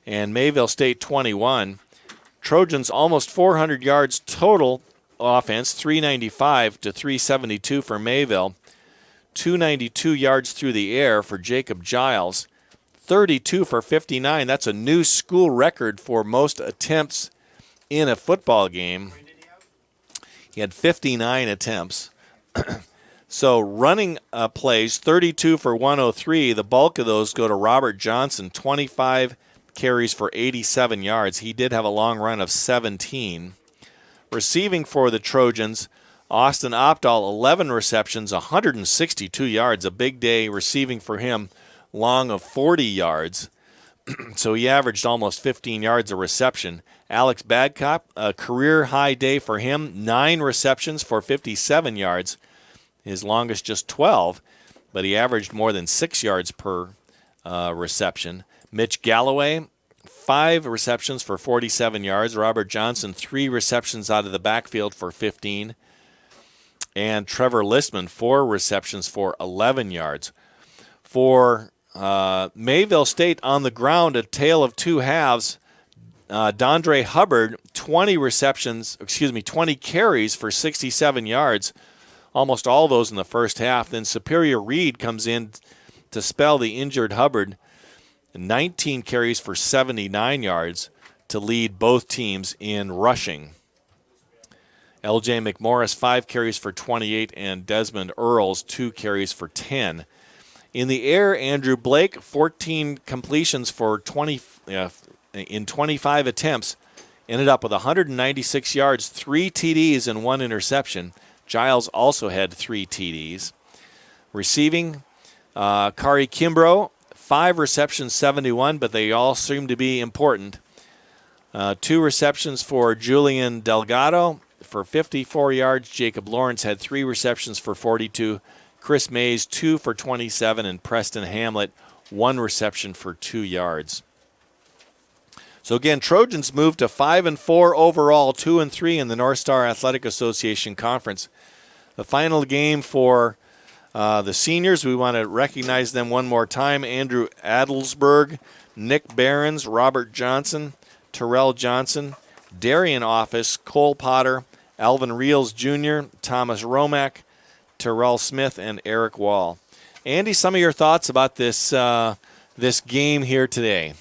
and Mayville State 21. Trojans almost 400 yards total offense, 395 to 372 for Mayville. 292 yards through the air for Jacob Giles. 32 for 59. That's a new school record for most attempts in a football game. He had 59 attempts. So running plays, 32 for 103. The bulk of those go to Robert Johnson, 25 carries for 87 yards. He did have a long run of 17. Receiving for the Trojans, Austin Opdahl, 11 receptions, 162 yards. A big day receiving for him, long of 40 yards. So he averaged almost 15 yards a reception. Alex Badcock, a career-high day for him, 9 receptions for 57 yards. His longest just 12, but he averaged more than 6 yards per reception. Mitch Galloway, 5 receptions for 47 yards. Robert Johnson, 3 receptions out of the backfield for 15. And Trevor Listman, 4 receptions for 11 yards. For Mayville State on the ground, a tale of 2 halves. Dondre Hubbard, 20 carries for 67 yards. Almost all those in the first half. Then Superior Reed comes in to spell the injured Hubbard. 19 carries for 79 yards to lead both teams in rushing. L.J. McMorris, 5 carries for 28, and Desmond Earls, 2 carries for 10. In the air, Andrew Blake, 14 completions for 20 in 25 attempts, ended up with 196 yards, 3 TDs, and 1 interception. Giles also had 3 TDs. Receiving, Kari Kimbrough, 5 receptions, 71, but they all seem to be important. 2 receptions for Julian Delgado for 54 yards. Jacob Lawrence had 3 receptions for 42. Chris Mays, 2 for 27. And Preston Hamlet, 1 reception for 2 yards. So again, Trojans moved to 5-4 overall, 2-3 in the North Star Athletic Association Conference. The final game for the seniors, we want to recognize them one more time. Andrew Adelsberg, Nick Behrens, Robert Johnson, Terrell Johnson, Darian Office, Cole Potter, Alvin Reels Jr., Thomas Romack, Terrell Smith, and Eric Wall. Andy, some of your thoughts about this this game here today?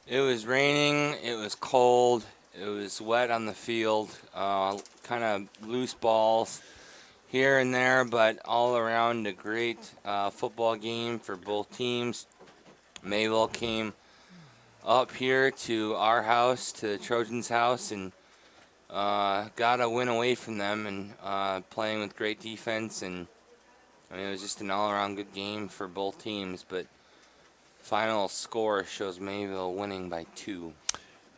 It was raining. It was cold. It was wet on the field. Kind of loose balls here and there, but all around a great football game for both teams. Mayville came up here to our house, to the Trojans' house, and got a win away from them, and playing with great defense. And I mean, it was just an all-around good game for both teams, but final score shows Mayville winning by 2.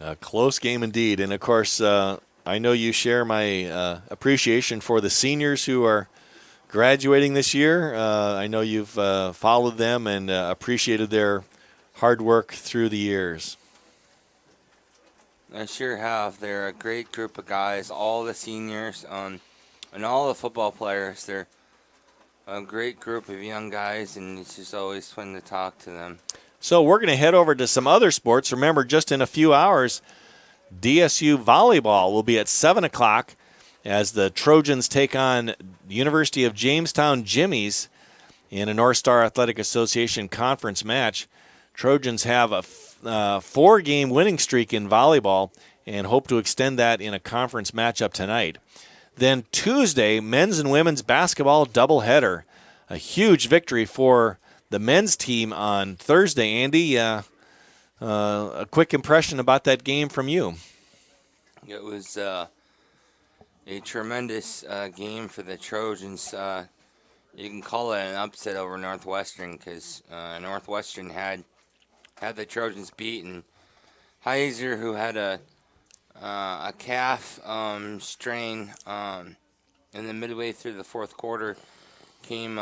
A close game indeed. And, of course, I know you share my appreciation for the seniors who are graduating this year. I know you've followed them and appreciated their hard work through the years. I sure have. They're a great group of guys, all the seniors and all the football players. They're a great group of young guys, and it's just always fun to talk to them. So we're going to head over to some other sports. Remember, just in a few hours, DSU volleyball will be at 7 o'clock as the Trojans take on University of Jamestown Jimmies in a North Star Athletic Association conference match. Trojans have a 4-game winning streak in volleyball and hope to extend that in a conference matchup tonight. Then Tuesday, men's and women's basketball doubleheader. A huge victory for the men's team on Thursday. Andy, a quick impression about that game from you. It was a tremendous game for the Trojans. You can call it an upset over Northwestern because Northwestern had the Trojans beat, and Heiser, who had a calf strain in the midway through the fourth quarter, came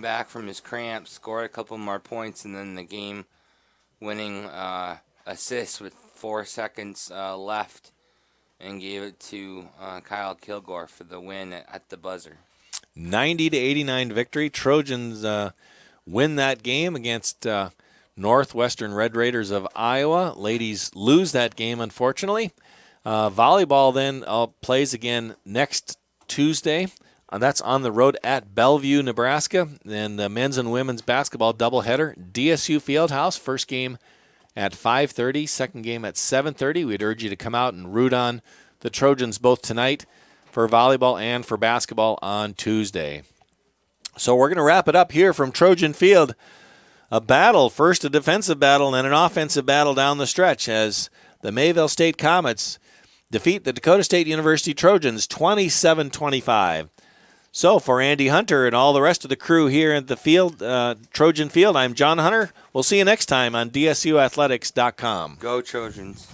back from his cramps, scored a couple more points, and then the game-winning assist with 4 seconds left, and gave it to Kyle Kilgore for the win at the buzzer. 90-89 victory. Trojans win that game against Northwestern Red Raiders of Iowa. Ladies lose that game, unfortunately. Volleyball then plays again next Tuesday. That's on the road at Bellevue, Nebraska. Then the men's and women's basketball doubleheader. DSU Fieldhouse, first game at 5:30, second game at 7:30. We'd urge you to come out and root on the Trojans both tonight for volleyball and for basketball on Tuesday. So we're going to wrap it up here from Trojan Field. A battle, first a defensive battle and then an offensive battle down the stretch as the Mayville State Comets defeat the Dakota State University Trojans 27-25. So for Andy Hunter and all the rest of the crew here at the field, Trojan Field, I'm John Hunter. We'll see you next time on DSUathletics.com. Go Trojans.